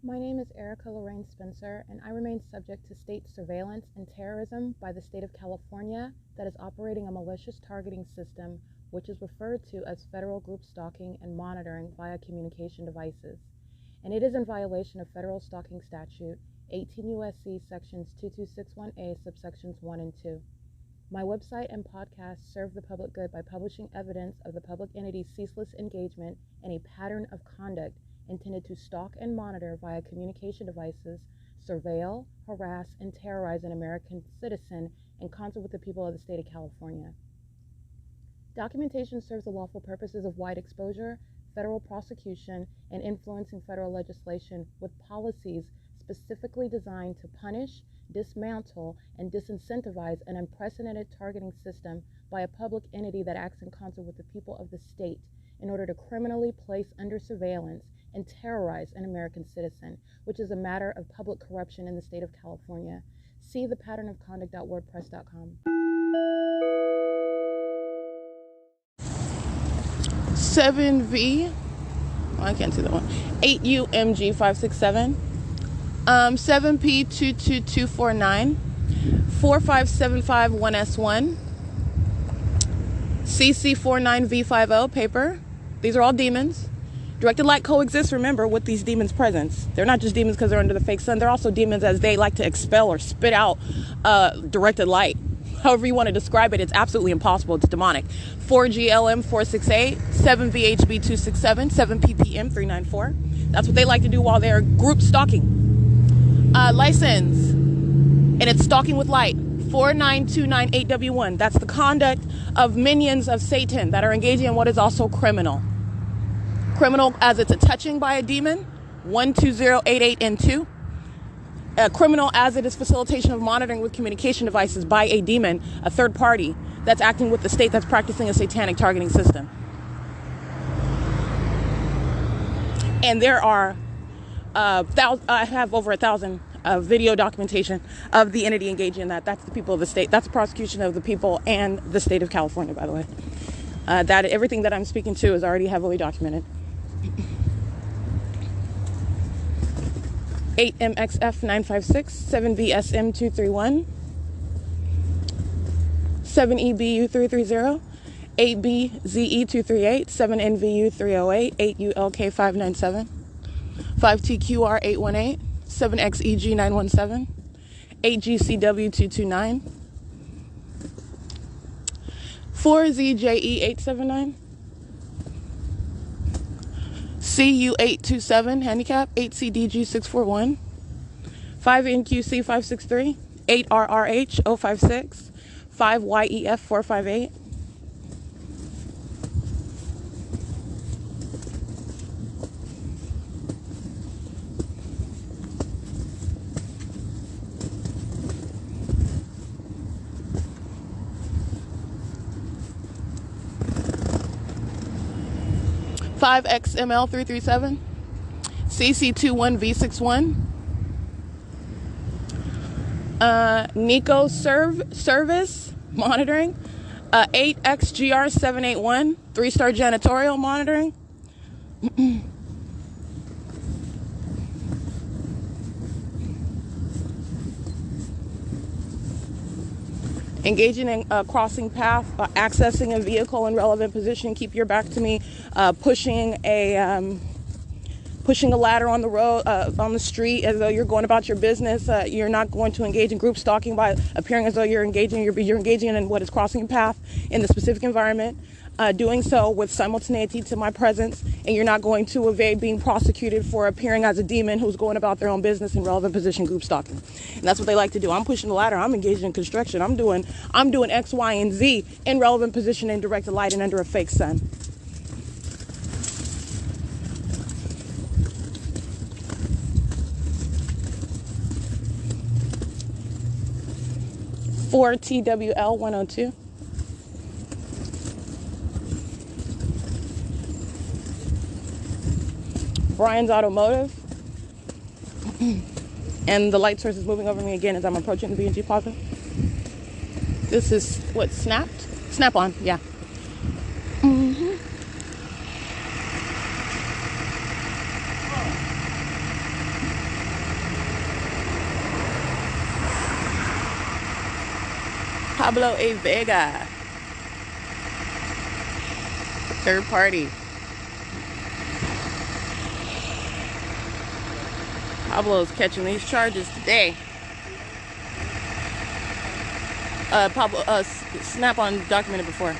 My name is Erica Lorraine Spencer, and I remain subject to state surveillance and terrorism by the state of California that is operating a malicious targeting system which is referred to as federal group stalking and monitoring via communication devices. And it is in violation of federal stalking statute 18 U.S.C. sections 2261A subsections 1 and 2. My website and podcast serve the public good by publishing evidence of the public entity's ceaseless engagement in a pattern of conduct intended to stalk and monitor via communication devices, surveil, harass, and terrorize an American citizen in concert with the people of the state of California. Documentation serves the lawful purposes of wide exposure, federal prosecution, and influencing federal legislation with policies specifically designed to punish, dismantle, and disincentivize an unprecedented targeting system by a public entity that acts in concert with the people of the state in order to criminally place under surveillance and terrorize an American citizen, which is a matter of public corruption in the state of California. See thepatternofconduct.wordpress.com. 7V, I can't see that one. 8UMG 567, 7P22249, 45751S1, CC49V50 paper. These are all demons. Directed light coexists, remember, with these demons' presence. They're not just demons because they're under the fake sun. They're also demons as they like to expel or spit out directed light. However you want to describe it, it's absolutely impossible. It's demonic. 4GLM468, 7VHB267, 7PPM394. That's what they like to do while they're group stalking. License, and it's stalking with light. 49298W1. That's the conduct of minions of Satan that are engaging in what is also criminal. Criminal as it's a touching by a demon, 12088N2. Criminal as it is facilitation of monitoring with communication devices by a demon, a third party that's acting with the state that's practicing a satanic targeting system. And there are, I have over 1,000 video documentation of the entity engaging in that. That's the people of the state. That's the prosecution of the people and the state of California, by the way. That everything that I'm speaking to is already heavily documented. 8MXF956, 7VSM231, 7EBU330, 8BZE238, 7NVU308, 8ULK597, 5TQR818, 7XEG917, 8GCW229, 4ZJE879, CU827 handicap, 8CDG641, 5NQC563, 8RRH056, 5YEF458, 5XML337, CC21V61, Nico Service Monitoring, 8XGR781, 3-star janitorial monitoring, engaging in crossing path, accessing a vehicle in relevant position, keep your back to me, pushing a ladder on the road, on the street as though you're going about your business. You're not going to engage in group stalking by appearing as though you're engaging in what is crossing a path in the specific environment. Doing so with simultaneity to my presence, and you're not going to evade being prosecuted for appearing as a demon who's going about their own business in relevant position group stalking. And that's what they like to do. I'm pushing the ladder. I'm engaged in construction. I'm doing X, Y, and Z in relevant position in directed light and under a fake sun. For TWL 102. Brian's Automotive. And the light source is moving over me again as I'm approaching the B&G Plaza. This is what, snapped? Snap-on, yeah. Pablo A. Vega. Third party. Pablo's catching these charges today. Pablo, Snap-on documented before.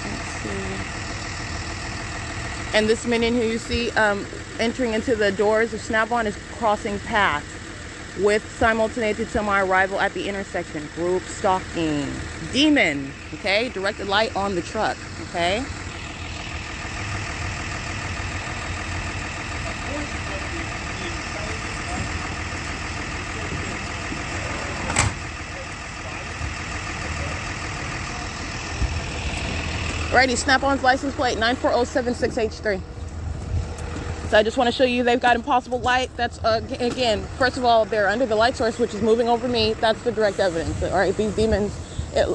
Let's see. And this minion who you see entering into the doors of Snap-on is crossing paths with simultaneity to my arrival at the intersection. Group stalking. Demon. Okay? Directed light on the truck. Okay? Alrighty, Snap-on's license plate 94076H3. So I just want to show you they've got impossible light. That's again, first of all, they're under the light source, which is moving over me. That's the direct evidence. All right, these demons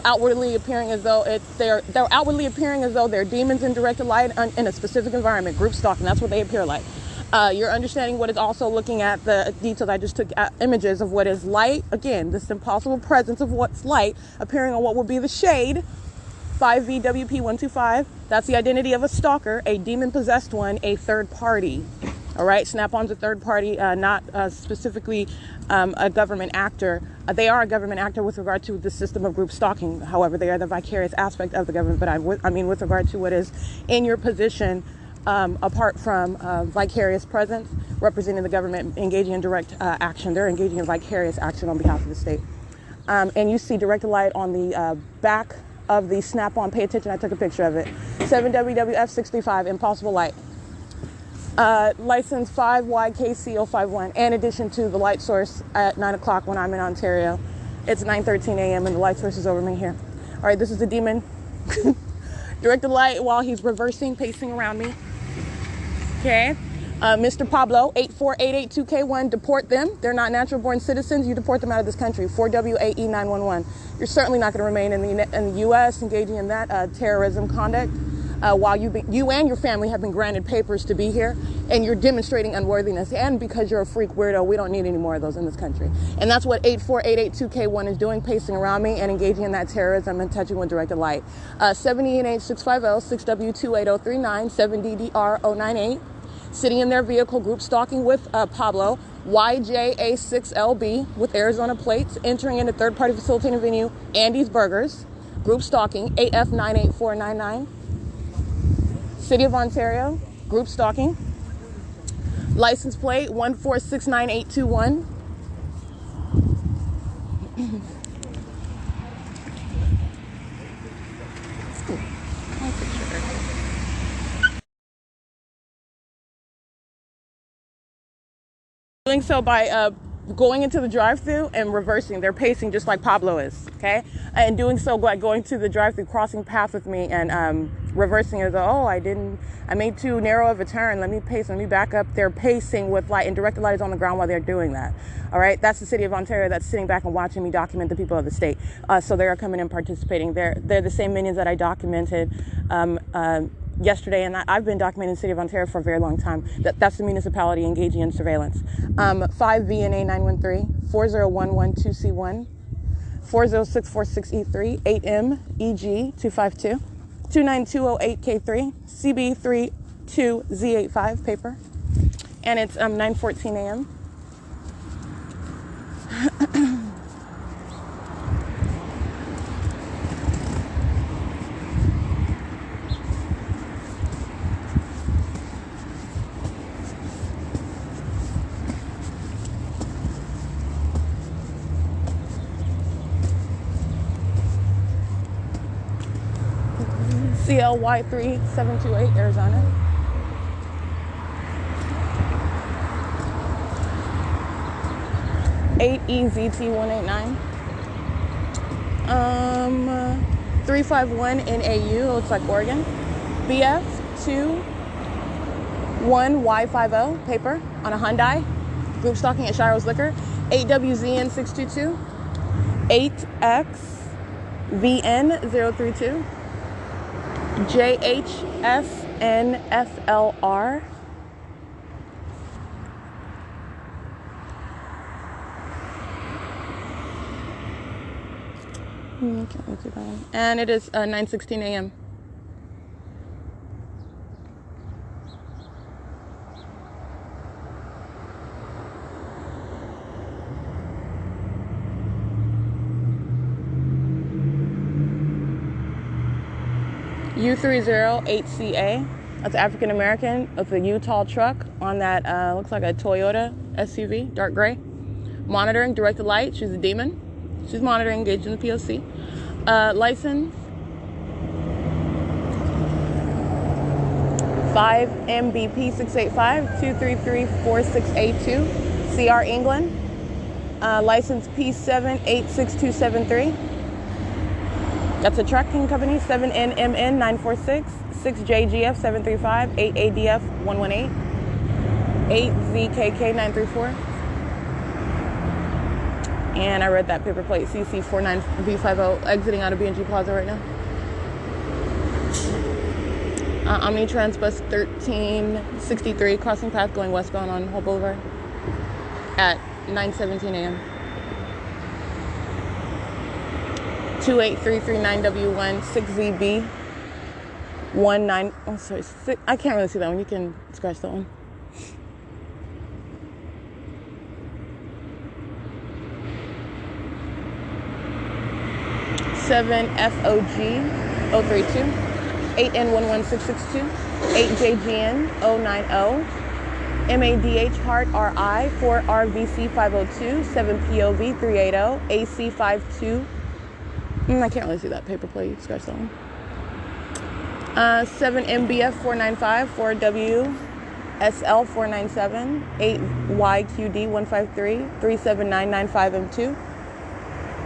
outwardly appearing as though they're outwardly appearing as though they're demons in directed light in a specific environment. Group stalking. That's what they appear like. You're understanding what is also looking at the details. I just took images of what is light. Again, this impossible presence of what's light appearing on what would be the shade. 5VWP125. That's the identity of a stalker, a demon-possessed one, a third party. All right, Snap-on's a third party, not specifically a government actor. They are a government actor with regard to the system of group stalking. However, they are the vicarious aspect of the government. But I mean, with regard to what is in your position, apart from vicarious presence, representing the government, engaging in direct action. They're engaging in vicarious action on behalf of the state. And you see directed light on the back of the Snap-on. Pay attention, I took a picture of it. 7WWF635, impossible light. License 5YKC051, in addition to the light source at 9 o'clock when I'm in Ontario. It's 9:13 a.m. and the light source is over me here. All right, this is the demon. Directed light while he's reversing, pacing around me. Okay. Mr. Pablo, 84882K1, deport them. They're not natural born citizens. You deport them out of this country. 4WAE911. You're certainly not going to remain in the U.S. engaging in that terrorism conduct while you and your family have been granted papers to be here, and you're demonstrating unworthiness. And because you're a freak weirdo, we don't need any more of those in this country. And that's what 84882K1 is doing, pacing around me and engaging in that terrorism and touching with directed light. 7ENH650, 6W28039, 7DDR098. Sitting in their vehicle, group stalking with Pablo, YJA6LB with Arizona plates, entering into third-party facilitating venue, Andy's Burgers, group stalking, 8F98499. City of Ontario, group stalking. License plate 1469821. Doing so by going into the drive-thru and reversing. They're pacing just like Pablo is, okay? And doing so by going to the drive-thru, crossing paths with me and reversing as though, I made too narrow of a turn. Let me pace, let me back up. They're pacing with light, and directed light is on the ground while they're doing that. All right, that's the City of Ontario that's sitting back and watching me document the people of the state. So they are coming and participating. They're the same minions that I documented yesterday, and I've been documenting the City of Ontario for a very long time. That's the municipality engaging in surveillance. 5VNA913, 40112C1, 40646E3, 8MEG252, 29208K3, CB32Z85 paper, and it's 9:14 a.m. CLY3728, Arizona. EZT189. 351 NAU, looks like Oregon. BF21Y50, paper on a Hyundai. Group stalking at Shiro's Liquor. 8WZN622. 8XVN032. JHSNFLR. Okay, let's do that one. And it is 9:16 a.m. U308CA. That's African American with a Utah truck on that, looks like a Toyota SUV, dark gray. Monitoring, directed light. She's a demon. She's monitoring, engaged in the P.O.C. License 5 MBP 685-233-4682. CR England. License P7866273. That's a trucking company. 7NMN 946, 6JGF 735, 8ADF 118, 8ZKK 934. And I read that paper plate, CC49V50, exiting out of B&G Plaza right now. Omnitrans bus 1363, crossing path going westbound on Hull Boulevard at 9:17 a.m. 28339W1 6ZB 19. Oh, sorry, I can't really see that one. You can scratch that one. Seven FOG 032, 8N11662, 8JGN 090, MADH Heart RI 4RVC 502, 7POV 380, AC 52. I can't really see that paper plate. Scratch that one. 7 MBF 495, 4WSL 497, 8YQD 153, 37995M2,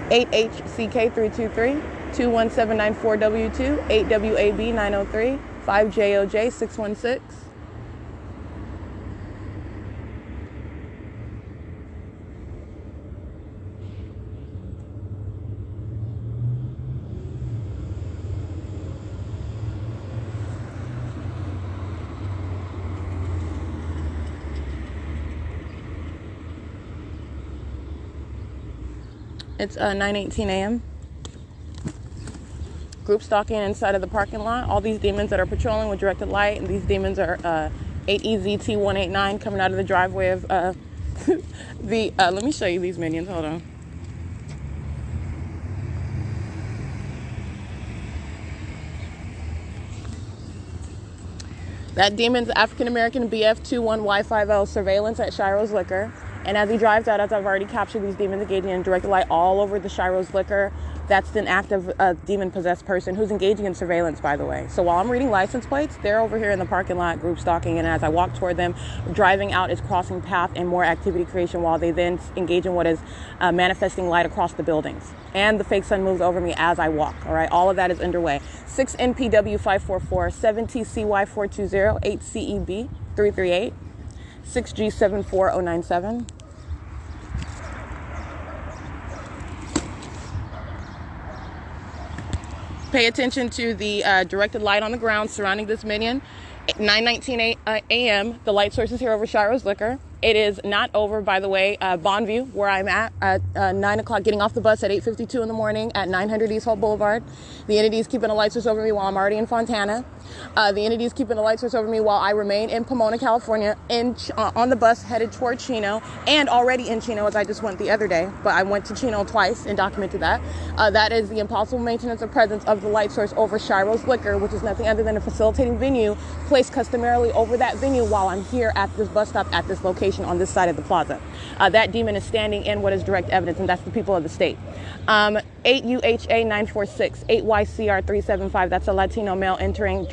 8HCK 323, 21794W2, 8WAB 903, 5JOJ 616. It's 9:18 a.m. Group stalking inside of the parking lot. All these demons that are patrolling with directed light, and these demons are 8EZT189 coming out of the driveway of the. Let me show you these minions. Hold on. That demon's African American BF21Y50 surveillance at Shiro's Liquor. And as he drives out, as I've already captured these demons engaging in directed light all over the Shiro's Liquor, that's an active demon-possessed person who's engaging in surveillance, by the way. So while I'm reading license plates, they're over here in the parking lot group stalking, and as I walk toward them, driving out is crossing path and more activity creation while they then engage in what is manifesting light across the buildings. And the fake sun moves over me as I walk, all right? All of that is underway. 6 NPW 544, 7 TCY 420, 8 CEB 338, 6G 74097. Pay attention to the directed light on the ground surrounding this minion. 9:19 a.m. The light source is here over Shiro's Liquor. It is not over, by the way, Bonneview, where I'm at 9 o'clock, getting off the bus at 8:52 in the morning at 900 East Hull Boulevard. The entity is keeping a light source over me while I'm already in Fontana. The entity is keeping a light source over me while I remain in Pomona, California, on the bus headed toward Chino, and already in Chino as I just went the other day. But I went to Chino twice and documented that. That is the impossible maintenance of presence of the light source over Shiro's Liquor, which is nothing other than a facilitating venue placed customarily over that venue while I'm here at this bus stop at this location on this side of the plaza. That demon is standing in what is direct evidence, and that's the people of the state. 8UHA 946, 8YCR 375, that's a Latino male entering,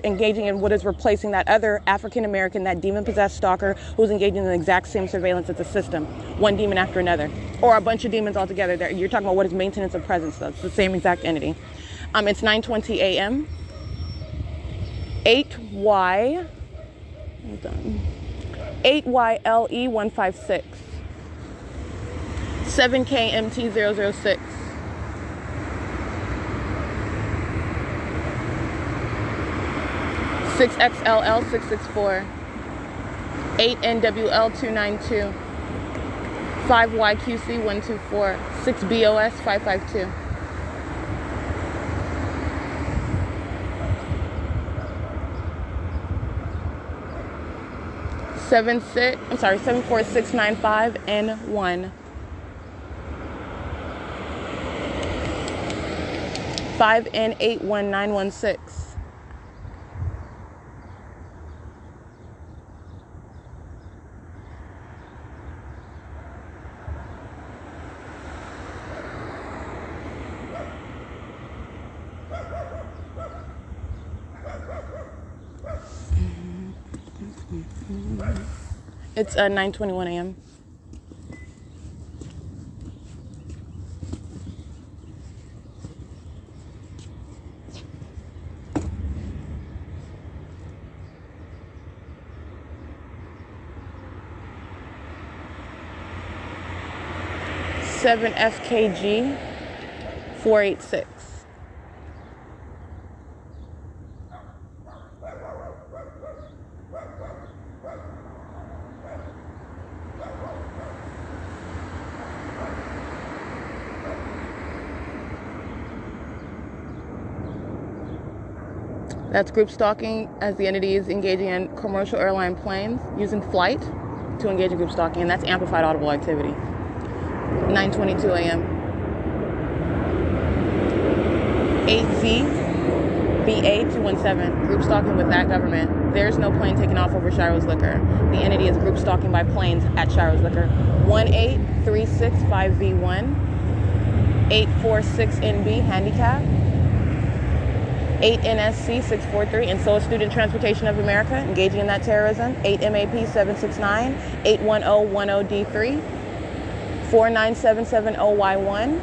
engaging in what is replacing that other African American, that demon-possessed stalker who's engaging in the exact same surveillance as the system, one demon after another, or a bunch of demons all together. You're talking about what is maintenance of presence, though. It's the same exact entity. It's 9:20 a.m. 8YLE 156, 7KMT006, 6XLL 664, 8NWL 292, 5YQC 124, 6BOS 552. 74695N1. 5N81916. It's 9:21 a.m. Seven FKG 486. That's group stalking, as the entity is engaging in commercial airline planes using flight to engage in group stalking, and that's amplified audible activity. 9:22 a.m. 8ZBA217, group stalking with that government. There's no plane taking off over Shiro's Liquor. The entity is group stalking by planes at Shiro's Liquor. 18365V1, 846NB handicap, 8NSC 643, and so is Student Transportation of America, engaging in that terrorism. 8MAP 769, 81010D3, 49770Y1,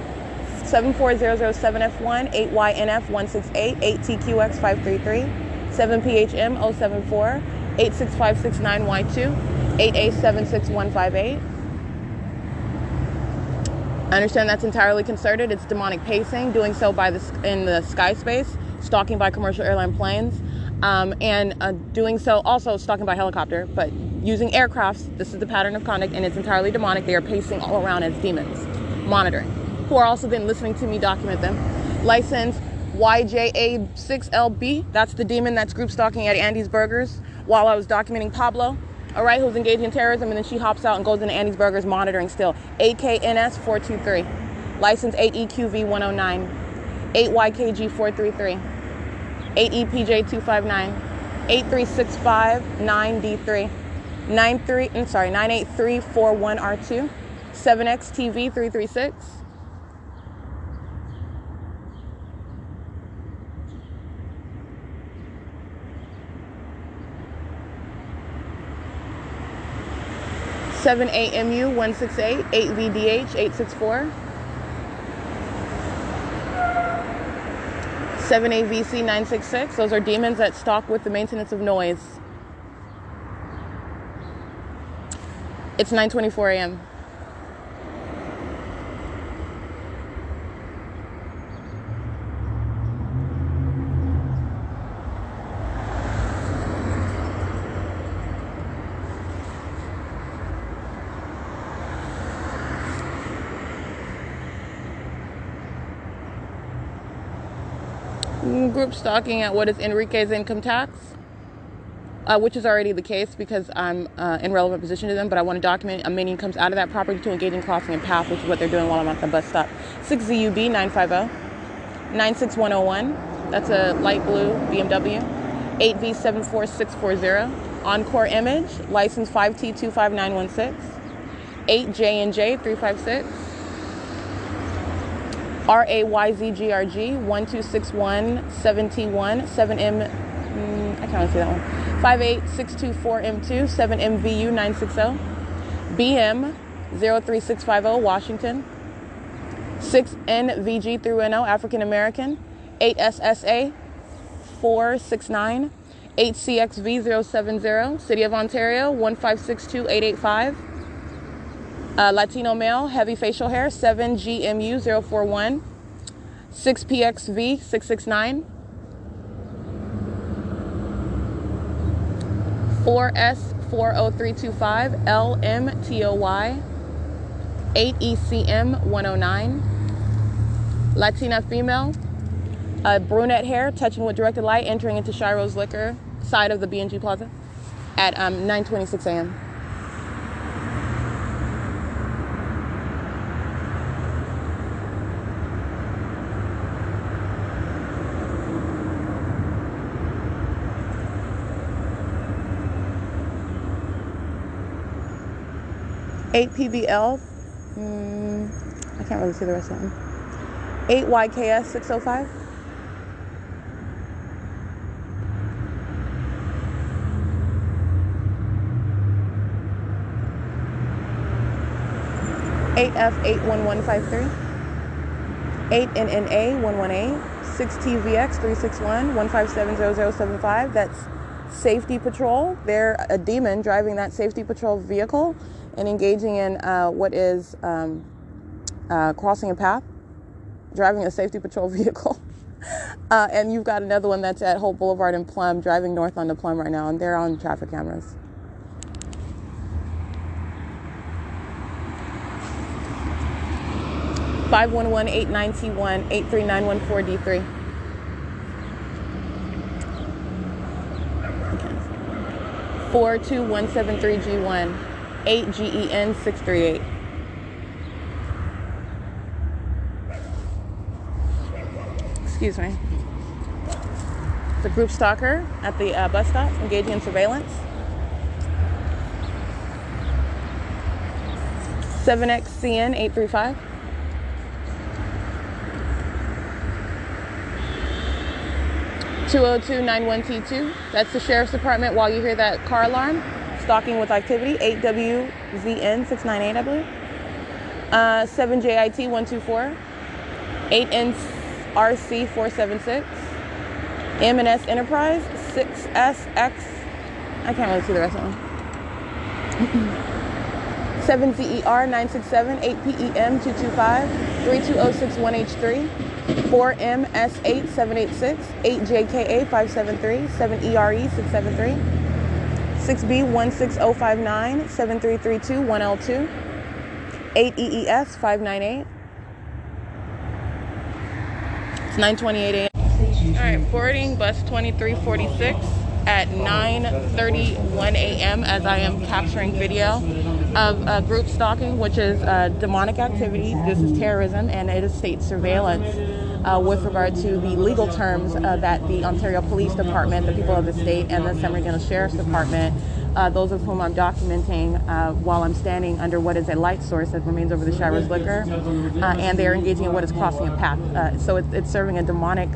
74007F1, 8YNF 168, 8TQX 533, 7PHM 074, 86569Y2, 8A76158. I understand that's entirely concerted. It's demonic pacing, doing so in the sky space, stalking by commercial airline planes, and doing so also stalking by helicopter, but using aircrafts. This is the pattern of conduct, and it's entirely demonic. They are pacing all around as demons, monitoring, who are also then listening to me document them. License YJA6LB, that's the demon that's group stalking at Andy's Burgers while I was documenting Pablo, all right, who's engaging in terrorism, and then she hops out and goes into Andy's Burgers monitoring still. 8KNS 423, license 8EQV109, 8YKG433, 8EPJ259, 83659D3, 98341R2, 7XTV336. Seven AMU 168, 8 VDH 864, 7 AVC 966. Those are demons that stalk with the maintenance of noise. It's 9:24 a.m. Group stalking at what is Enrique's income tax, which is already the case because I'm in relevant position to them, but I want to document a minion comes out of that property to engage in crossing a path, which is what they're doing while I'm at the bus stop. 6ZUB 950, 96101, that's a light blue BMW, 8V74640, Encore Image, license 5T25916, 8J&J 356, RAYZGRG 12617T1, 7M, I can't really see that one, 58624M2, 7MVU 960, BM 03650 Washington, 6NVG through NO African American, 8SSA 469, 8CXV 070, City of Ontario 1562885. Latino male, heavy facial hair, 7GMU 041, 6PXV 669, 4S 40325, LMTOY, 8ECM 109, Latina female, brunette hair, touching with directed light, entering into Shiro's Liquor, side of the B&G Plaza. at 9:26 a.m. Eight PBL. I can't really see the rest of them. 8 YKS 605. Eight F 81153. 8 NNA 118. 6 TVX 361 1570075. That's safety patrol. They're a demon driving that safety patrol vehicle and engaging in what is crossing a path, driving a safety patrol vehicle. And you've got another one that's at Hope Boulevard in Plum, driving north onto Plum right now, and they're on traffic cameras. Five 11891 83914D3. 42173G1 8GEN 638. Excuse me. It's a group stalker at the bus stop, engaging in surveillance. 7XCN 835. (20291T2). That's the Sheriff's Department. While you hear that car alarm, stalking with activity. 8WZN 698, I believe. 7JIT 124. 8NRC 476. M&S Enterprise 6SX. I can't really see the rest of them. 7ZER 967. 8PEM 225. 32061H3. 4MS8 786. 8JKA 573. 7ERE 673. 6B16059. 7332 1L2. 8EES 598. It's 9:28 a.m. All right, boarding bus 2346 at 9:31 a.m. as I am capturing video of group stalking, which is demonic activity. This is terrorism, and it is state surveillance with regard to the legal terms that the Ontario Police Department, the people of the state, and the San Bernardino Sheriff's Department, those of whom I'm documenting while I'm standing under what is a light source that remains over the Shirer's liquor, and they're engaging in what is crossing a path. So it's serving a demonic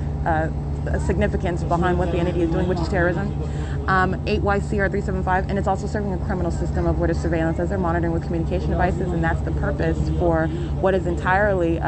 significance behind what the entity is doing, which is terrorism. 8YCR375, and it's also serving a criminal system of what is surveillance as they're monitoring with communication devices, and that's the purpose for what is entirely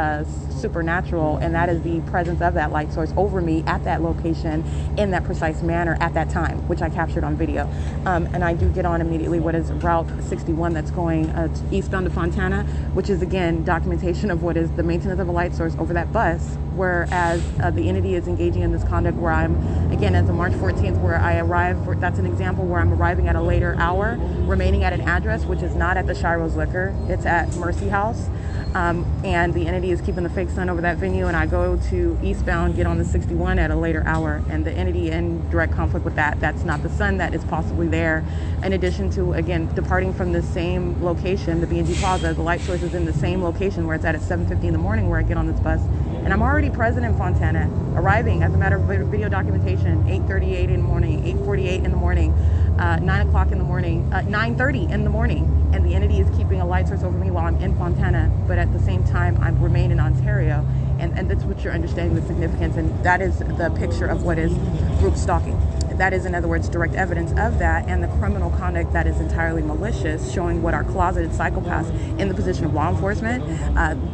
supernatural, and that is the presence of that light source over me at that location in that precise manner at that time, which I captured on video. And I do get on immediately what is Route 61 that's going eastbound to Fontana, which is again documentation of what is the maintenance of a light source over that bus, whereas the entity is engaging in this conduct where I'm, again, as of March 14th, where I arrive, that's an example where I'm arriving at a later hour, remaining at an address which is not at the Shiro's Liquor, it's at Mercy House. And the entity is keeping the fake sun over that venue, and I go to eastbound, get on the 61 at a later hour, and the entity in direct conflict with that. That's not the sun that is possibly there. In addition to, again, departing from the same location, the B&G Plaza, the light source is in the same location where it's at 7:50 in the morning where I get on this bus. And I'm already present in Fontana, arriving as a matter of video documentation, 8:38 in the morning, 8:48 in the morning, 9 o'clock in the morning, 9:30 in the morning, and the entity is keeping a light source over me while I'm in Fontana, but at the same time I remain in Ontario, and that's what you're understanding the significance, and that is the picture of what is group stalking. That is, in other words, direct evidence of that, and the criminal conduct that is entirely malicious, showing what are closeted psychopaths in the position of law enforcement.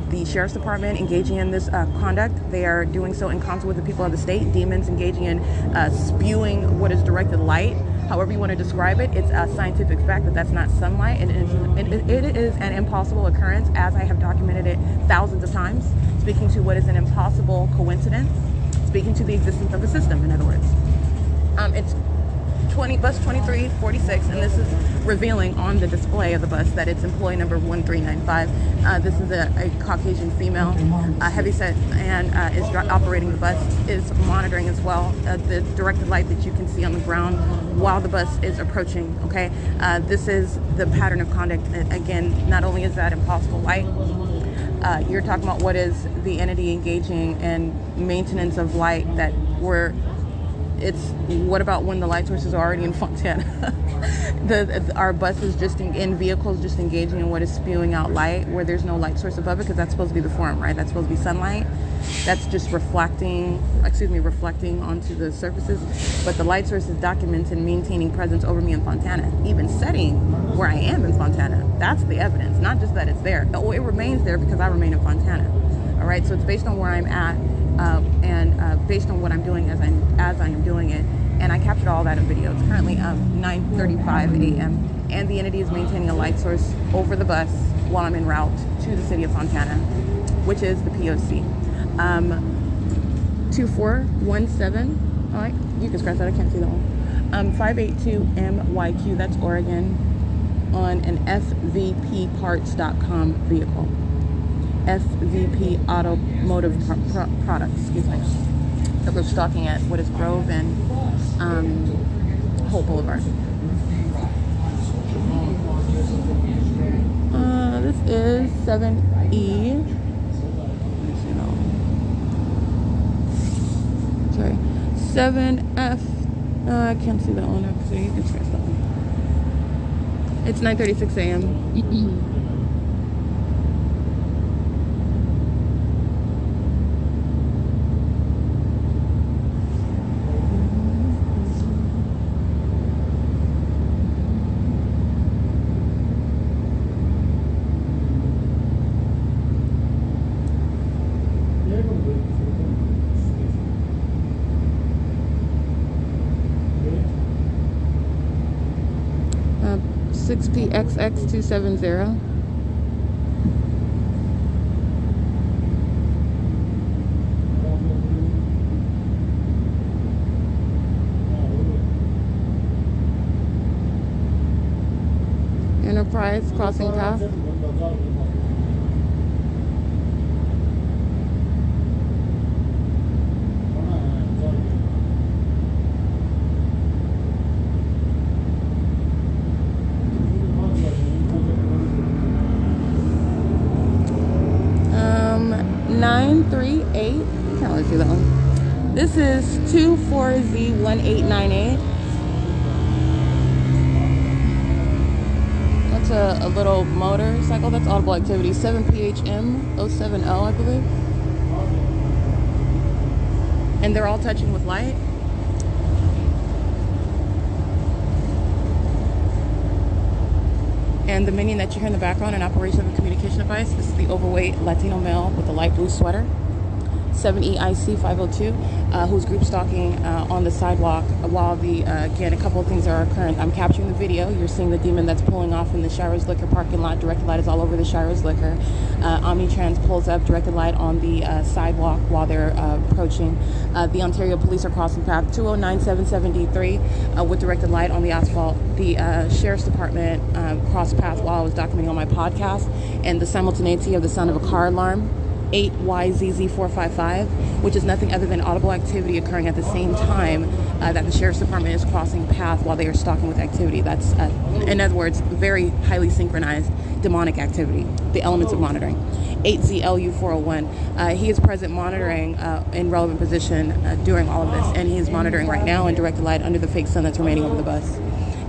The Sheriff's Department engaging in this conduct, they are doing so in concert with the people of the state. Demons engaging in spewing what is directed light. However you want to describe it, it's a scientific fact that that's not sunlight, and it is an impossible occurrence, as I have documented it thousands of times, speaking to what is an impossible coincidence, speaking to the existence of a system, in other words. It's bus 2346, and this is revealing on the display of the bus that it's employee number 1395. This is a Caucasian female, heavy set, and is operating the bus, is monitoring as well the directed light that you can see on the ground while the bus is approaching. Okay, this is the pattern of conduct. Again, not only is that impossible light, you're talking about what is the entity engaging in maintenance of light that we're, what about when the light source is already in Fontana? Our bus is just in vehicles, just engaging in what is spewing out light where there's no light source above it, because that's supposed to be the form, right? That's supposed to be sunlight. That's just reflecting onto the surfaces. But the light source is documented maintaining presence over me in Fontana, even setting where I am in Fontana. That's the evidence, not just that it's there. Oh, it remains there because I remain in Fontana. All right, so it's based on where I'm at. And based on what I'm doing as I am doing it, and I captured all that in video. It's currently 9:35 a.m. and the entity is maintaining a light source over the bus while I'm en route to the city of Fontana, which is the P.O.C. 2417. All right, you can scratch that. I can't see that one. 582 MYQ. That's Oregon, on an FVPparts.com vehicle. FVP Automotive Products, excuse me. So we're stalking at what is Grove and Holt Boulevard. This is 7E. Sorry, 7F. I can't see that one. Actually, you can scratch that one. It's 9:36 a.m. 6PXX270. Enterprise crossing path. Can't really see that one. This is 24Z1898. That's a little motorcycle. That's audible activity. 7PHM07L, I believe. And they're all touching with light. And the minion that you hear in the background, an operation of a communication device. This is the overweight Latino male with the light blue sweater. 7EIC502, who's group stalking on the sidewalk while again, a couple of things are occurring. I'm capturing the video. You're seeing the demon that's pulling off in the S.I.I.S Liquor parking lot. Directed light is all over the S.I.I.S Liquor. Omnitrans pulls up, directed light on the sidewalk while they're approaching. The Ontario police are crossing path 20977D3 with directed light on the asphalt. The Sheriff's Department crossed path while I was documenting on my podcast, and the simultaneity of the sound of a car alarm, 8YZZ455, which is nothing other than audible activity occurring at the same time that the Sheriff's Department is crossing path while they are stalking with activity. That's, in other words, very highly synchronized demonic activity, the elements of monitoring. 8ZLU401, he is present monitoring in relevant position during all of this, and he is monitoring right now in directed light under the fake sun that's remaining over the bus.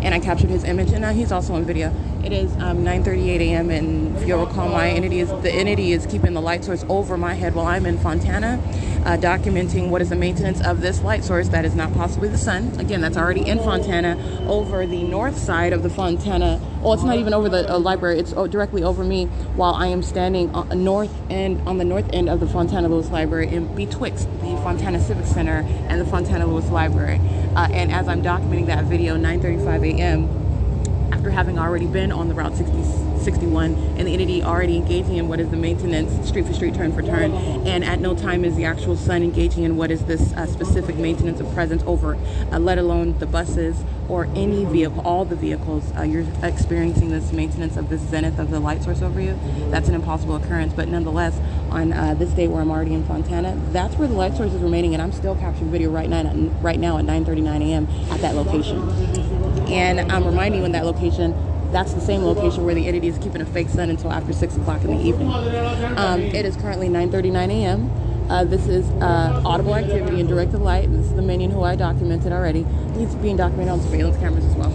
And I captured his image, and he's also on video. It is 9:38 a.m. and if you'll recall, the entity is keeping the light source over my head while I'm in Fontana, documenting what is the maintenance of this light source that is not possibly the sun. Again, that's already in Fontana, over the north side of the Fontana. Well, it's not even over the library. It's directly over me while I am standing on the north end of the Fontana Lewis Library, in betwixt the Fontana Civic Center and the Fontana Lewis Library. And as I'm documenting that video, 9:35 a.m., after having already been on the Route 66 61, and the entity already engaging in what is the maintenance street for street, turn for turn, and at no time is the actual sun engaging in what is this specific maintenance of presence over, let alone the buses or any vehicle, all the vehicles. You're experiencing this maintenance of this zenith of the light source over you. That's an impossible occurrence, but nonetheless, on this day where I'm already in Fontana, that's where the light source is remaining, and I'm still capturing video right now at 9:39 a.m. at that location. And I'm reminding you in that location, that's the same location where the entity is keeping a fake sun until after 6 o'clock in the evening. It is currently 9:39 a.m. This is audible activity in directed light, and this is the minion who I documented already. He's being documented on surveillance cameras as well.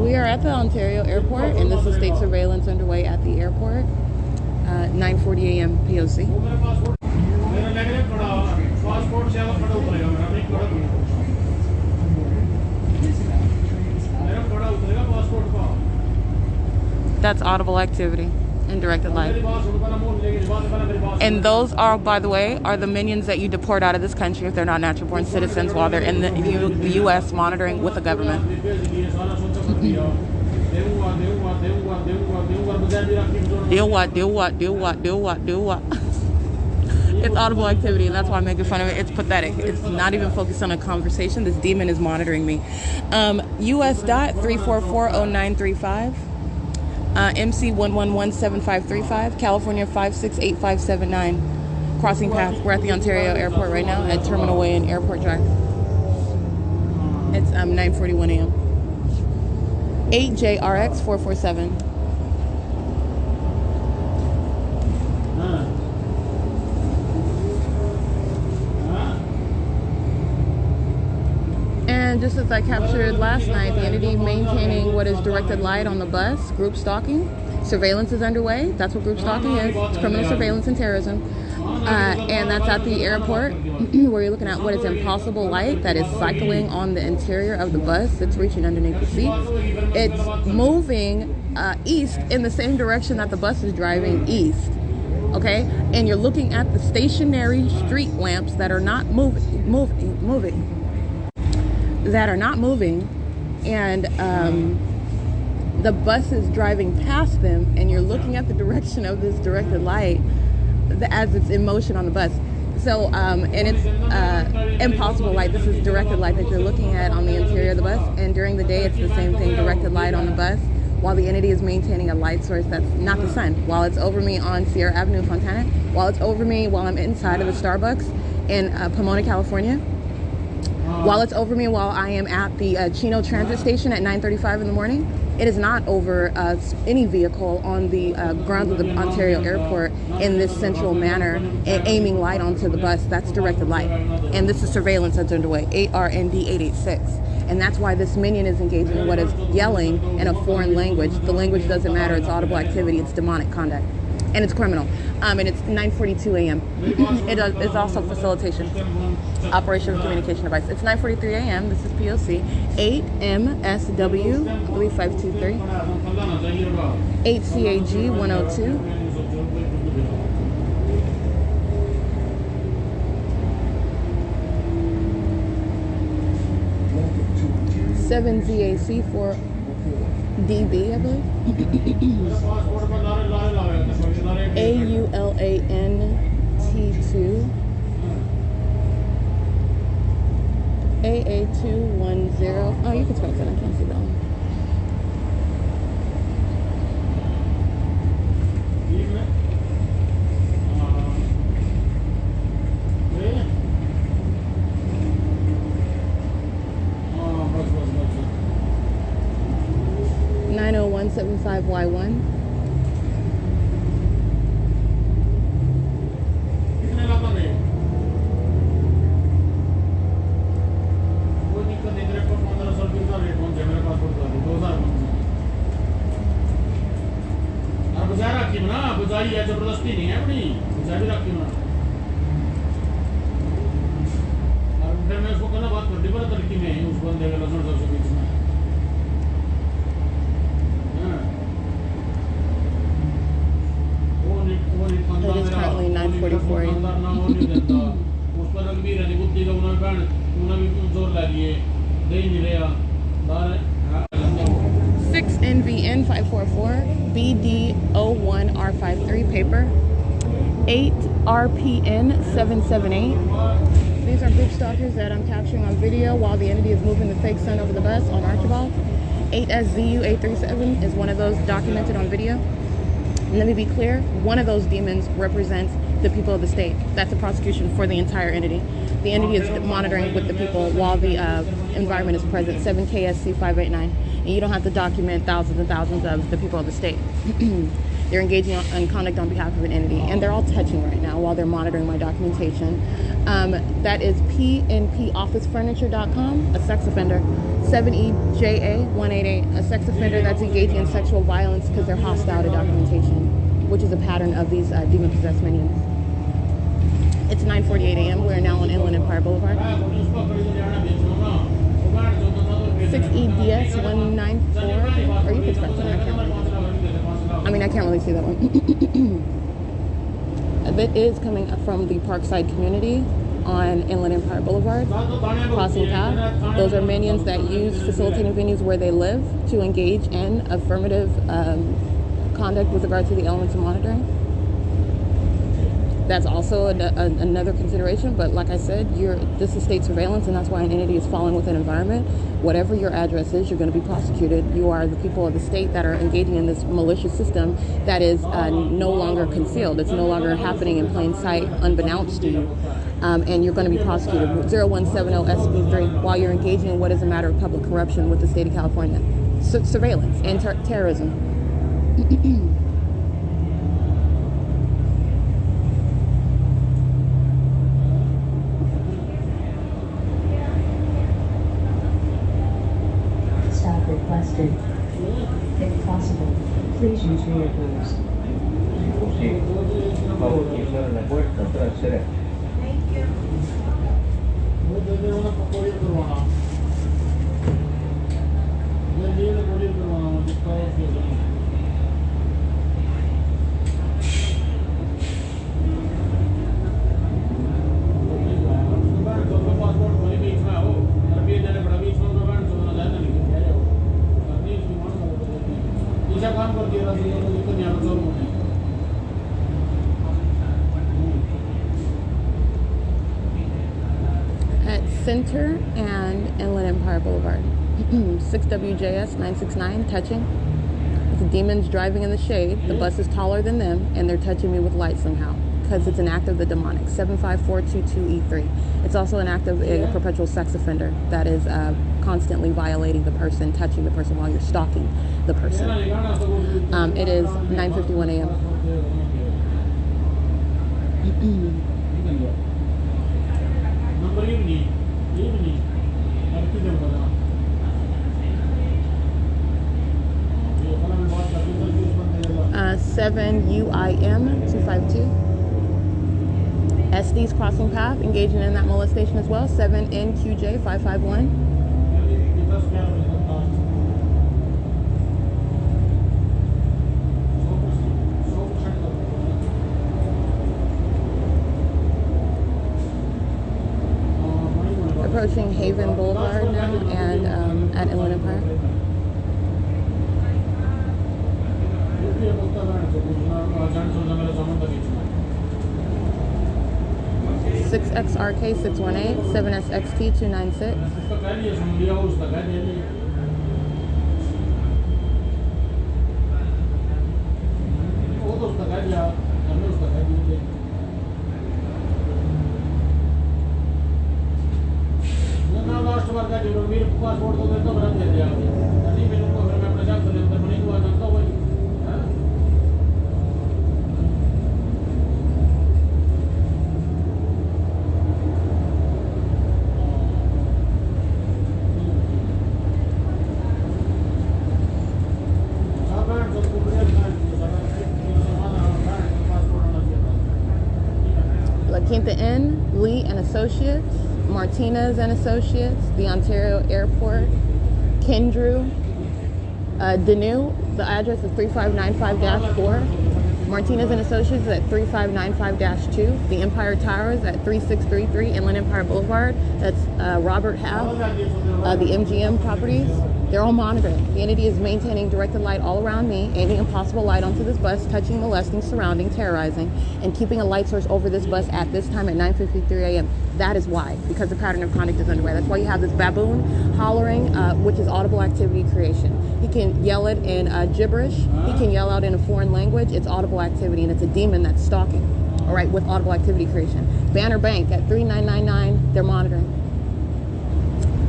We are at the Ontario airport, and this is state surveillance underway at the airport. 9:40 a.m. P.O.C. That's audible activity in directed light. And those are, by the way, are the minions that you deport out of this country if they're not natural born citizens while they're in the U.S. monitoring with the government. Do what? It's audible activity, and that's why I'm making fun of it. It's pathetic. It's not even focused on a conversation. This demon is monitoring me. U.S. dot 3440935. MC 1117535, California 568579. Crossing path. We're at the Ontario airport right now at Terminal Way and Airport Drive. It's 9:41 a.m. 8JRX 447. And just as I captured last night, the entity maintaining what is directed light on the bus, group stalking. Surveillance is underway. That's what group stalking is. It's criminal surveillance and terrorism. And that's at the airport where you're looking at what is impossible light that is cycling on the interior of the bus. It's reaching underneath the seats. It's moving east in the same direction that the bus is driving east. Okay? And you're looking at the stationary street lamps that are not moving. That are not moving, and the bus is driving past them, and you're looking at the direction of this directed light as it's in motion on the bus. So, and it's impossible light. This is directed light that you're looking at on the interior of the bus, and during the day it's the same thing, directed light on the bus, while the entity is maintaining a light source that's not the sun. While it's over me on Sierra Avenue, Fontana, while it's over me while I'm inside of the Starbucks in Pomona, California, while it's over me while I am at the Chino transit station at 9:35 in the morning, it is not over any vehicle on the grounds of the Ontario airport in this central manner, aiming light onto the bus. That's directed light. And this is surveillance that's underway, 8RND 886. And that's why this minion is engaging in what is yelling in a foreign language. The language doesn't matter. It's audible activity. It's demonic conduct. And it's criminal. And it's 9:42 a.m. It is also facilitation, operation of communication device. It's 9:43 a.m. This is P.O.C. 8MSW, I believe 523. 8CAG 102. 7ZAC 4DB, I believe. AULANT2. AA210. Oh, you can spell that. I can't see that one. Y1. जबरदस्ती नहीं है अपनी भी रखी ना और फिर मैं उसको कहना बात करती पर तरीके में उस बंदे के लसन सबसे बीच में It is currently 9:44 a.m. उस पर भी रहने बुद्धि का उन्होंने भी जोर लगी है दे नहीं रहा 6NVN 544 BD01R53 paper. 8RPN 778. These are group stalkers that I'm capturing on video while the entity is moving the fake sun over the bus on Archibald. 8SZU837 is one of those documented on video. And let me be clear, one of those demons represents the people of the state. That's a prosecution for the entire entity. The entity is monitoring with the people while the environment is present. 7KSC589. And you don't have to document thousands and thousands of the people of the state. They're engaging in conduct on behalf of an entity, and they're all touching right now while they're monitoring my documentation. That is pnpofficefurniture.com, a sex offender. 7EJA188, a sex offender that's engaging in sexual violence because they're hostile to documentation, which is a pattern of these demon-possessed minions. It's 9:48 a.m. We're now on Inland Empire Boulevard. 6EDS194, or you can start something, I can't really see that one. That is coming from the Parkside community on Inland Empire Boulevard, crossing path. Those are minions that use facilitating venues where they live to engage in affirmative conduct with regard to the elements of monitoring. That's also another consideration, but like I said, this is state surveillance, and that's why an entity is falling within an environment. Whatever your address is, you're going to be prosecuted. You are the people of the state that are engaging in this malicious system that is no longer concealed. It's no longer happening in plain sight, unbeknownst to you, and you're going to be prosecuted. 0170SB3 while you're engaging in what is a matter of public corruption with the state of California. Surveillance and terrorism. Requested. If possible, please use rear doors. At Center and Inland Empire Boulevard. 6WJS969, touching. The demons driving in the shade. The bus is taller than them, and they're touching me with light somehow, because it's an act of the demonic. 75422E3. It's also an act of a perpetual sex offender that is constantly violating the person, touching the person while you're stalking the person. It is 9:51 a.m. 7UIM252. SD's crossing path, engaging in that molestation as well. 7NQJ551. Approaching Haven Boulevard now and at Inland Empire. 6XRK618, 7SXT296. La Quinta Inn, Lee and Associates, Martinez and Associates, the Ontario Airport, Kendrew, Danu, the address is 3595-4. Martinez and Associates is at 3595-2. The Empire Towers at 3633 Inland Empire Boulevard. That's Robert Half, the MGM properties. They're all monitoring. The entity is maintaining directed light all around me, aiming impossible light onto this bus, touching, molesting, surrounding, terrorizing, and keeping a light source over this bus at this time at 9:53 a.m. That is why, because the pattern of conduct is underway. That's why you have this baboon hollering, which is audible activity creation. He can yell it in gibberish. He can yell out in a foreign language. It's audible activity, and it's a demon that's stalking, all right, with audible activity creation. Banner Bank at 3999, they're monitoring.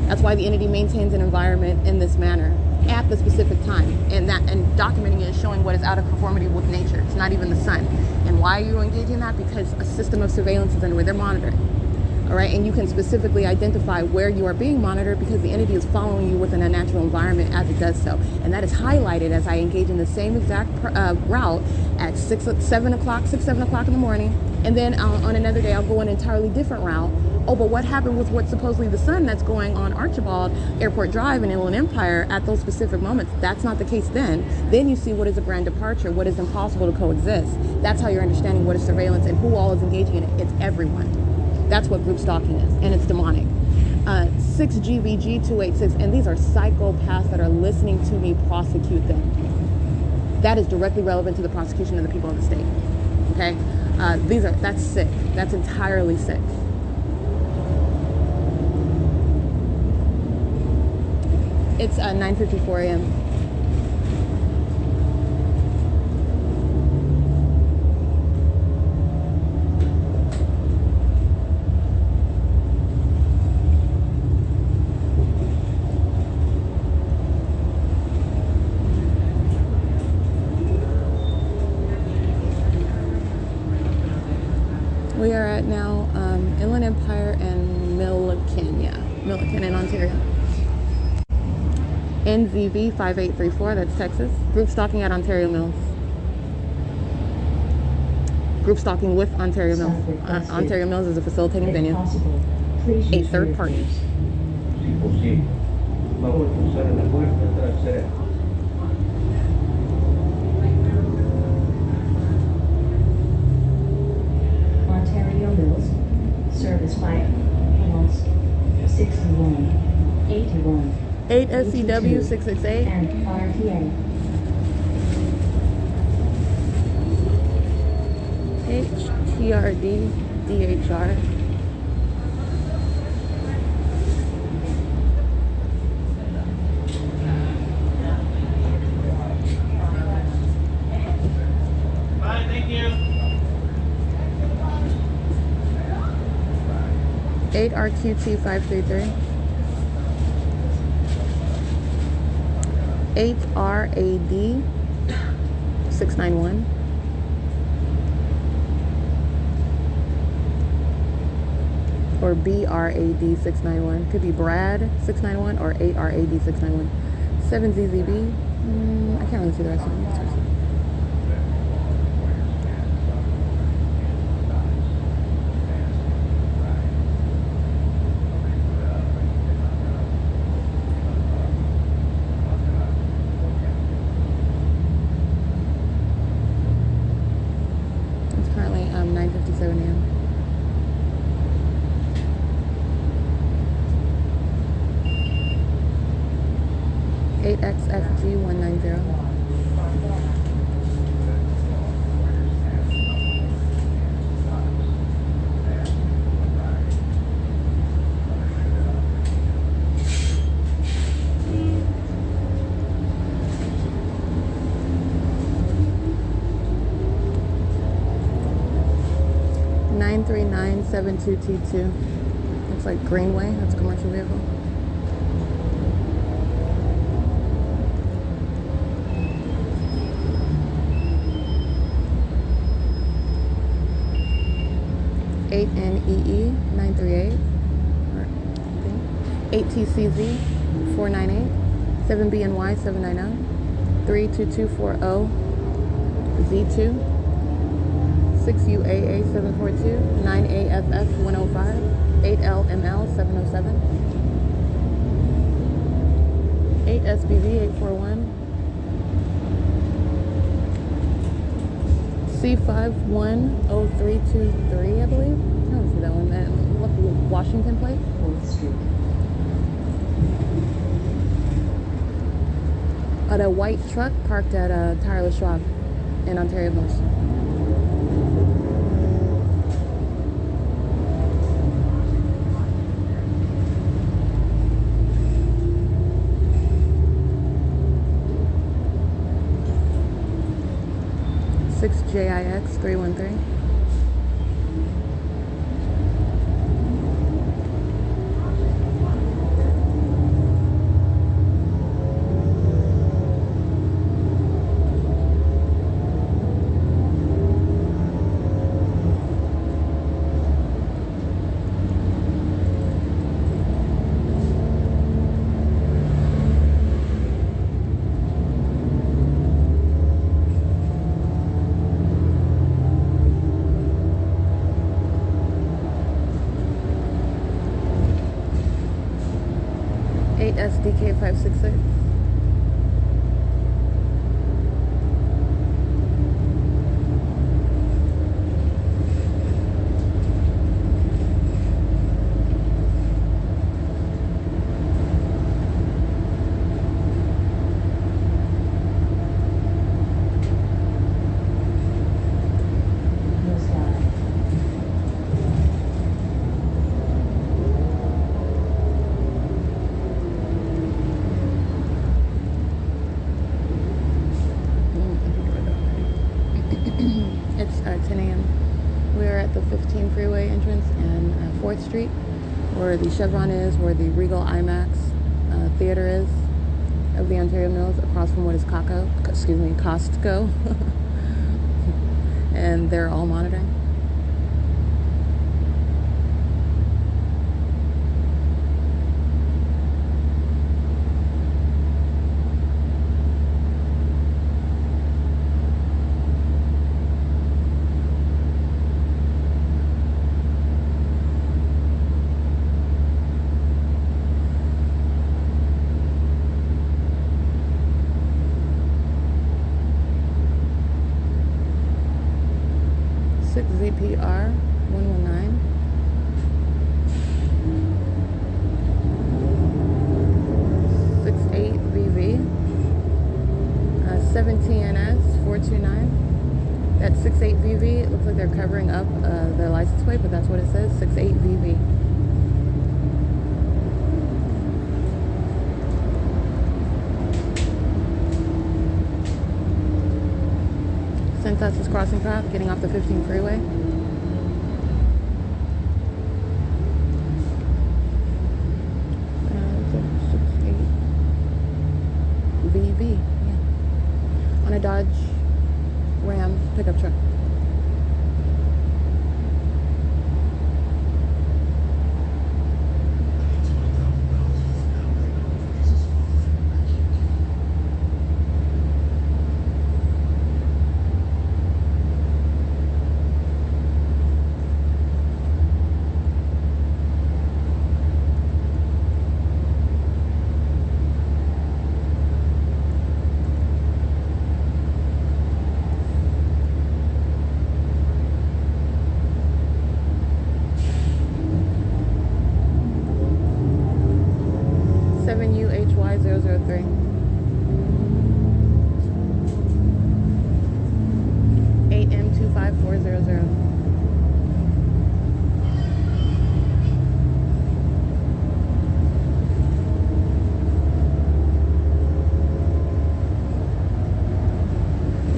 That's why the entity maintains an environment in this manner at the specific time, and documenting it is showing what is out of conformity with nature. It's not even the sun. And why are you engaging in that? Because a system of surveillance is underway. They're monitoring. All right, and you can specifically identify where you are being monitored because the entity is following you within a natural environment as it does so. And that is highlighted as I engage in the same exact route at 7 o'clock in the morning. And then on another day, I'll go an entirely different route. Oh, but what happened with what's supposedly the sun that's going on Archibald Airport Drive in Inland Empire at those specific moments? That's not the case then. Then you see what is a grand departure, what is impossible to coexist. That's how you're understanding what is surveillance and who all is engaging in it. It's everyone. That's what group stalking is, and it's demonic. 6GVG286, and these are psychopaths that are listening to me prosecute them. That is directly relevant to the prosecution of the people of the state. Okay? That's sick. That's entirely sick. It's 9:54 a.m. We are at now Inland Empire and Milliken in Ontario. NZV 5834, that's Texas. Group stalking at Ontario Mills. Group stalking with Ontario Mills. Ontario Mills is a facilitating venue. A third party. Ontario Mills, service by panels 61, 81. 8 SCW 668 and RTA. HTRD DHR. Bye, thank you. 8 RQT 533. 8 RAD 691. Or BRAD 691. Could be Brad 691 or 8 RAD 691. 7 ZZB. I can't really see the rest of them. It's currently 9:57 a.m. XFG 190. $93972T2. Looks like Greenway. That's a commercial vehicle. NEE 938, 8TCZ 498, 7BNY 790, 32240 Z2, 6UAA 742, 9AFF 105, 8LML 707, 8SBV 841, C510323, I believe. I don't see that one. Washington plate. 4th Street. at a white truck parked at Tyler Schwab in Ontario Mills. JIX 313. SDK 566. It's 10 a.m. We're at the 15 freeway entrance and 4th Street, where the Chevron is, where the Regal IMAX theater is of the Ontario Mills, across from what is Costco. And they're all monitoring. ZPR 119. VV 17NS 429. That 68VV, it looks like they're covering up their license plate, but that's what it says, 68VV. Sensational's crossing path, getting off the 15 freeway. VV, yeah. On a Dodge Ram pickup truck. UHY003. M25400.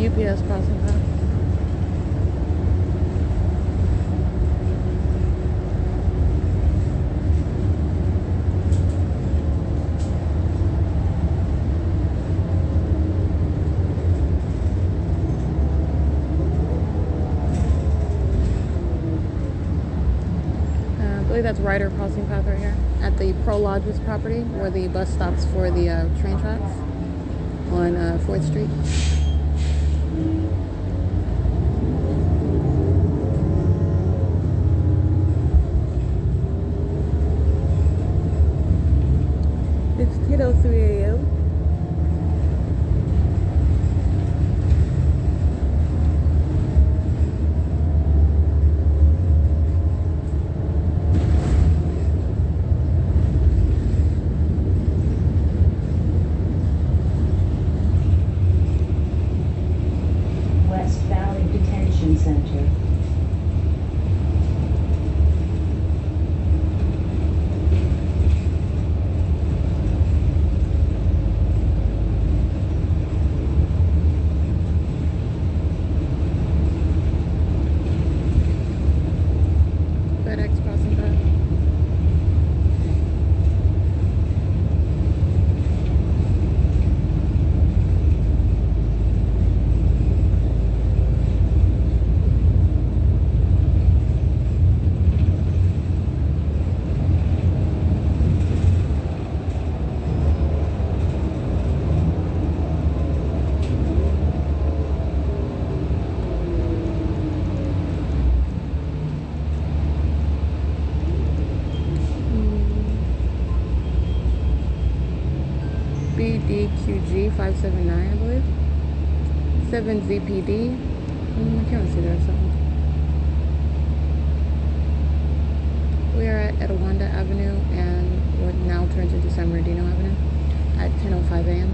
UPS crossing path. That's Ryder crossing path right here at the Pro Lodges property, where the bus stops for the train tracks on 4th Street. It's 10:03 a.m. BDQG 579, I believe. 7ZPD. I can't see that something. We are at Etowanda Avenue and what now turns into San Bernardino Avenue at 10:05 a.m.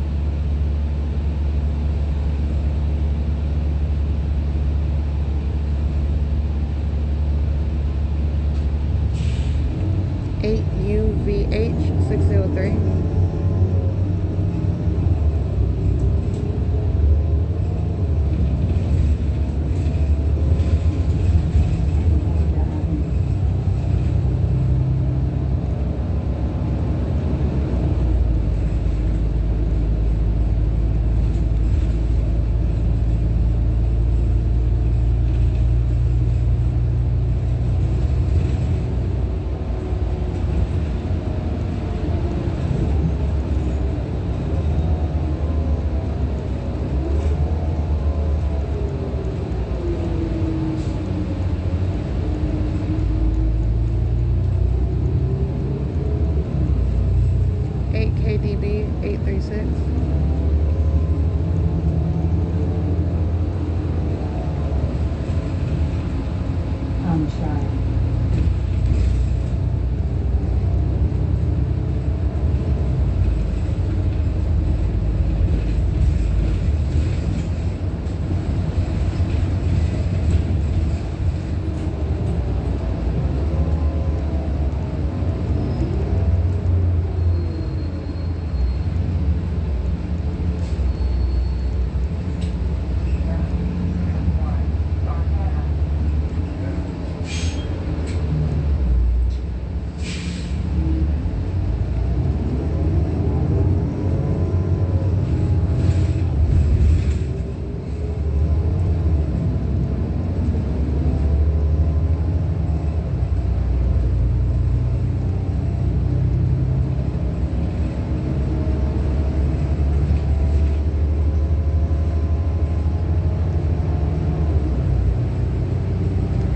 UVH 603. KDB 836. On trial.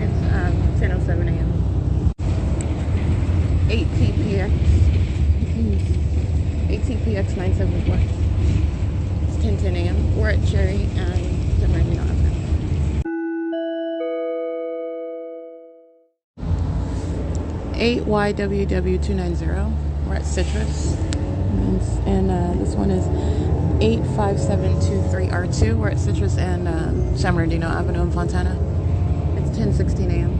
It's 10:07 a.m. 8TPX 974. It's 10:10 a.m. We're at Cherry and San Bernardino Avenue. 8YWW290. We're at Citrus. And this one is 85723R2. We're at Citrus and San Bernardino Avenue in Fontana. It's 10:16 a.m.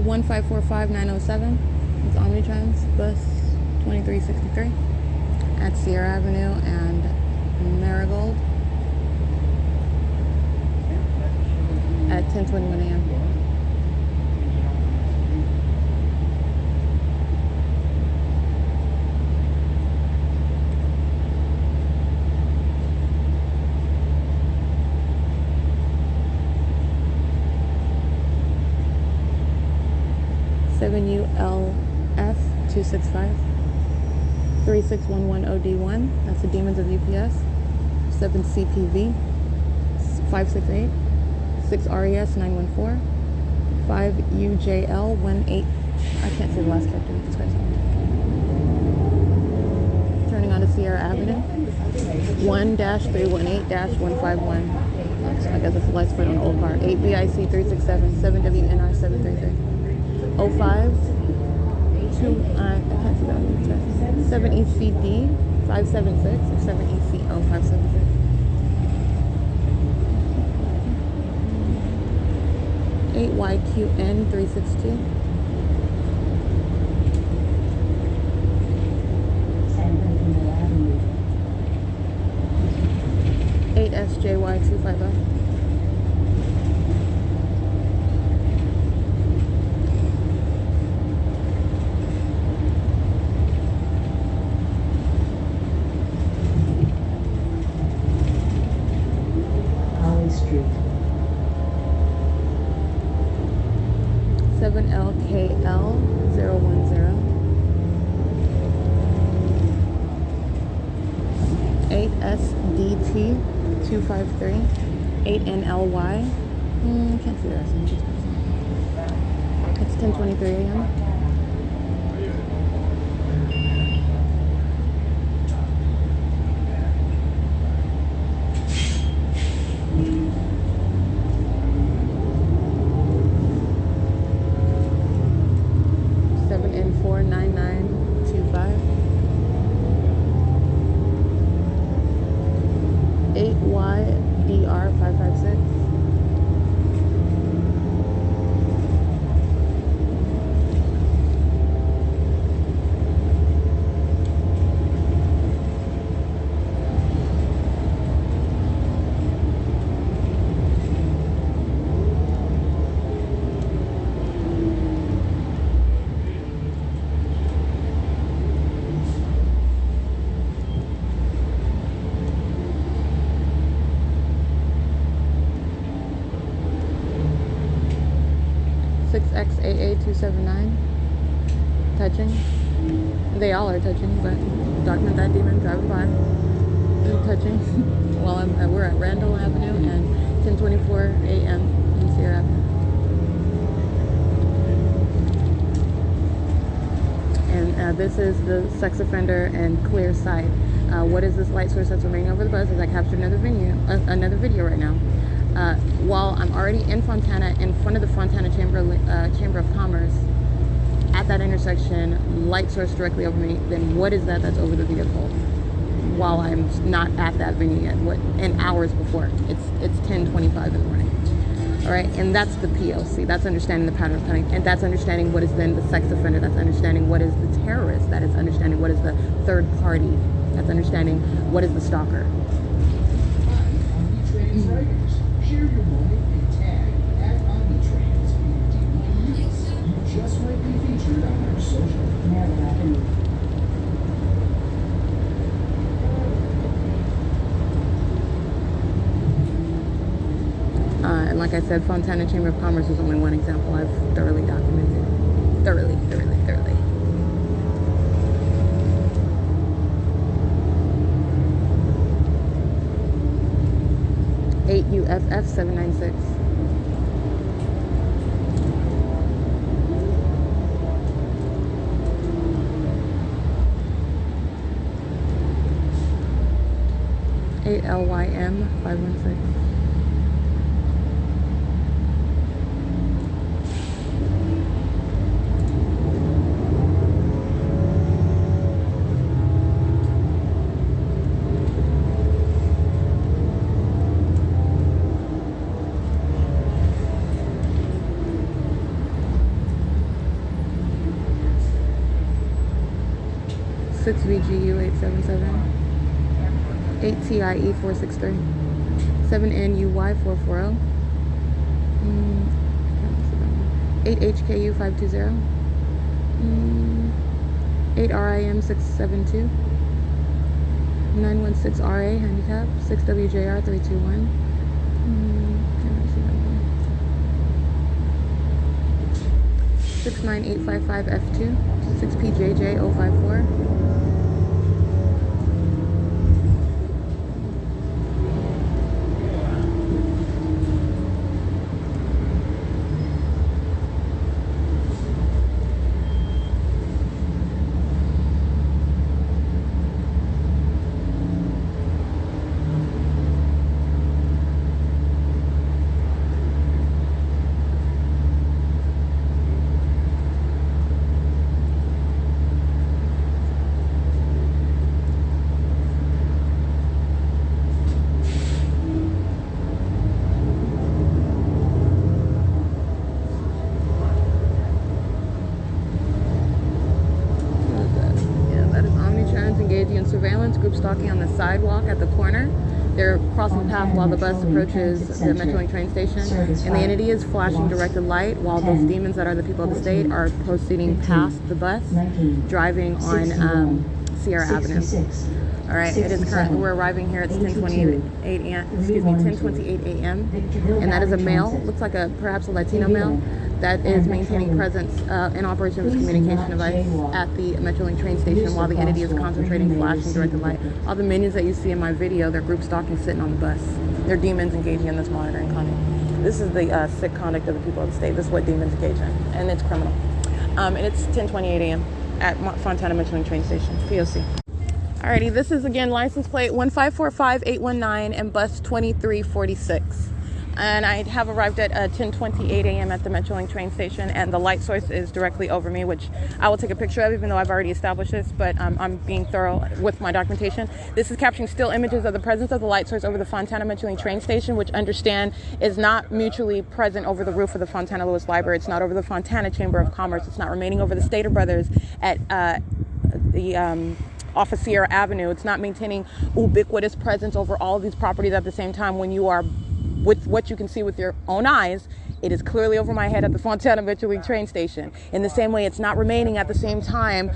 1545907. It's Omnitrans bus 2363 at Sierra Avenue and Marigold at 10:21 a.m. ULF 265 3611 OD1. That's the Demons of UPS. 7 CPV 568 6 RES 914 5 UJL 18. I can't say the last character. Jesus Christ. Turning onto Sierra Avenue. 1-318-151. I guess it's the license plate on the old car. 8 BIC 367 7 WNR 733. 05 2 I can't see that. 7 ECD 576 or 7 ECO 576. YQN 362. San Bernardino Avenue. 8SJY 250. Street. 7LKL 010. 8SDT 253. 8NLY. Can't see the rest of it. It's 10:23 a.m. 279. Touching. They all are touching, but document that demon driving by. Touching. While we're at Randall Avenue and 10:24 a.m. in Sierra Avenue. And this is the sex offender and clear sight. What is this light source that's remaining over the bus? As I captured another video right now. While I'm already in Fontana, in front of the Fontana Chamber of Commerce, at that intersection, light source directly over me, then what is that that's over the vehicle? While I'm not at that venue yet, in hours before. It's 10:25 in the morning. All right, and that's the P.O.C. That's understanding the pattern of cunning, and that's understanding what is then the sex offender. That's understanding what is the terrorist. That is understanding what is the third party. That's understanding what is the stalker. Share your moment and tag @OmniTrans You just might be featured on our social. Never happened. And like I said, Fontana Chamber of Commerce is only one example I've thoroughly documented. Thoroughly. 8 UFF 796. LYM 516. Six VGU 877. 8 TIE 463, 7 NUY 440, 8 HKU 520, 8 RIM 672, 916 RA handicap, 6 WJR 321, 69855 F2, 6 PJJ 054. Surveillance group stalking on the sidewalk at the corner. They're crossing paths while the bus approaches the Metrolink train station, and the entity is flashing directed light while those demons that are the people of the state are proceeding past the bus, driving on Sierra Avenue. All right, it is currently, we're arriving here. It's 10:28 a.m. Excuse me, 10:28 a.m. And that is a male, looks like perhaps a Latino male, that is maintaining presence in operation of his communication device at the Metrolink train station while the entity is concentrating, flashing directed light. All the minions that you see in my video, they're group stalking, sitting on the bus. They're demons engaging in this monitoring conduct. This is the sick conduct of the people of the state. This is what demons engage in, and it's criminal. And it's 10:28 a.m. at Fontana Metrolink train station, P.O.C. Alrighty, this is again license plate 1545819 and bus 2346. And I have arrived at 10:28 a.m. at the Metrolink train station, and the light source is directly over me, which I will take a picture of, even though I've already established this, but I'm being thorough with my documentation. This is capturing still images of the presence of the light source over the Fontana Metrolink train station, which understand is not mutually present over the roof of the Fontana Lewis Library. It's not over the Fontana Chamber of Commerce. It's not remaining over the Stater Brothers at off of Sierra Avenue. It's not maintaining ubiquitous presence over all of these properties at the same time when you are, with what you can see with your own eyes, It is clearly over my head at the Fontana Metrolink train station. In the same way, it's not remaining at the same time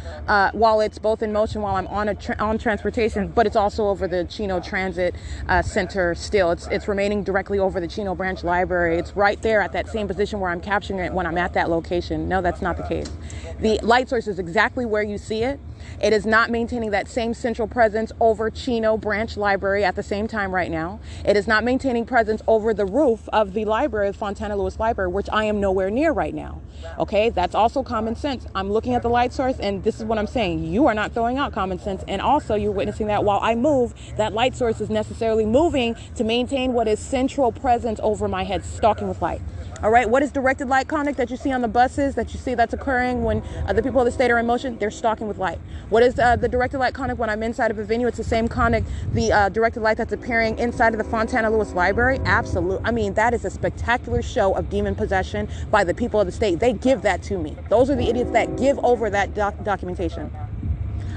while it's both in motion while I'm on transportation, but it's also over the Chino Transit Center still. It's remaining directly over the Chino Branch Library. It's right there at that same position where I'm capturing it when I'm at that location. No, that's not the case. The light source is exactly where you see it. It is not maintaining that same central presence over Chino Branch Library at the same time right now. It is not maintaining presence over the roof of the library, of Fontana Lewis Library, which I am nowhere near right now. Okay, that's also common sense. I'm looking at the light source, and this is what I'm saying. You are not throwing out common sense, and also you're witnessing that while I move, that light source is necessarily moving to maintain what is central presence over my head, stalking with light. All right, what is directed light conduct that you see on the buses, that you see that's occurring when the people of the state are in motion? They're stalking with light. What is the directed light conduct when I'm inside of a venue? It's the same conduct, the directed light that's appearing inside of the Fontana Lewis Library? Absolutely. I mean, that is a spectacular show of demon possession by the people of the state. They give that to me. Those are the idiots that give over that documentation.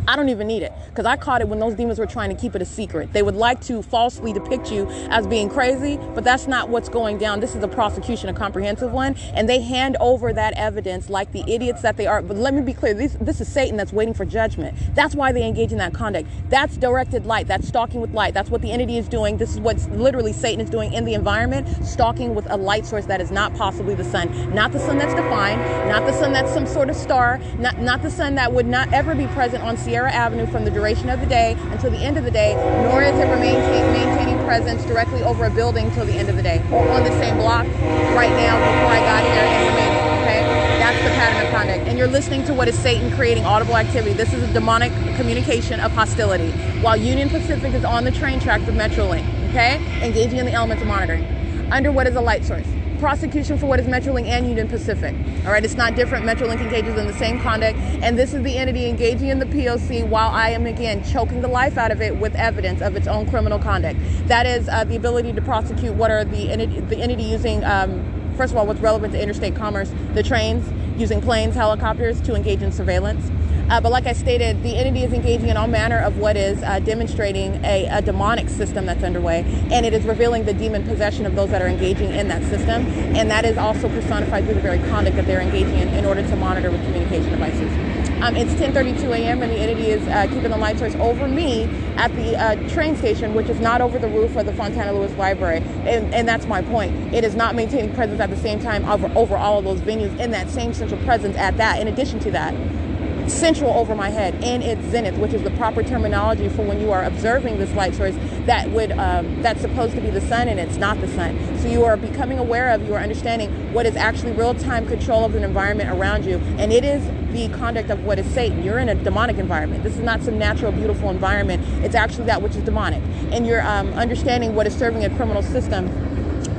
I don't even need it, because I caught it when those demons were trying to keep it a secret. They would like to falsely depict you as being crazy, but that's not what's going down. This is a prosecution, a comprehensive one, and they hand over that evidence like the idiots that they are. But let me be clear, this is Satan that's waiting for judgment. That's why they engage in that conduct. That's directed light. That's stalking with light. That's what the entity is doing. This is what literally Satan is doing in the environment, stalking with a light source that is not possibly the sun. Not the sun that's defined, not the sun that's some sort of star, not the sun that would not ever be present on Sierra Avenue from the duration of the day until the end of the day, nor is it maintaining presence directly over a building till the end of the day, or on the same block right now before I got here and remaining. Okay, that's the pattern of conduct. And you're listening to what is Satan creating audible activity. This is a demonic communication of hostility, while Union Pacific is on the train track with Metrolink. Okay, engaging in the elements of monitoring under what is a light source. Prosecution for what is Metrolink and Union Pacific. All right, it's not different. Metrolink engages in the same conduct, and this is the entity engaging in the P.O.C. while I am again choking the life out of it with evidence of its own criminal conduct. That is the ability to prosecute what are the entity using, first of all, what's relevant to interstate commerce, the trains, using planes, helicopters to engage in surveillance. But like I stated, the entity is engaging in all manner of what is demonstrating a demonic system that's underway, and it is revealing the demon possession of those that are engaging in that system, and that is also personified through the very conduct that they're engaging in order to monitor with communication devices. It's 10:32 a.m. and the entity is keeping the light source over me at the train station, which is not over the roof of the Fontana Lewis Library, and that's my point. It is not maintaining presence at the same time over all of those venues in that same central presence at that. In addition to that, central over my head in its zenith, which is the proper terminology for when you are observing this light source that's supposed to be the sun, and it's not the sun. So you are becoming aware of, you are understanding what is actually real-time control of an environment around you, and it is the conduct of what is Satan. You're in a demonic environment. This is not some natural, beautiful environment. It's actually that which is demonic, and you're understanding what is serving a criminal system,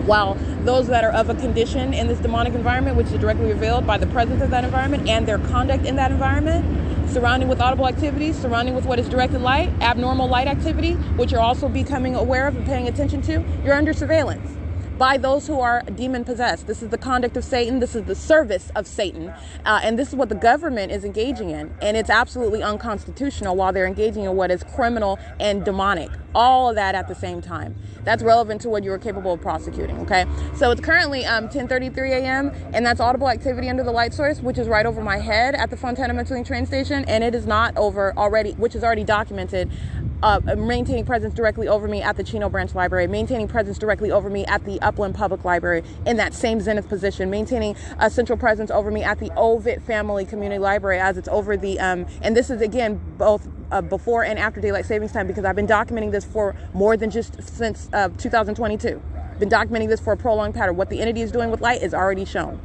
while those that are of a condition in this demonic environment, which is directly revealed by the presence of that environment and their conduct in that environment, surrounding with audible activities, surrounding with what is directed light, abnormal light activity, which you're also becoming aware of and paying attention to, you're under surveillance by those who are demon possessed. This is the conduct of Satan. This is the service of Satan. And this is what the government is engaging in. And it's absolutely unconstitutional while they're engaging in what is criminal and demonic. All of that at the same time. That's relevant to what you are capable of prosecuting, okay? So it's currently 10:33 a.m. and that's audible activity under the light source, which is right over my head at the Fontana Metrolink train station. And it is not over already, which is already documented, maintaining presence directly over me at the Chino Branch Library, maintaining presence directly over me at the Upland Public Library in that same zenith position, maintaining a central presence over me at the Ovid Family Community Library as it's over the, and this is again both before and after daylight savings time, because I've been documenting this for more than just since 2022. Been documenting this for a prolonged pattern. What the entity is doing with light is already shown.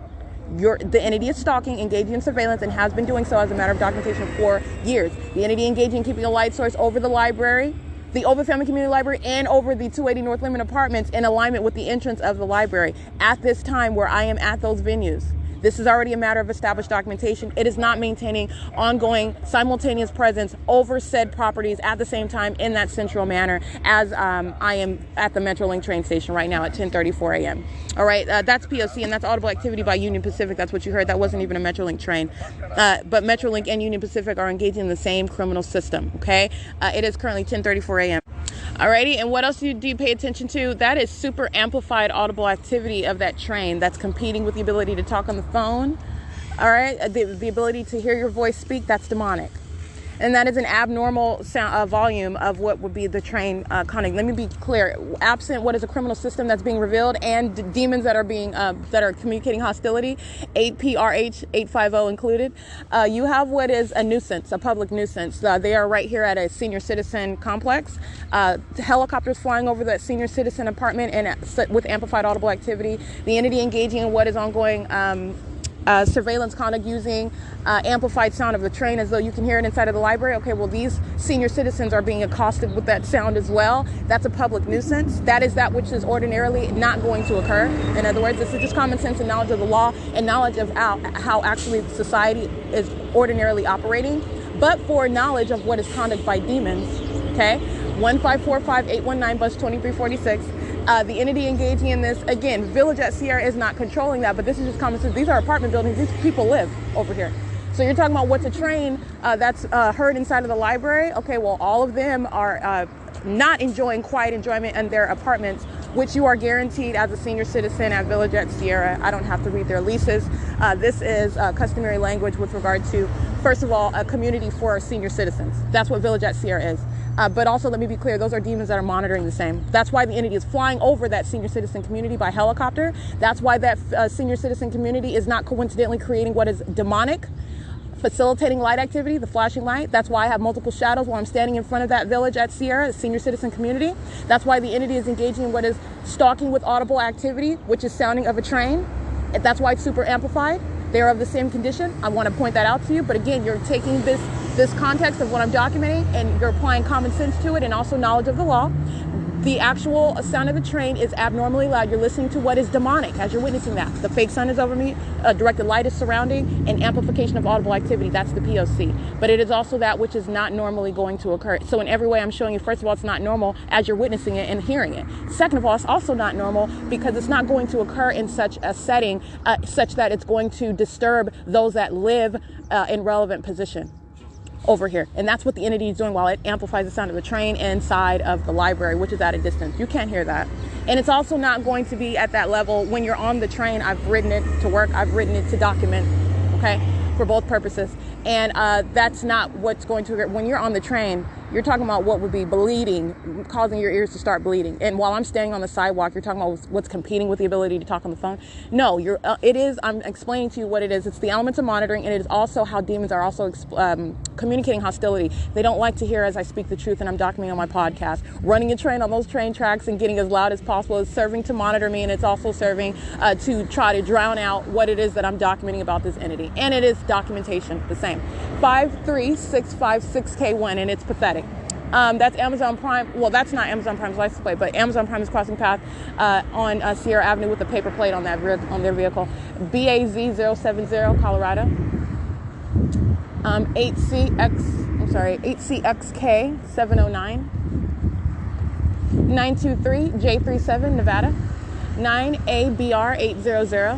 The entity is stalking, engaging in surveillance, and has been doing so as a matter of documentation for years. The entity engaging, keeping a light source over the library, the Ovid Family Community Library, and over the 280 North Lemon Apartments in alignment with the entrance of the library at this time where I am at those venues. This is already a matter of established documentation. It is not maintaining ongoing simultaneous presence over said properties at the same time in that central manner as I am at the Metrolink train station right now at 10:34 a.m. All right, that's P.O.C. and that's audible activity by Union Pacific. That's what you heard. That wasn't even a Metrolink train. But Metrolink and Union Pacific are engaging in the same criminal system, okay? It is currently 10:34 a.m. Alrighty, and what else do you pay attention to? That is super amplified audible activity of that train that's competing with the ability to talk on the phone. All right, the ability to hear your voice speak, that's demonic. And that is an abnormal sound, volume of what would be the train conning. Let me be clear. Absent what is a criminal system that's being revealed and demons that are being that are communicating hostility, 8PRH 850 included, you have what is a nuisance, a public nuisance. They are right here at a senior citizen complex. Helicopters flying over that senior citizen apartment and with amplified audible activity. The entity engaging in what is ongoing surveillance conduct using amplified sound of the train as though you can hear it inside of the library. Okay, well, these senior citizens are being accosted with that sound as well. That's a public nuisance. That is that which is ordinarily not going to occur. In other words, this is just common sense and knowledge of the law and knowledge of how actually society is ordinarily operating. But for knowledge of what is conduct by demons, okay, 1545819 bus 2346. The entity engaging in this, again, Village at Sierra is not controlling that, but this is just common sense. These are apartment buildings. These people live over here. So you're talking about what's a train that's heard inside of the library. Okay, well, all of them are not enjoying quiet enjoyment in their apartments, which you are guaranteed as a senior citizen at Village at Sierra. I don't have to read their leases. This is customary language with regard to, first of all, a community for senior citizens. That's what Village at Sierra is. But also, let me be clear, those are demons that are monitoring the same. That's why the entity is flying over that senior citizen community by helicopter. That's why that senior citizen community is not coincidentally creating what is demonic, facilitating light activity, the flashing light. That's why I have multiple shadows while I'm standing in front of that Village at Sierra, the senior citizen community. That's why the entity is engaging in what is stalking with audible activity, which is sounding of a train. That's why it's super amplified. They're of the same condition. I want to point that out to you. But again, you're taking this context of what I'm documenting and you're applying common sense to it and also knowledge of the law. The actual sound of the train is abnormally loud. You're listening to what is demonic as you're witnessing that. The fake sun is over me, directed light is surrounding, and amplification of audible activity. That's the P.O.C. But it is also that which is not normally going to occur. So in every way I'm showing you, first of all, it's not normal as you're witnessing it and hearing it. Second of all, it's also not normal because it's not going to occur in such a setting such that it's going to disturb those that live in relevant position over here. And that's what the entity is doing while it amplifies the sound of the train inside of the library, which is at a distance. You can't hear that. And it's also not going to be at that level when you're on the train. I've ridden it to work. I've ridden it to document, okay, for both purposes. And that's not what's going to occur. When you're on the train, you're talking about what would be bleeding, causing your ears to start bleeding. And while I'm standing on the sidewalk, you're talking about what's competing with the ability to talk on the phone. No, I'm explaining to you what it is. It's the elements of monitoring, and it is also how demons are also communicating hostility. They don't like to hear as I speak the truth, and I'm documenting on my podcast. Running a train on those train tracks and getting as loud as possible is serving to monitor me, and it's also serving to try to drown out what it is that I'm documenting about this entity. And it is documentation, the same. 53656K1, and it's pathetic. That's Amazon Prime. Well, that's not Amazon Prime's license plate, but Amazon Prime is crossing path on Sierra Avenue with a paper plate on their vehicle. BAZ070, Colorado. 8CXK 709. 923J37, Nevada. 9ABR 800.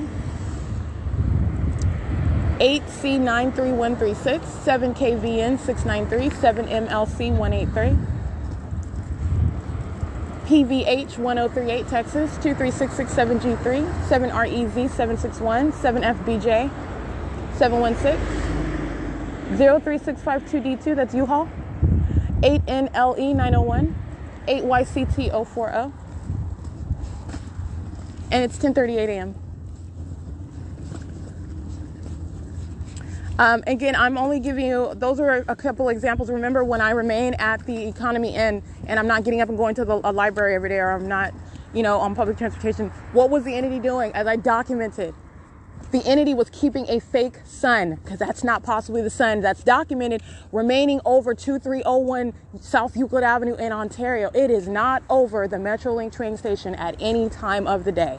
8C93136, 7KVN 693, 7MLC 183, PVH 1038 Texas 23667G3, 7REZ 761, 7FBJ 716, 03652D2, that's U-Haul, 8NLE 901, 8YCT 040, and it's 10:38 a.m. Again, I'm only giving you, those are a couple examples. Remember, when I remain at the Economy Inn and I'm not getting up and going to a library every day, or I'm not, on public transportation, what was the entity doing? As I documented, the entity was keeping a fake sun, because that's not possibly the sun. That's documented, remaining over 2301 South Euclid Avenue in Ontario. It is not over the Metrolink train station at any time of the day.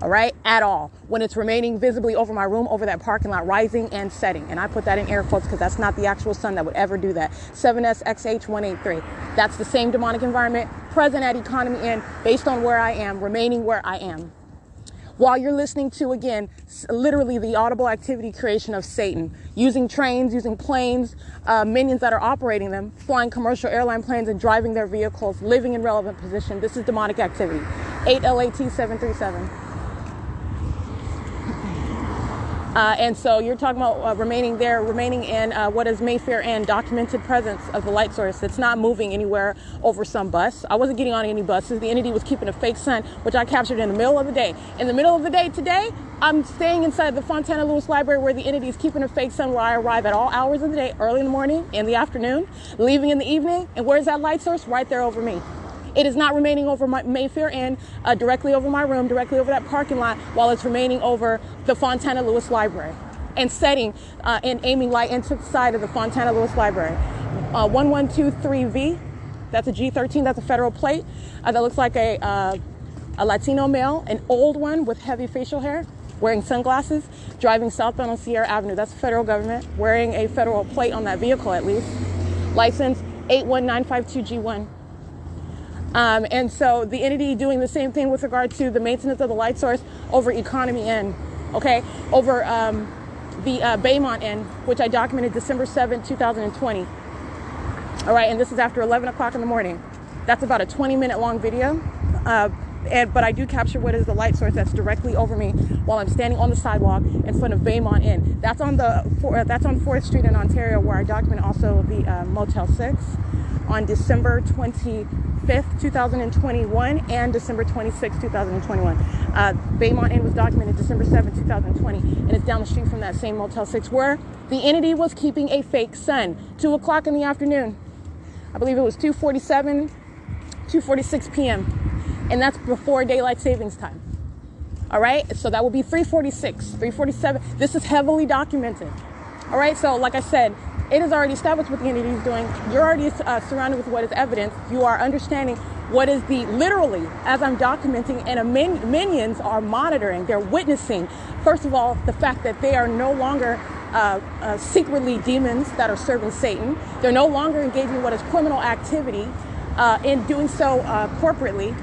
All right, at all. When it's remaining visibly over my room, over that parking lot, rising and setting. And I put that in air quotes because that's not the actual sun that would ever do that. 7SXH183. That's the same demonic environment present at Economy Inn, based on where I am, remaining where I am. while you're listening to, again, literally the audible activity creation of Satan, using trains, using planes, minions that are operating them, flying commercial airline planes and driving their vehicles, living in relevant position. This is demonic activity. 8 LAT 737. And so you're talking about remaining in what is Mayfair and documented presence of the light source. It's not moving anywhere over some bus. I wasn't getting on any buses. The entity was keeping a fake sun, which I captured in the middle of the day. In the middle of the day today, I'm staying inside the Fontana Lewis Library where the entity is keeping a fake sun, where I arrive at all hours of the day, early in the morning, in the afternoon, leaving in the evening. And where's that light source? Right there over me. It is not remaining over my Mayfair Inn, directly over my room, directly over that parking lot, while it's remaining over the Fontana Lewis Library and setting and aiming light into the side of the Fontana Lewis Library. 1123V, that's a G13, that's a federal plate that looks like a Latino male, an old one with heavy facial hair, wearing sunglasses, driving southbound on Sierra Avenue. That's the federal government, wearing a federal plate on that vehicle at least. License 81952G1. And so the entity doing the same thing with regard to the maintenance of the light source over Economy Inn, okay, over the Baymont Inn, which I documented December 7, 2020. All right, and this is after 11 o'clock in the morning. That's about a 20-minute long video, but I do capture what is the light source that's directly over me while I'm standing on the sidewalk in front of Baymont Inn. That's on 4th Street in Ontario, where I document also the Motel 6 on December 25th, 2021 and December 26th, 2021. Baymont Inn was documented December 7th, 2020, and it's down the street from that same Motel 6 where the entity was keeping a fake sun. 2 o'clock in the afternoon. I believe it was 2:46 p.m. And that's before daylight savings time. All right, so that would be 3:47. This is heavily documented. All right, so like I said, it is already established what the entity is doing. You're already surrounded with what is evidence. You are understanding what is literally, as I'm documenting, and minions are monitoring, they're witnessing, first of all, the fact that they are no longer secretly demons that are serving Satan. They're no longer engaging in what is criminal activity, in doing so corporately,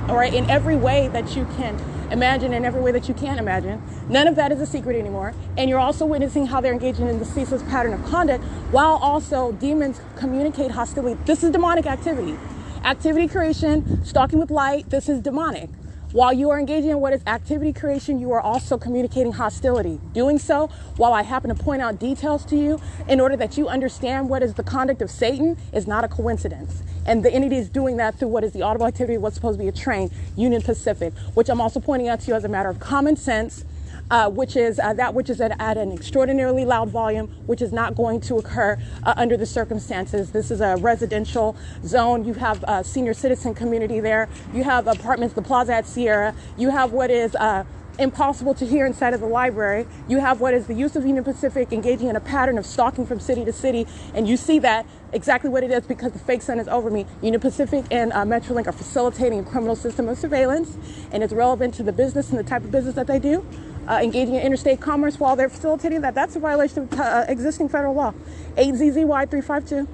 all right, in every way that you can imagine, in every way that you can't imagine. None of that is a secret anymore. And you're also witnessing how they're engaging in the ceaseless pattern of conduct, while also demons communicate hostility. This is demonic activity. Activity creation, stalking with light, this is demonic. While you are engaging in what is activity creation, you are also communicating hostility. Doing so, while I happen to point out details to you in order that you understand what is the conduct of Satan, is not a coincidence. And the entity is doing that through what is the audible activity, what's supposed to be a train, Union Pacific, which I'm also pointing out to you as a matter of common sense, which is that which is at an extraordinarily loud volume, which is not going to occur under the circumstances. This is a residential zone. You have a senior citizen community there. You have apartments, the Plaza at Sierra. You have what is impossible to hear inside of the library. You have what is the use of Union Pacific engaging in a pattern of stalking from city to city. And you see that exactly what it is because the fake sun is over me. Union Pacific and Metrolink are facilitating a criminal system of surveillance, and it's relevant to the business and the type of business that they do. Engaging in interstate commerce while they're facilitating that, that's a violation of existing federal law. 8ZZY 352.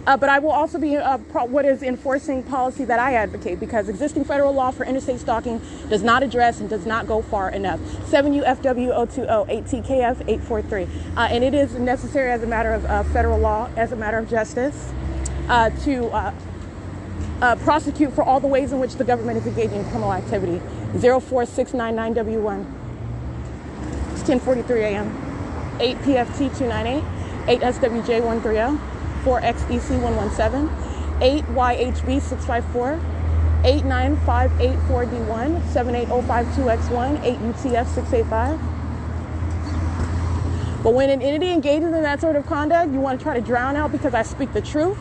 But I will also be what is enforcing policy that I advocate, because existing federal law for interstate stalking does not address and does not go far enough. 7UFW020 8TKF 843. And it is necessary as a matter of federal law, as a matter of justice, to prosecute for all the ways in which the government is engaging in criminal activity. 04699W1. 10:43 a.m. 8 PFT 298, 8 SWJ 130, 4 XEC 117, 8 YHB 654, 89584D1, 78052X1, 8 UTF 685. But when an entity engages in that sort of conduct, you want to try to drown out because I speak the truth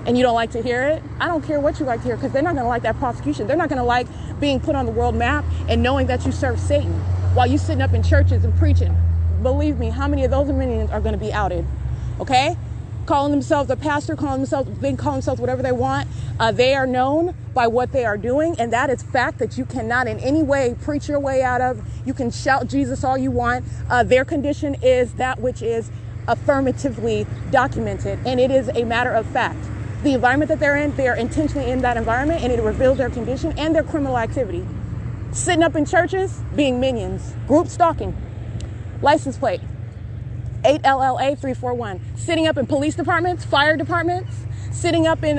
and you don't like to hear it. I don't care what you like to hear, because they're not going to like that prosecution. They're not going to like being put on the world map and knowing that you serve Satan while you sitting up in churches and preaching. Believe me, how many of those minions are going to be outed? Okay? Calling themselves a pastor, they can call themselves whatever they want. They are known by what they are doing, and that is fact that you cannot in any way preach your way out of. You can shout Jesus all you want. Their condition is that which is affirmatively documented, and it is a matter of fact. The environment that they're in, they are intentionally in that environment, and it reveals their condition and their criminal activity. Sitting up in churches, being minions. Group stalking. License plate 8LLA341. Sitting up in police departments, fire departments. Sitting up in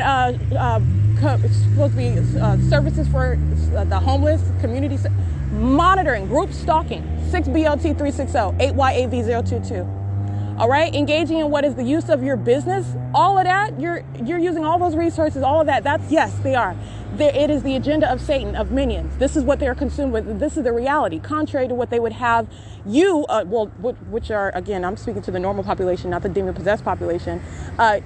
supposed to be services for the homeless, community. Monitoring, group stalking. 6BOT360, 8YAV022. All right, engaging in what is the use of your business, all of that, you're using all those resources, all of that. That's, yes, they are. It is the agenda of Satan, of minions. This is what they're consumed with. This is the reality, contrary to what they would have you, which are, again, I'm speaking to the normal population, not the demon-possessed population,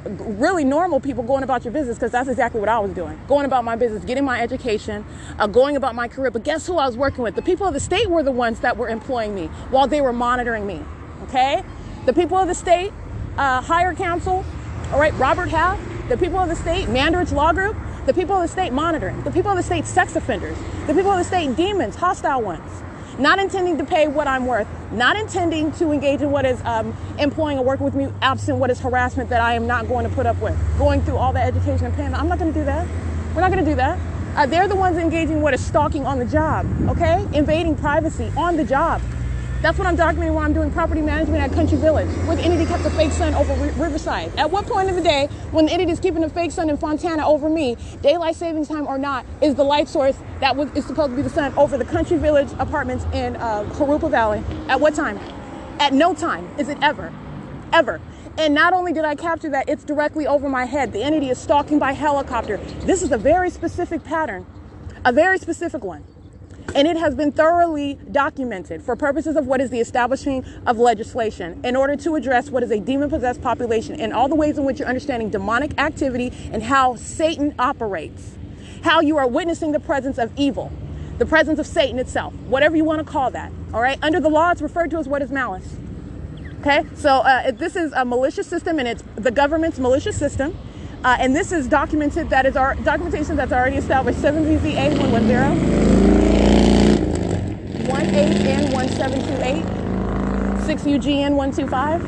really normal people going about your business, because that's exactly what I was doing. Going about my business, getting my education, going about my career. But guess who I was working with? The people of the state were the ones that were employing me while they were monitoring me, okay? The people of the state, higher council, all right, Robert Half, the people of the state, Mandarich Law Group, the people of the state monitoring, the people of the state sex offenders, the people of the state demons, hostile ones, not intending to pay what I'm worth, not intending to engage in what is employing or working with me, absent what is harassment that I am not going to put up with, going through all the education and paying. I'm not going to do that. We're not going to do that. They're the ones engaging in what is stalking on the job, okay? Invading privacy on the job. That's what I'm documenting while I'm doing property management at Country Village, where the entity kept the fake sun over Riverside. At what point of the day, when the entity is keeping the fake sun in Fontana over me, daylight savings time or not, is the light source that is supposed to be the sun over the Country Village apartments in Harupa Valley? At what time? At no time is it ever. Ever. And not only did I capture that, it's directly over my head. The entity is stalking by helicopter. This is a very specific pattern, a very specific one. And it has been thoroughly documented for purposes of what is the establishing of legislation in order to address what is a demon-possessed population and all the ways in which you're understanding demonic activity and how Satan operates, how you are witnessing the presence of evil, the presence of Satan itself, whatever you want to call that. All right. Under the law, it's referred to as what is malice. OK, so this is a malicious system, and it's the government's malicious system. And this is documented. That is our documentation that's already established. 7VVA 110. 18N1728, 6UGN 125,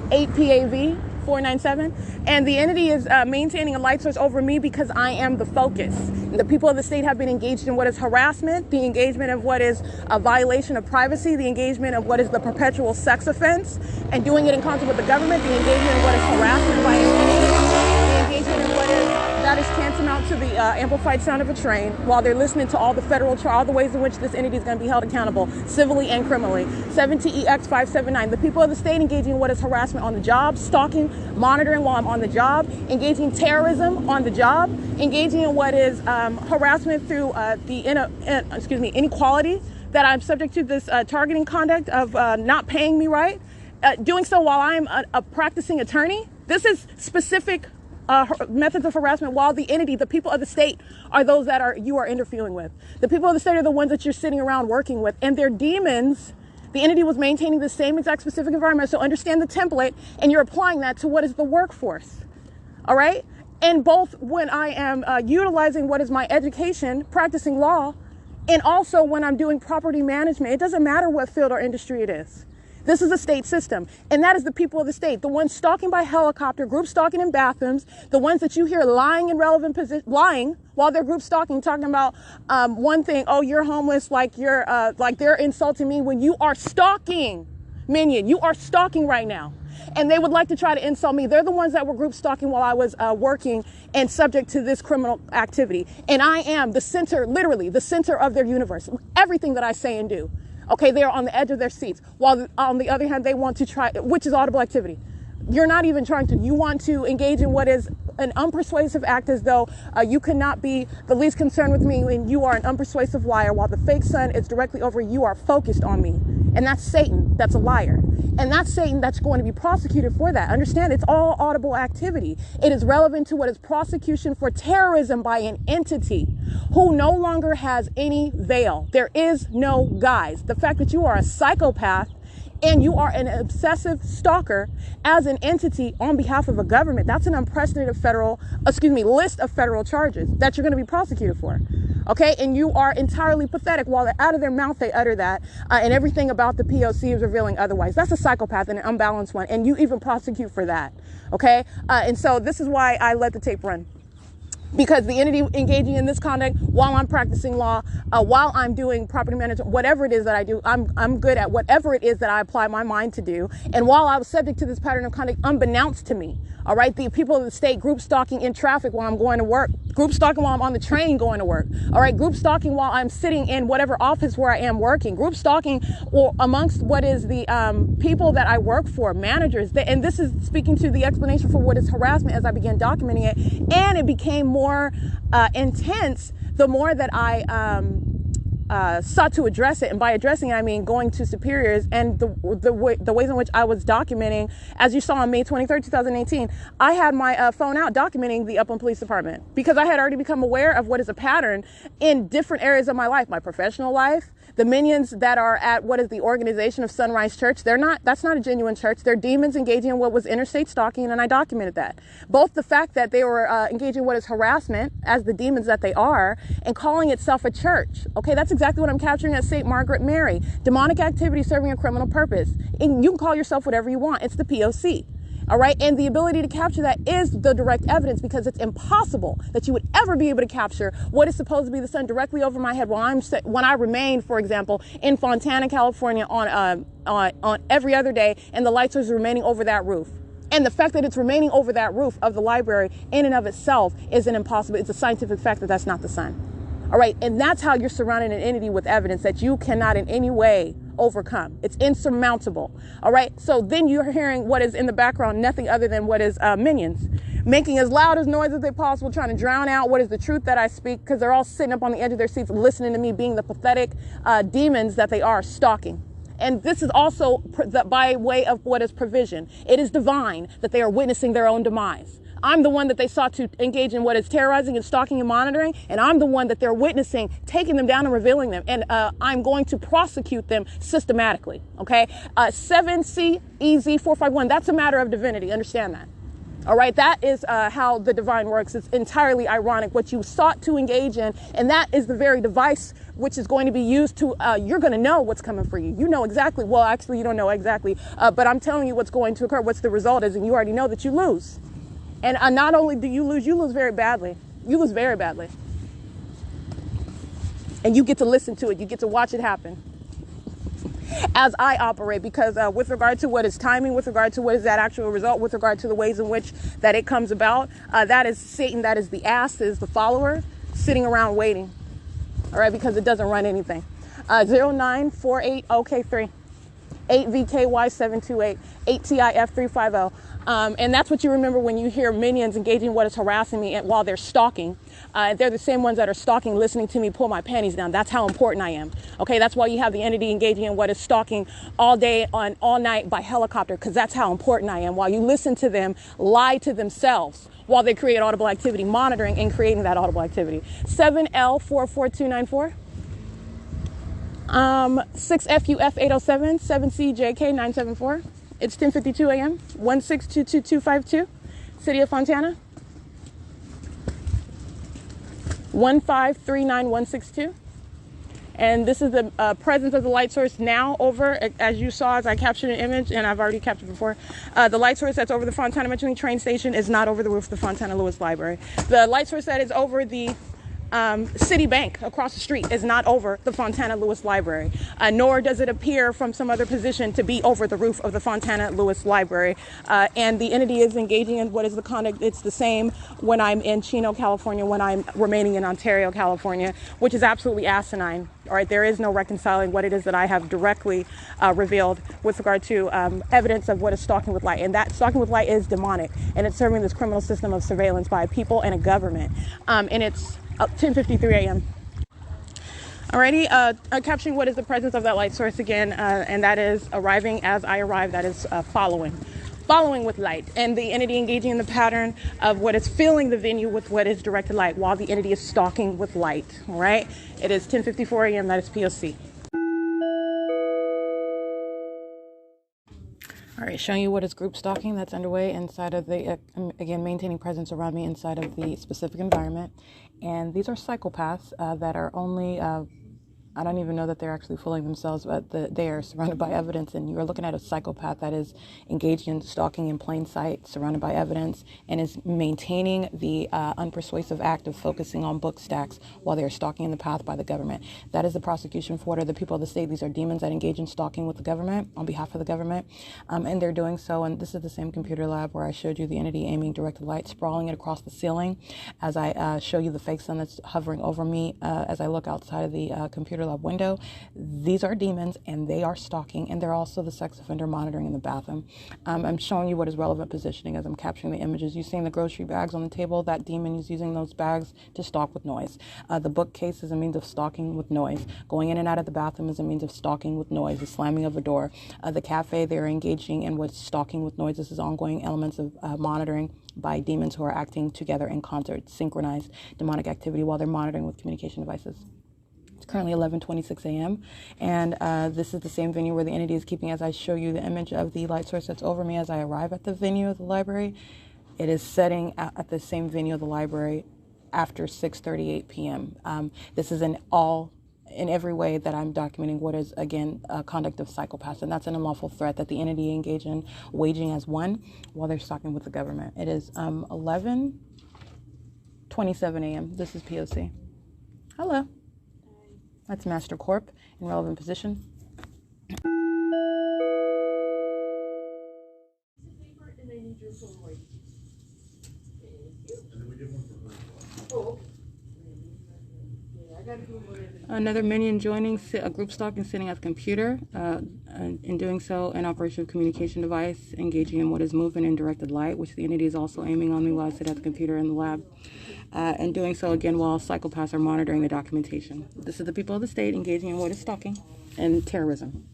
8PAV 497, and the entity is maintaining a light source over me because I am the focus. And the people of the state have been engaged in what is harassment, the engagement of what is a violation of privacy, the engagement of what is the perpetual sex offense, and doing it in concert with the government, the engagement of what is harassment by the engagement in what is that is tantamount to the amplified sound of a train while they're listening to all the federal all the ways in which this entity is going to be held accountable civilly and criminally. 7TEX579, the people of the state engaging in what is harassment on the job, stalking, monitoring while I'm on the job, engaging terrorism on the job, engaging in what is harassment through the inequality that I'm subject to this targeting conduct of not paying me right, doing so while I'm a practicing attorney. This is specific methods of harassment while the entity, the people of the state, are those that you are interfering with. The people of the state are the ones that you're sitting around working with, and they're demons. The entity was maintaining the same exact specific environment. So understand the template, and you're applying that to what is the workforce. All right. And both when I am utilizing what is my education, practicing law, and also when I'm doing property management, it doesn't matter what field or industry it is. This is a state system, and that is the people of the state, the ones stalking by helicopter, group stalking in bathrooms, the ones that you hear lying in relevant positions, lying while they're group stalking, talking about one thing, oh, you're homeless, like you're like they're insulting me when you are stalking, minion. You are stalking right now. And they would like to try to insult me. They're the ones that were group stalking while I was working and subject to this criminal activity. And I am the center, literally the center of their universe. Everything that I say and do. Okay, they're on the edge of their seats. While on the other hand, they want to try, which is audible activity. You're not even trying to, you want to engage in what is an unpersuasive act as though you cannot be the least concerned with me when you are an unpersuasive liar while the fake sun is directly over you are focused on me. And that's Satan, that's a liar. And that's Satan that's going to be prosecuted for that. Understand, it's all audible activity. It is relevant to what is prosecution for terrorism by an entity who no longer has any veil. There is no guise. The fact that you are a psychopath and you are an obsessive stalker as an entity on behalf of a government, that's an unprecedented list of federal charges that you're going to be prosecuted for. Okay, and you are entirely pathetic while out of their mouth they utter that, and everything about the P.O.C. is revealing otherwise. That's a psychopath and an unbalanced one, and you even prosecute for that. Okay, and so this is why I let the tape run. because the entity engaging in this conduct while I'm practicing law, while I'm doing property management, whatever it is that I do, I'm good at whatever it is that I apply my mind to do. And while I was subject to this pattern of conduct unbeknownst to me, all right, the people of the state group stalking in traffic while I'm going to work, group stalking while I'm on the train going to work, all right, group stalking while I'm sitting in whatever office where I am working, group stalking or amongst what is the people that I work for, managers. And this is speaking to the explanation for what is harassment as I began documenting it. And it became more intense the more that I sought to address it. And by addressing it, I mean going to superiors. And the ways in which I was documenting, as you saw on May 23rd, 2018, I had my phone out documenting the Upland Police Department because I had already become aware of what is a pattern in different areas of my life, my professional life. The minions that are at what is the organization of Sunrise Church, that's not a genuine church. They're demons engaging in what was interstate stalking, and I documented that. Both the fact that they were engaging in what is harassment, as the demons that they are, and calling itself a church. Okay, that's exactly what I'm capturing at St. Margaret Mary. Demonic activity serving a criminal purpose. And you can call yourself whatever you want. It's the P.O.C. All right. And the ability to capture that is the direct evidence, because it's impossible that you would ever be able to capture what is supposed to be the sun directly over my head when I remain, for example, in Fontana, California on every other day, and the lights are remaining over that roof. And the fact that it's remaining over that roof of the library in and of itself is an impossible. It's a scientific fact that that's not the sun. All right. And that's how you're surrounding an entity with evidence that you cannot in any way overcome. It's insurmountable. All right. So then you're hearing what is in the background, nothing other than what is minions making as loud as noise as they possible, trying to drown out what is the truth that I speak, because they're all sitting up on the edge of their seats listening to me being the pathetic demons that they are, stalking. And this is also by way of what is provision. It is divine that they are witnessing their own demise. I'm the one that they sought to engage in what is terrorizing and stalking and monitoring. And I'm the one that they're witnessing, taking them down and revealing them. And I'm going to prosecute them systematically. Okay. 7 CEASE 451. That's a matter of divinity. Understand that. All right. That is how the divine works. It's entirely ironic what you sought to engage in. And that is the very device which is going to be used to, you're going to know what's coming for you. You know exactly. Well, actually, you don't know exactly. But I'm telling you what's going to occur, what's the result is. And you already know that you lose. And not only do you lose very badly. You lose very badly. And you get to listen to it. You get to watch it happen as I operate, because with regard to what is timing, with regard to what is that actual result, with regard to the ways in which that it comes about, that is Satan, that is the ass, is the follower sitting around waiting. All right, because it doesn't run anything. 0948 OK3 8VKY 728 8TIF 350. And that's what you remember when you hear minions engaging what is harassing me while they're stalking. They're the same ones that are stalking, listening to me pull my panties down. That's how important I am. Okay, that's why you have the entity engaging in what is stalking all day on all night by helicopter, because that's how important I am. While you listen to them lie to themselves while they create audible activity, monitoring and creating that audible activity. 7L44294. 6FUF 807, 7CJK 974. It's 10:52 a.m. 1622252, City of Fontana. 1539162. And this is the presence of the light source now over, as you saw as I captured an image, and I've already captured before. The light source that's over the Fontana Metro train station is not over the roof of the Fontana Lewis Library. The light source that is over the City Bank across the street is not over the Fontana Lewis Library, nor does it appear from some other position to be over the roof of the Fontana Lewis Library. And the entity is engaging in what is the conduct. It's the same when I'm in Chino, California, when I'm remaining in Ontario, California, which is absolutely asinine. All right, there is no reconciling what it is that I have directly revealed with regard to evidence of what is stalking with light. And that stalking with light is demonic, and it's serving this criminal system of surveillance by a people and a government. And it's 10:53 a.m. Alrighty, capturing what is the presence of that light source again, and that is arriving as I arrive. That is following with light, and the entity engaging in the pattern of what is filling the venue with what is directed light, while the entity is stalking with light. All right, it is 10:54 a.m. That is P.O.C. All right, showing you what is group stalking that's underway inside of the, again, maintaining presence around me inside of the specific environment. And these are psychopaths that are only I don't even know that they're actually fooling themselves, but they are surrounded by evidence, and you're looking at a psychopath that is engaged in stalking in plain sight, surrounded by evidence, and is maintaining the unpersuasive act of focusing on book stacks while they're stalking in the path by the government. That is the prosecution for what are the people of the state. These are demons that engage in stalking with the government, on behalf of the government, and they're doing so. And this is the same computer lab where I showed you the entity aiming directed light, sprawling it across the ceiling as I show you the fake sun that's hovering over me as I look outside of the computer lab window. These are demons, and they are stalking, and they're also the sex offender monitoring in the bathroom. I'm showing you what is relevant positioning as I'm capturing the images. You're seeing the grocery bags on the table. That demon is using those bags to stalk with noise. The bookcase is a means of stalking with noise. Going in and out of the bathroom is a means of stalking with noise. The slamming of a door. The cafe, they're engaging in what's stalking with noise. This is ongoing elements of monitoring by demons who are acting together in concert, synchronized demonic activity while they're monitoring with communication devices. It's currently 11:26 a.m. and this is the same venue where the entity is keeping. As I show you the image of the light source that's over me as I arrive at the venue of the library, it is setting at the same venue of the library after 6:38 p.m. This is in every way that I'm documenting what is, again, conduct of psychopaths, and that's an unlawful threat that the entity engage in waging as one while they're stalking with the government. It is 11:27 a.m. This is P.O.C. Hello. That's Master Corp in relevant position. Another minion joining, a group stalking, sitting at the computer. In doing so, an operation of communication device, engaging in what is movement in directed light, which the entity is also aiming on me while I sit at the computer in the lab. And doing so again while psychopaths are monitoring the documentation. This is the people of the state engaging in what is stalking and terrorism.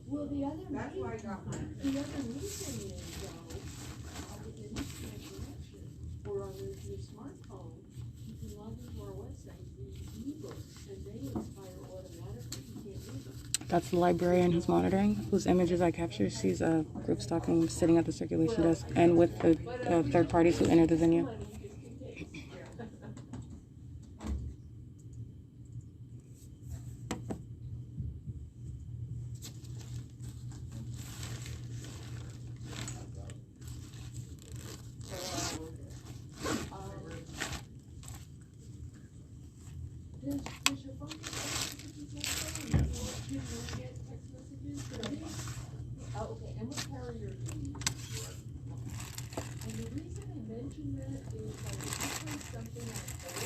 Well, the other that's why I got mine. The other reason is or on your smartphone, you can log into our website, read ebooks, and they expire automatically. You can't read them. That's the librarian who's monitoring, whose images I capture. She's a group stalking, sitting at the circulation desk, and with the third parties who enter the venue. Does your phone get text messages? Do you get text messages? Oh, okay. And what carrier do you use? And the reason I mention that is like if you play something on hold,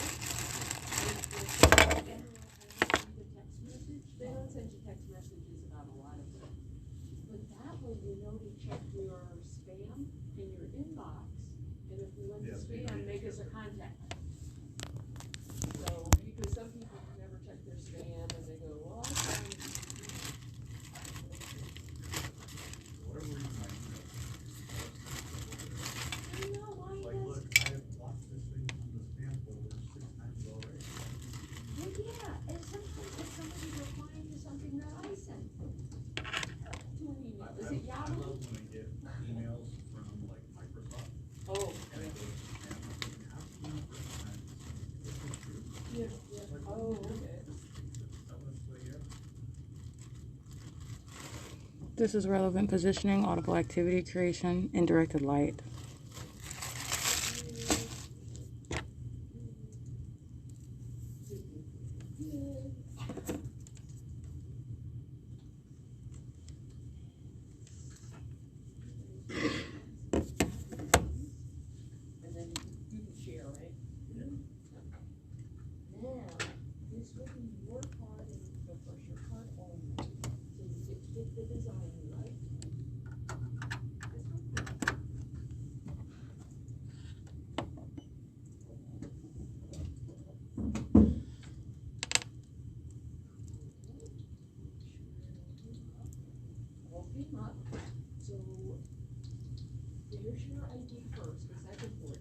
the text message, they don't send you text messages about a lot of stuff. But that way you know to check your spam in your inbox, and if we went to spam, make us a contact. So, because some people never check their spam and they go, well, I'm trying to Like, look, I have locked this thing from the spam folder 6 times already. well, yeah, and sometimes it's somebody replying to something that I sent to an email. Is it I Yahoo? love when I get emails from, like, Microsoft. Oh, And it goes to spam. I'm like, how can you not recognize this is true? yeah, yeah. Like, Oh, okay. This is relevant positioning, audible activity creation, and directed light. And then you can share, right? Now, this will be your card and the first your card only. So you get the design, right? This one? All came up. So there's your ID first, because that's important.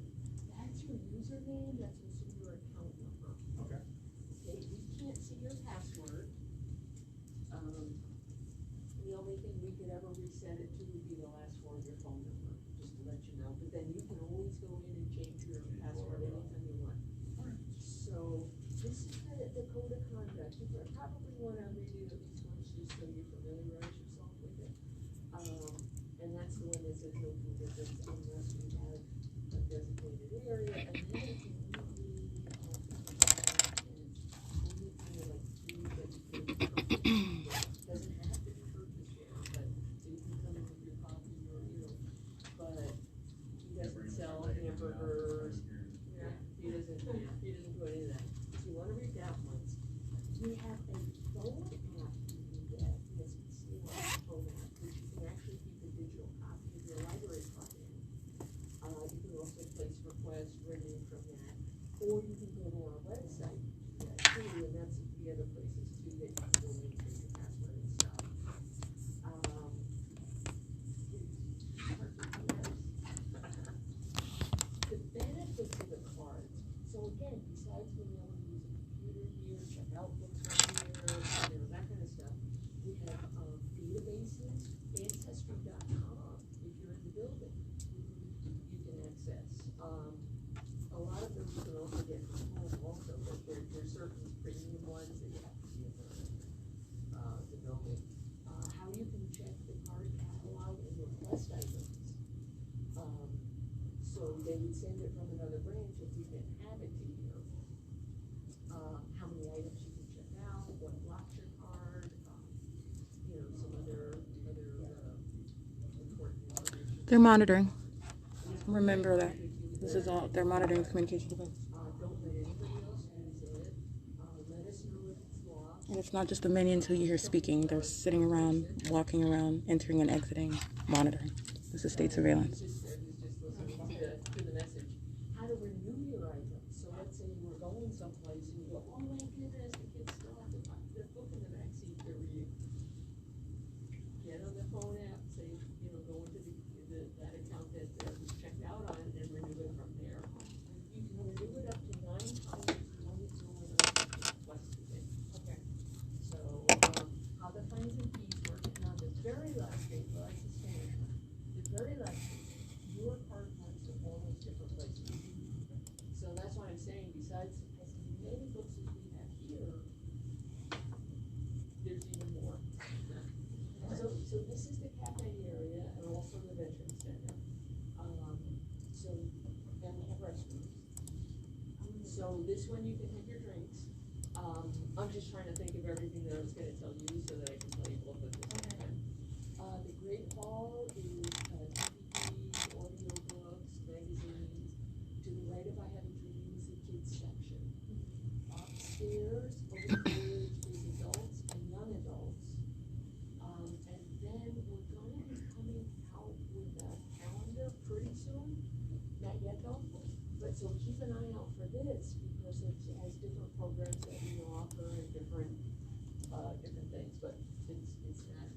That's your username, that's also your account number. unless we have a designated area, and then it can only doesn't have to be purchased there, but so you can come in with your coffee or, but he doesn't sell hamburgers. Yeah, he doesn't do any of that. So you wanna read that once. We have a phone app you can get, S.I.I.S phone app, which you can actually keep a digital copy of your library card in. You can also place requests, renew from that, or you can go to our website, too, and that's the other places too that you can go in and change your password and stuff. The benefits of the cards. So again, besides being able to use a computer here, check out books on here, that kind of stuff, we have databases, Ancestry.com, if you're in the building, you can access. A lot of those you can also get from home also, but there's certain premium ones that you have to be in the building. How you can check the card catalog and request items. So they would send it from another branch if we didn't have it to you. How many items you can check out, what blocks your card, some other important information. They're monitoring. Remember that. This is all, they're monitoring the communication device. Don't let anybody else use it. Let us know if it's lost. And it's not just the minions who you hear speaking. They're sitting around, walking around, entering and exiting, monitoring. This is state surveillance. Just listening to the message. How to renew your items. So let's say you were going someplace and you go, oh my goodness, the kids still have the book in the backseat they're reading. Get on the phone app, say, go into that account that was checked out on and renew it from there. You can renew it up to 9 times when it's going requested it. Okay. So, how the fines and fees work, and on the very last day, well, that's the standard. The very last day, your card points to all those different places. So that's why I'm saying, besides as many books as we have here, there's even more. So this is the cafe area and also the veteran center. And we have restrooms. So this one you can have your drinks. I'm just trying to think of everything that I was going to tell you so that I can tell you both of this. Okay. The Great Hall is DVD, audio books, magazines. To the right of I Have a Dream is the kids section. Upstairs, over the bridge, is adults and young adults. And then we're going to be coming out with a calendar pretty soon. Not yet though, but so keep an eye out for this because it has different programs that we offer and different things, but it's not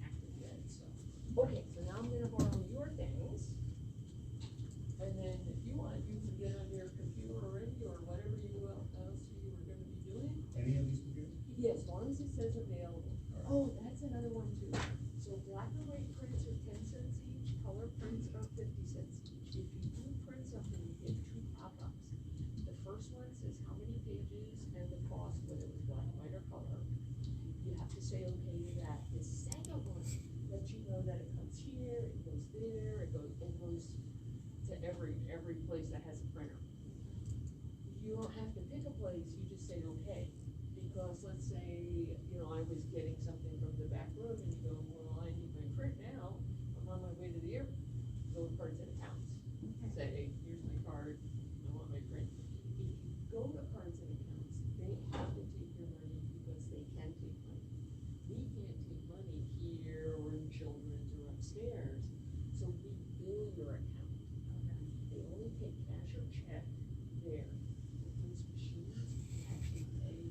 active yet. So okay, so now I'm gonna borrow your things, and then if you want, you can get on your computer already or whatever else you were going to be doing. Any of these computers? Yes, as long as it says available. Oh, that's another one too. So black and white prints are 10 cents each, color prints are 50 cents each. If you do print something, you get 2 pop-ups. The first one says how many pages and the cost, whether it was black, white, or color. You have to say okay to that. The second one lets you know that it comes here, it goes there, it goes to every place that has a printer. You don't have to pick a place, you just say okay. Because let's say, I was getting something from the back room and you go, well, I need my print now. I'm on my way to the airport. Go to cards and accounts. Okay. Say, hey, here's my card. I want my print. If you go to cards and accounts, they have to take your money because they can take money. We can't take money here or in children's or upstairs. So we bill your account. Okay. They only take cash or check there. With those machines, you actually pay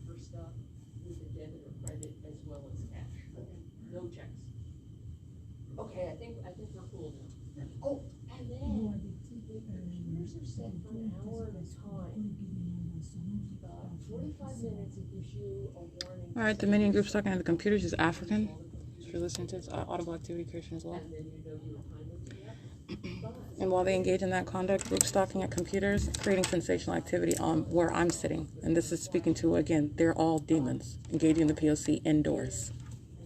for stuff with a debit or credit as well as cash. Okay. No checks. Okay, I think we're cool now. Oh, and then the computers are set for an hour at a time. 45 minutes, it gives you a warning. All right, the minion group talking to the computers is African. If you're listening to this, audible activity creation as well. And then you know your time will be up. And while they engage in that conduct, group stalking at computers, creating sensational activity on where I'm sitting. And this is speaking to, again, they're all demons, engaging the P.O.C. indoors.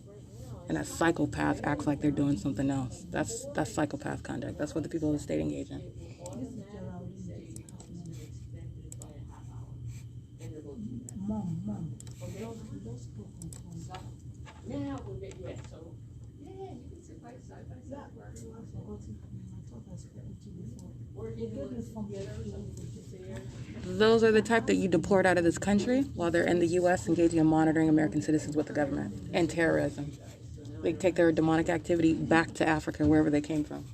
Right now, And that psychopath acts like they're doing something else. That's psychopath conduct. That's what the people of the state engage in. Mom. Now we'll get, yeah, so, yeah, you can sit side by side wherever you want. Or you can look together or something there. Those are the type that you deport out of this country while they're in the U.S. engaging in monitoring American citizens with the government and terrorism. They take their demonic activity back to Africa, wherever they came from.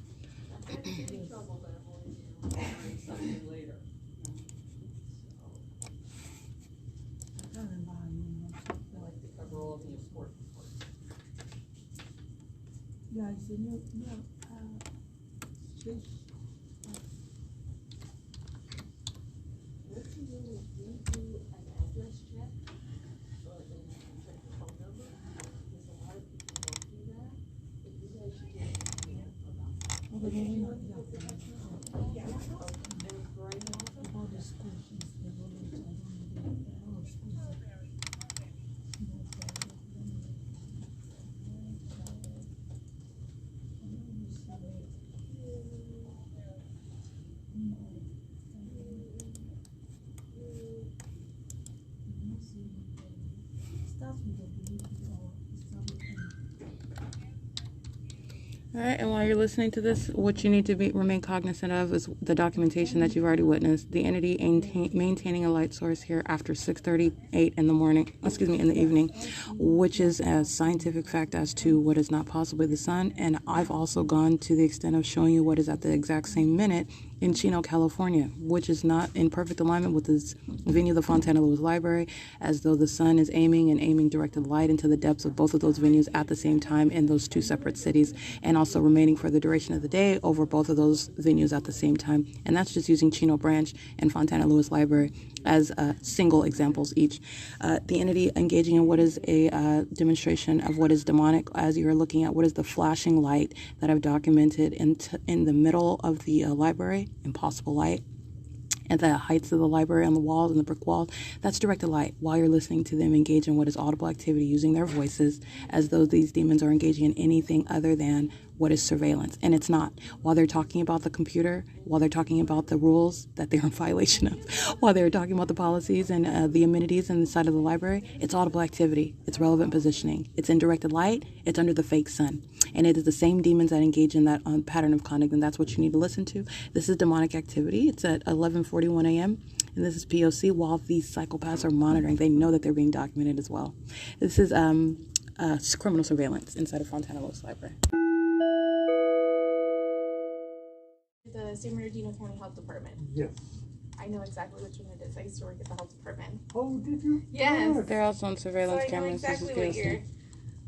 All right, and while you're listening to this, what you need to remain cognizant of is the documentation that you've already witnessed. The entity maintaining a light source here after 6:38 in the evening, which is a scientific fact as to what is not possibly the sun. And I've also gone to the extent of showing you what is at the exact same minute in Chino, California, which is not in perfect alignment with this venue, the Fontana Lewis Library, as though the sun is aiming directed light into the depths of both of those venues at the same time in those two separate cities, and also remaining for the duration of the day over both of those venues at the same time. And that's just using Chino Branch and Fontana Lewis Library as single examples each. The entity engaging in what is a demonstration of what is demonic, as you're looking at what is the flashing light that I've documented in the middle of the library, impossible light, at the heights of the library on the walls and the brick walls. That's directed light while you're listening to them engage in what is audible activity using their voices, as though these demons are engaging in anything other than what is surveillance. And it's not. While they're talking about the computer, while they're talking about the rules that they're in violation of, while they're talking about the policies and the amenities inside of the library, it's audible activity. It's relevant positioning. It's in directed light. It's under the fake sun. And it is the same demons that engage in that pattern of conduct, and that's what you need to listen to. This is demonic activity. It's at 11:41 a.m., and this is P.O.C. while these psychopaths are monitoring. They know that they're being documented as well. This is criminal surveillance inside of Fontana Lewis Library. The San Bernardino County Health Department. Yes. I know exactly which one it is. I used to work at the health department. Oh, did you? Yes. They're also on So surveillance I know cameras. exactly This is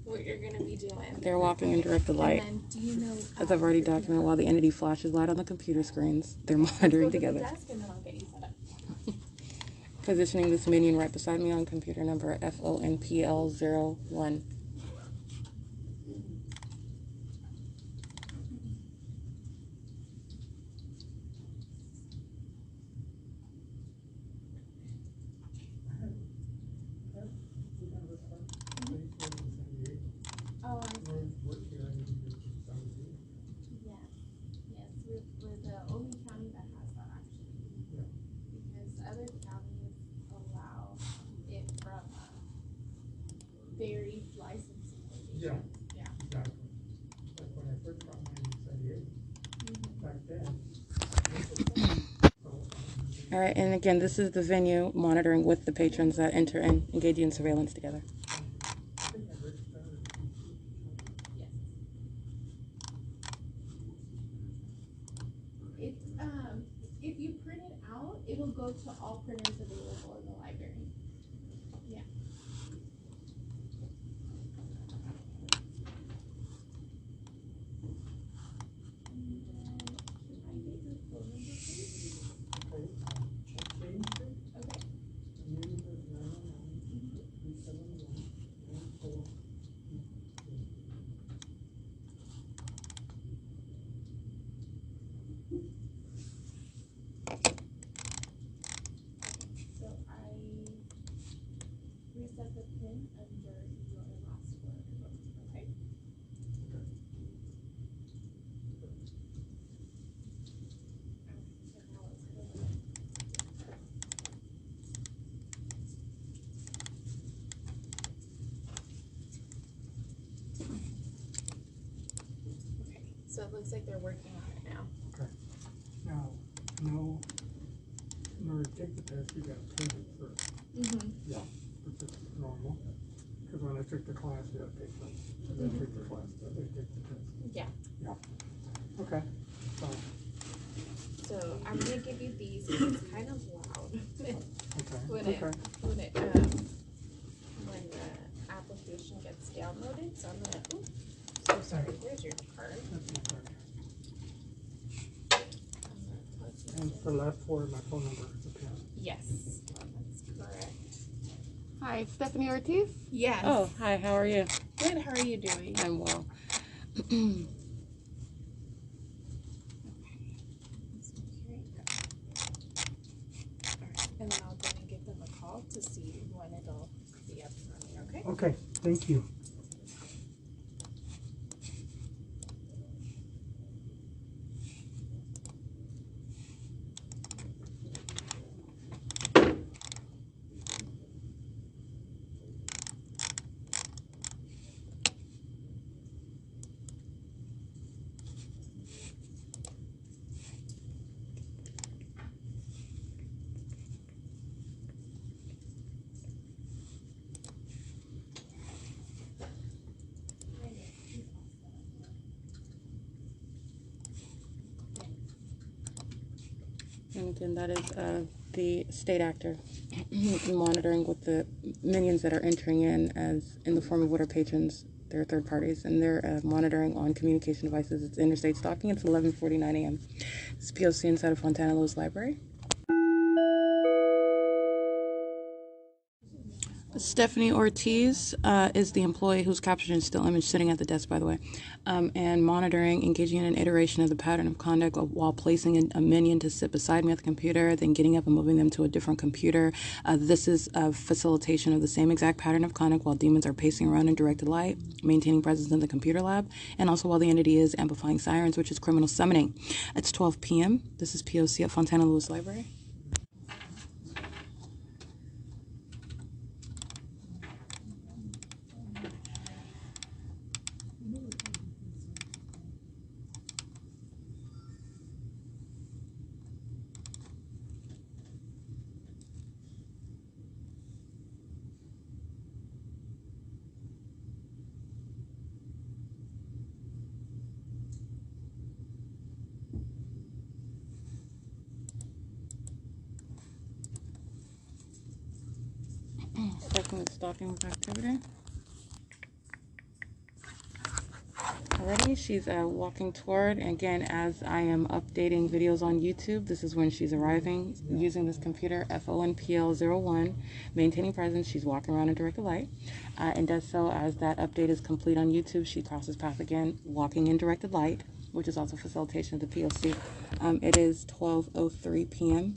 what you're going to be doing. They're walking in directed light. And then, do you know? As I've already documented, while the entity flashes light on the computer screens, they're monitoring together. Go to the desk and then I'll get you set up. Positioning this minion right beside me on computer number FONPL01. We're the only county that has that actually. Because other counties allow it from varied licensing locations. Yeah. Yeah. Exactly. Like when I first got mine in 78, back then. All right, and again, this is the venue monitoring with the patrons that enter and engage in surveillance together. It's if you print it out, it'll go to all printers available in the library. Yeah. So So it looks like they're working on it now. Okay. Now, no, in order to take the test, you got to take it first. Mm-hmm. Yeah, which is normal. Because when I took the class, you got to take the, they take the class, but they take the test. Yeah. Yeah. Okay. So I'm gonna give you these because it's kind of loud. Okay. when Okay. When the application gets downloaded. So I'm gonna. Oops, so sorry. Here's your card. That's my card. And for the last four, my phone number is a pin. Yes, that's correct. Hi, it's Stephanie Ortiz. Yes. Oh, hi, how are you? Good. How are you doing? I'm well. And then I'll go and give them a call to see when it'll be up and running, okay? Okay, thank you. And again, that is the state actor monitoring with the minions that are entering in as in the form of what are patrons. They're third parties, and they're monitoring on communication devices. It's interstate stalking. It's 11:49 a.m. It's P.O.C. inside of Fontana Lewis Library. Stephanie Ortiz is the employee who's captured in still image sitting at the desk, by the way, and monitoring, engaging in an iteration of the pattern of conduct while placing a minion to sit beside me at the computer, then getting up and moving them to a different computer. This is a facilitation of the same exact pattern of conduct while demons are pacing around in directed light, maintaining presence in the computer lab, and also while the entity is amplifying sirens, which is criminal summoning. It's 12 p.m. This is P.O.C. at Fontana Lewis Library. Starting with stalking with activity. Already, she's walking toward, again, as I am updating videos on YouTube, this is when she's arriving using this computer, FONPL01, maintaining presence. She's walking around in directed light, and does so as that update is complete on YouTube. She crosses path again, walking in directed light, which is also facilitation of the P.O.C. It is 12:03 p.m.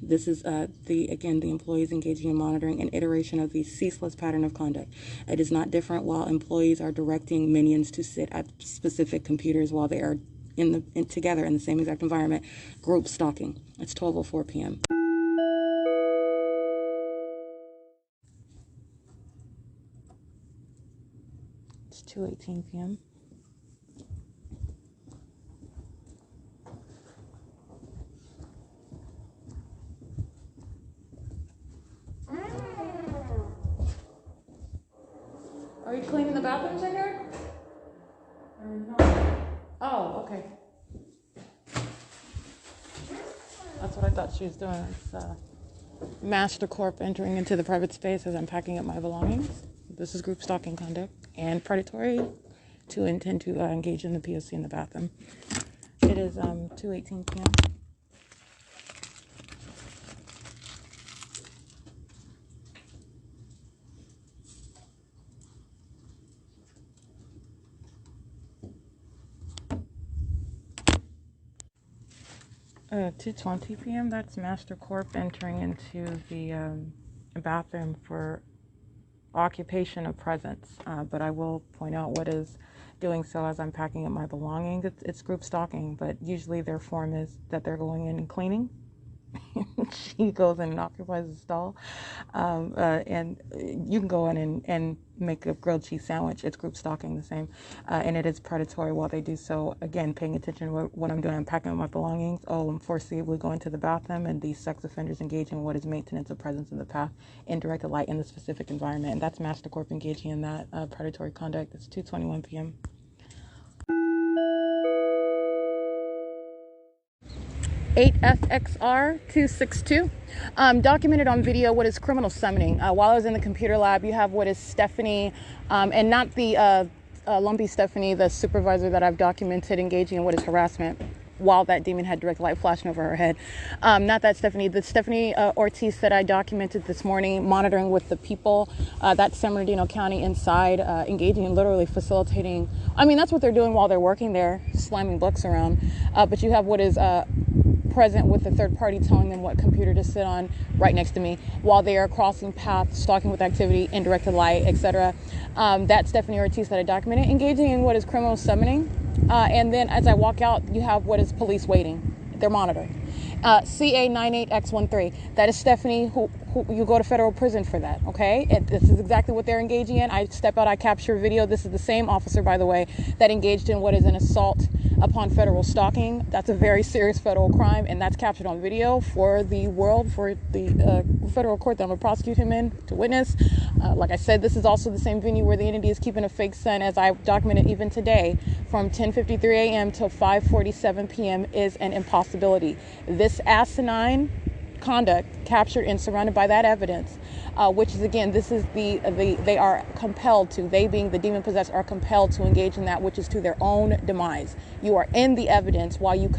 This is the employees engaging in monitoring an iteration of the ceaseless pattern of conduct. It is not different while employees are directing minions to sit at specific computers while they are together in the same exact environment. Group stalking. It's 12:04 p.m. It's 2:18 p.m. Are you cleaning the bathrooms in here? No. Oh, okay. That's what I thought she was doing. It's Master Corp entering into the private space as I'm packing up my belongings. This is group stalking conduct and predatory to intend to engage in the P.O.C. in the bathroom. It is 2:18 p.m. 2:20 p.m. That's Master Corp entering into the bathroom for occupation of presence. But I will point out what is doing so as I'm packing up my belongings. It's group stalking, but usually their form is that they're going in and cleaning. she goes in and occupies the stall. And you can go in and make a grilled cheese sandwich. It's group stalking, the same. And it is predatory while they do so. Again, paying attention to what I'm doing. I'm packing up my belongings. I'm foreseeably going to the bathroom, and these sex offenders engage in what is maintenance of presence in the path in directed light in the specific environment. And that's Master Corp engaging in that predatory conduct. It's 2:21 p.m. 8FXR262, documented on video what is criminal summoning. While I was in the computer lab, you have what is Stephanie, and not the lumpy Stephanie, the supervisor that I've documented engaging in what is harassment while that demon had direct light flashing over her head. Not that Stephanie, the Stephanie Ortiz that I documented this morning, monitoring with the people, that's San Bernardino County inside, engaging and literally facilitating. I mean, that's what they're doing while they're working there, slamming books around. But you have what is present with the third party telling them what computer to sit on right next to me while they are crossing paths, stalking with activity, indirected light, etc. That's Stephanie Ortiz that I documented, engaging in what is criminal summoning. And then as I walk out, you have what is police waiting. They're monitoring. CA98X13. That is Stephanie, who you go to federal prison for that, okay? This is exactly what they're engaging in. I step out, I capture video. This is the same officer, by the way, that engaged in what is an assault upon federal stalking. That's a very serious federal crime, and that's captured on video for the world, for the federal court that I'm going to prosecute him in to witness. Like I said, this is also the same venue where the entity is keeping a fake sun, as I documented even today, from 10:53 a.m. till 5:47 p.m. is an impossibility. This asinine conduct captured and surrounded by that evidence, which is, again, this is they are compelled to, they being the demon possessed, are compelled to engage in that which is to their own demise. You are in the evidence while you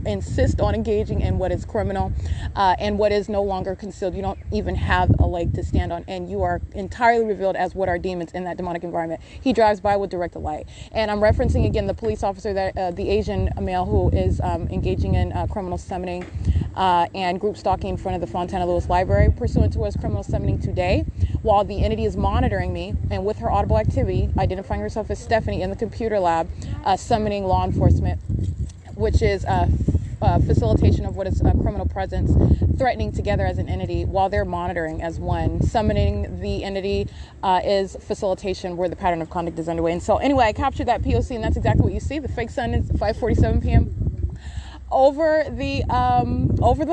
insist on engaging in what is criminal and what is no longer concealed. You don't even have a leg to stand on, and you are entirely revealed as what are demons in that demonic environment. He drives by with directed light. And I'm referencing again the police officer, that the Asian male who is engaging in criminal summoning and group stalking in front of the Fontana Lewis Library, pursuant to what is criminal summoning today, while the entity is monitoring me and with her audible activity, identifying herself as Stephanie in the computer lab, summoning law enforcement, which is facilitation of what is criminal presence, threatening together as an entity while they're monitoring as one. Summoning the entity is facilitation where the pattern of conduct is underway. And so anyway, I captured that P.O.C. and that's exactly what you see. The fake sun is 5:47 p.m. over the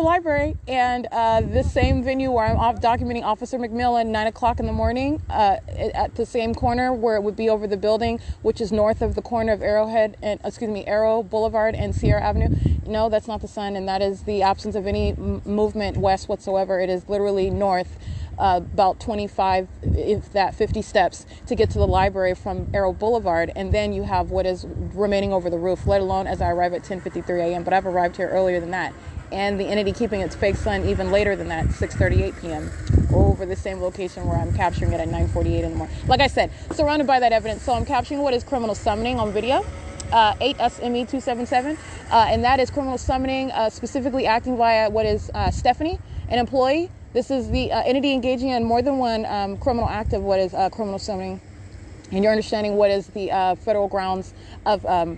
library, and this same venue where I'm documenting Officer McMillan, 9 o'clock in the morning, at the same corner where it would be over the building, which is north of the corner of Arrow Boulevard and Sierra Avenue. No, that's not the sun, and that is the absence of any movement west whatsoever. It is literally north, about 25, if that 50 steps to get to the library from Arrow Boulevard, and then you have what is remaining over the roof, let alone as I arrive at 10:53 a.m. But I've arrived here earlier than that, and the entity keeping its fake sun even later than that, 6:38 p.m. over the same location where I'm capturing it at 9:48 in the morning. Like I said, surrounded by that evidence. So I'm capturing what is criminal summoning on video, 8SME277, and that is criminal summoning, specifically acting via what is Stephanie, an employee. This is the entity engaging in more than one criminal act of what is criminal summoning. And you're understanding what is the federal grounds of, the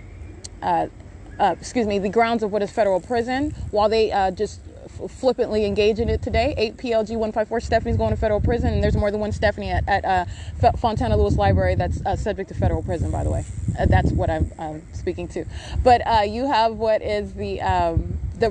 grounds of what is federal prison, while they just flippantly engage in it today. 8 PLG 154, Stephanie's going to federal prison, and there's more than one Stephanie at Fontana Lewis Library that's subject to federal prison, by the way. That's what I'm speaking to. But you have what is the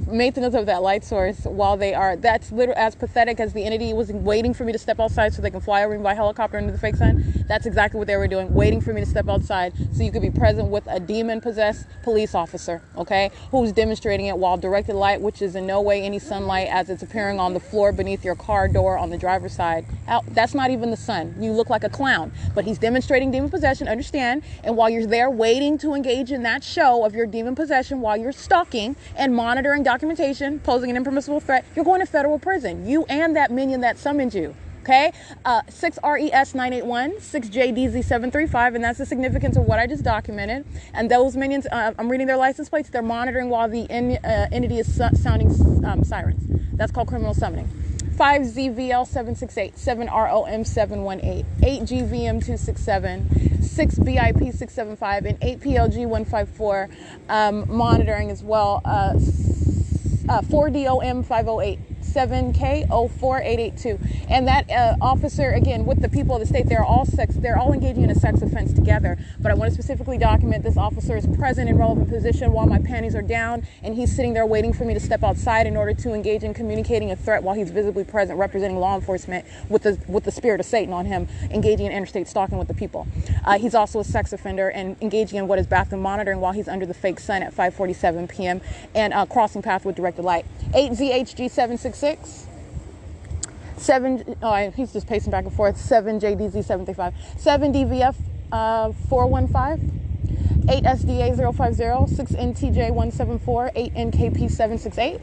maintenance of that light source while they are, that's literally as pathetic as the entity was waiting for me to step outside so they can fly over me by helicopter into the fake sun. That's exactly what they were doing, waiting for me to step outside so you could be present with a demon-possessed police officer, okay, who's demonstrating it while directed light, which is in no way any sunlight, as it's appearing on the floor beneath your car door on the driver's side. That's not even the sun. You look like a clown, but he's demonstrating demon possession, understand, and while you're there waiting to engage in that show of your demon possession, while you're stalking and monitoring documentation, posing an impermissible threat, you're going to federal prison. You and that minion that summoned you. Okay, 6RES981, 6JDZ735, and that's the significance of what I just documented. And those minions, I'm reading their license plates, they're monitoring while the entity is sounding sirens. That's called criminal summoning. 5ZVL768, 7ROM718, 8GVM267, 6BIP675, and 8PLG154 monitoring as well. 4DOM508, 7K04882. And that officer, again, with the people of the state, they're all engaging in a sex offense together. But I want to specifically document this officer is present in relevant position while my panties are down, and he's sitting there waiting for me to step outside in order to engage in communicating a threat while he's visibly present, representing law enforcement with the spirit of Satan on him, engaging in interstate stalking with the people. He's also a sex offender and engaging in what is bathroom monitoring while he's under the fake sun at 5:47 p.m. and crossing path with directed light. 8ZHG766. He's just pacing back and forth. 7JDZ735. 7DVF 415. 8SDA050. 6NTJ174. 8NKP768.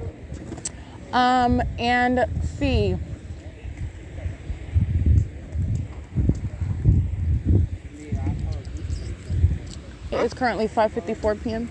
And C. It is currently 5:54 p.m.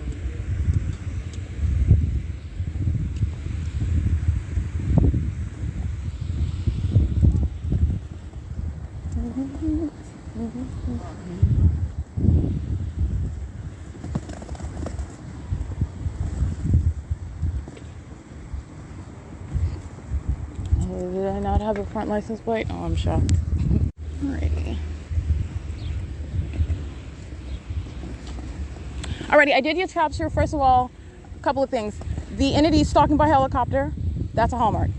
Did I not have a front license plate? Oh, I'm shocked. Alrighty. Alrighty, I did just capture, first of all, a couple of things. The entity stalking by helicopter, that's a hallmark.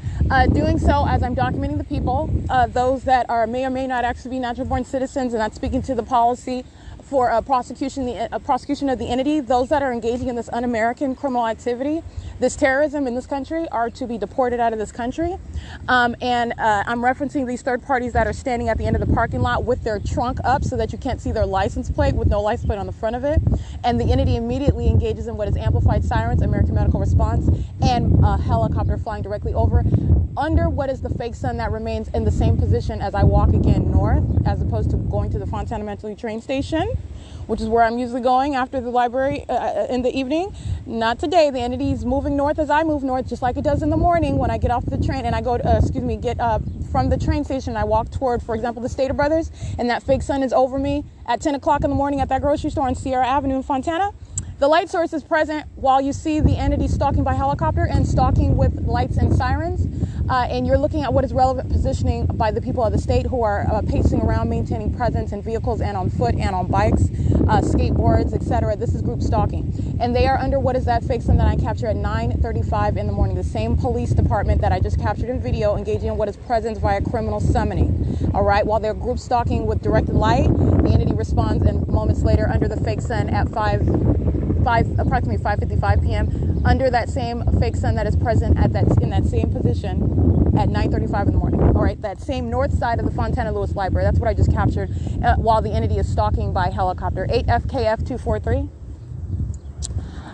Doing so as I'm documenting the people, those that may or may not actually be natural born citizens, and that's speaking to the policy for prosecution of the entity. Those that are engaging in this un-American criminal activity, this terrorism in this country, are to be deported out of this country. I'm referencing these third parties that are standing at the end of the parking lot with their trunk up so that you can't see their license plate, with no license plate on the front of it. And the entity immediately engages in what is amplified sirens, American medical response, and a helicopter flying directly over, under what is the fake sun that remains in the same position as I walk again north, as opposed to going to the Fontana Mentally train station, which is where I'm usually going after the library in the evening. Not today. The entity is moving north as I move north, just like it does in the morning when I get off the train and I go to, get from the train station. I walk toward, for example, the Stater Brothers, and that fake sun is over me at 10 o'clock in the morning at that grocery store on Sierra Avenue in Fontana. The light source is present while you see the entity stalking by helicopter and stalking with lights and sirens. And you're looking at what is relevant positioning by the people of the state who are pacing around, maintaining presence in vehicles and on foot and on bikes, skateboards, etc. This is group stalking. And they are under what is that fake sun that I captured at 9:35 in the morning. The same police department that I just captured in video engaging in what is presence via criminal summoning. All right, while they're group stalking with directed light, the entity responds, and moments later under the fake sun at approximately 5:55 p.m. under that same fake sun that is present in that same position at 9:35 in the morning. All right, that same north side of the Fontana Lewis Library. That's what I just captured while the entity is stalking by helicopter. 8FKF243.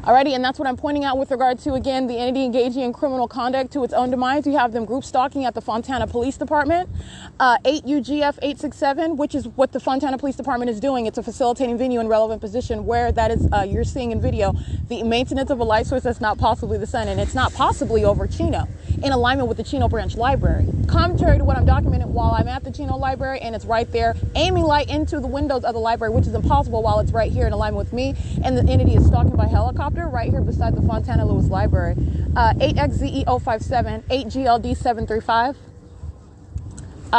Alrighty, and that's what I'm pointing out with regard to, again, the entity engaging in criminal conduct to its own demise. You have them group stalking at the Fontana Police Department. 8UGF867, which is what the Fontana Police Department is doing. It's a facilitating venue in relevant position where that is, you're seeing in video, the maintenance of a light source that's not possibly the sun, and it's not possibly over Chino, in alignment with the Chino Branch Library. Contrary to what I'm documenting while I'm at the Chino Library, and it's right there, aiming light into the windows of the library, which is impossible while it's right here in alignment with me, and the entity is stalking by helicopter right here beside the Fontana Lewis Library. 8XZE057, 8GLD735.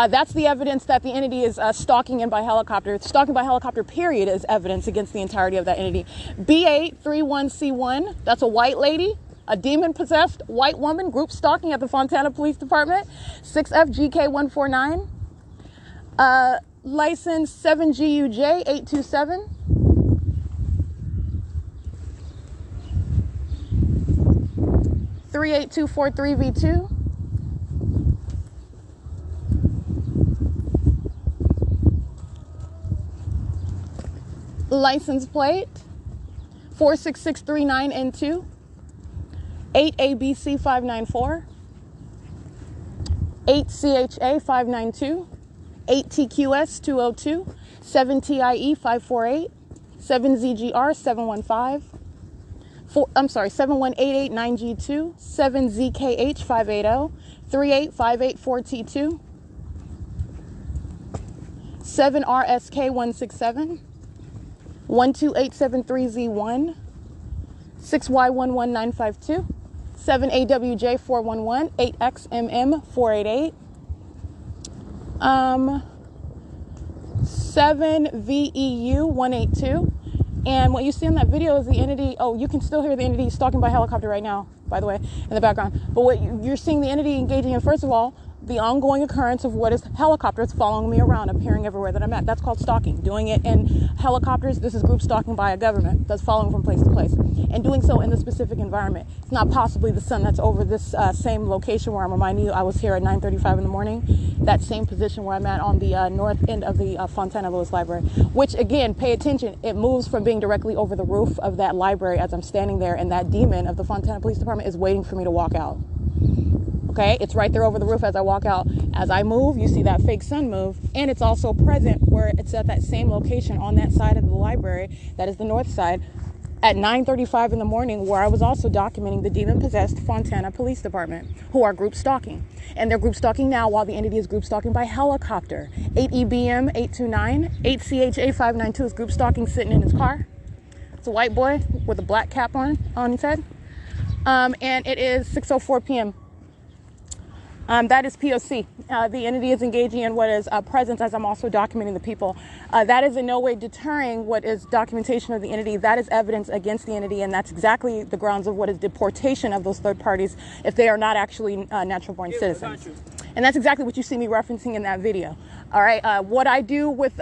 That's the evidence that the entity is stalking in by helicopter. Stalking by helicopter, period, is evidence against the entirety of that entity. B831C1, that's a white lady, a demon-possessed white woman group stalking at the Fontana Police Department. 6FGK149. License 7GUJ827. V2. License plate 46639N2. 8ABC594. 8CHA592. 8TQS202. 7TIE548. 7ZGR715. 71889G2, 7ZKH580, 38584T2, 7RSK167, 12873Z1, 6Y11952, 7AWJ411, 8XMM488, 7VEU182. And what you see in that video is the entity. Oh, you can still hear the entity stalking by helicopter right now, by the way, in the background. But what you're seeing the entity engaging in, first of all, the ongoing occurrence of what is helicopters following me around, appearing everywhere that I'm at. That's called stalking. Doing it in helicopters, this is group stalking by a government that's following from place to place. And doing so in the specific environment. It's not possibly the sun that's over this same location where I'm reminding you I was here at 9:35 in the morning. That same position where I'm at on the north end of the Fontana Lewis Library. Which, again, pay attention, it moves from being directly over the roof of that library as I'm standing there, and that demon of the Fontana Police Department is waiting for me to walk out. Okay, it's right there over the roof as I walk out. As I move, you see that fake sun move, and it's also present where it's at that same location on that side of the library, that is the north side, at 9:35 in the morning, where I was also documenting the demon-possessed Fontana Police Department, who are group stalking. And they're group stalking now while the entity is group stalking by helicopter. 8EBM829, 8CHA592 is group stalking sitting in his car. It's a white boy with a black cap on his head. And it is 6:04 p.m. That is P.O.C. The entity is engaging in what is presence as I'm also documenting the people. That is in no way deterring what is documentation of the entity. That is evidence against the entity, and that's exactly the grounds of what is deportation of those third parties if they are not actually natural-born citizens. And that's exactly what you see me referencing in that video. All right, what I do with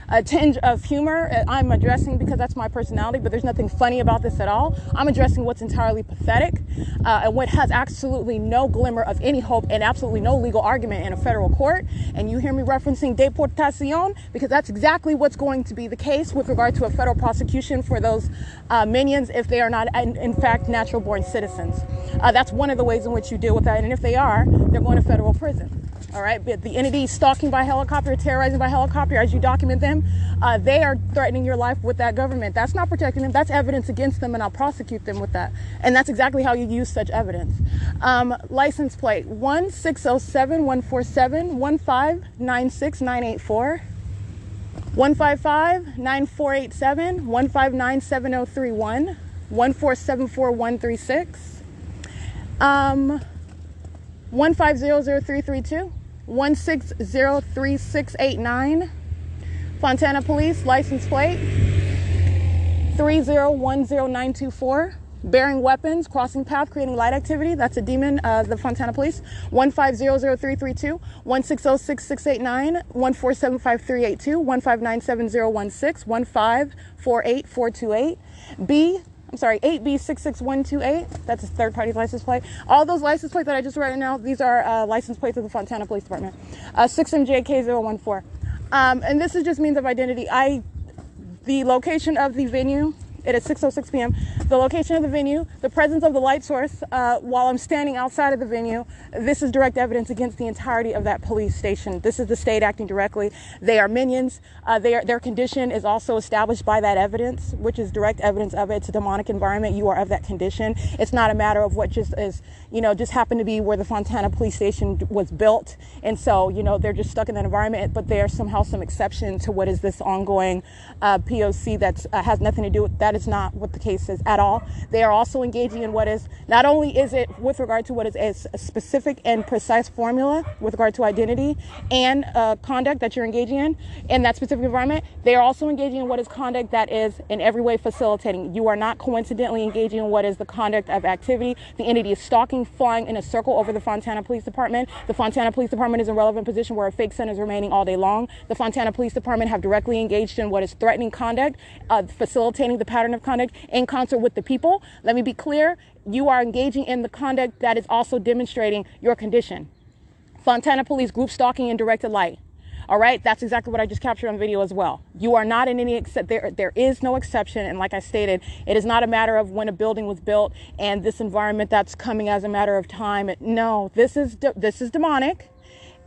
a tinge of humor, I'm addressing, because that's my personality, but there's nothing funny about this at all. I'm addressing what's entirely pathetic and what has absolutely no glimmer of any hope and absolutely no legal argument in a federal court. And you hear me referencing deportación because that's exactly what's going to be the case with regard to a federal prosecution for those minions if they are not in fact natural born citizens. That's one of the ways in which you deal with that. And if they are, they're going to federal prison. All right, but the entity stalking by helicopter, terrorizing by helicopter, as you document them, they are threatening your life with that government. That's not protecting them. That's evidence against them, and I'll prosecute them with that. And that's exactly how you use such evidence. License plate 160714715969884, 1559487, 1597031, 1474136, 1500332, 1603689, Fontana Police, license plate 3010924, bearing weapons, crossing path, creating light activity. That's a demon, the Fontana Police. 1500332, 1606689, 1475382, 1597016, 1548428, 8B66128. That's a third party license plate. All those license plates that I just read right now, these are license plates of the Fontana Police Department. 6MJK014. And this is just means of identity. The location of the venue, it is 6:06 p.m. The location of the venue, the presence of the light source while I'm standing outside of the venue, this is direct evidence against the entirety of that police station. This is the state acting directly. They are minions. Their condition is also established by that evidence, which is direct evidence of it. It's a demonic environment. You are of that condition. It's not a matter of what just is, just happened to be where the Fontana police station was built. And so, they're just stuck in that environment, but they are somehow some exception to what is this ongoing P.O.C. that has nothing to do with that. Is not what the case is at all. They are also engaging in what is, not only is it with regard to what is a specific and precise formula with regard to identity and conduct that you're engaging in that specific environment, they are also engaging in what is conduct that is in every way facilitating. You are not coincidentally engaging in what is the conduct of activity. The entity is stalking, flying in a circle over the Fontana Police Department. The Fontana Police Department is in a relevant position where a fake sun is remaining all day long. The Fontana Police Department have directly engaged in what is threatening conduct, facilitating the pattern of conduct in concert with the people. Let me be clear, you are engaging in the conduct that is also demonstrating your condition. Fontana Police group stalking in directed light. All right, that's exactly what I just captured on video as well. You are not in any there is no exception, and like I stated, it is not a matter of when a building was built and this environment that's coming as a matter of time. No, this is demonic.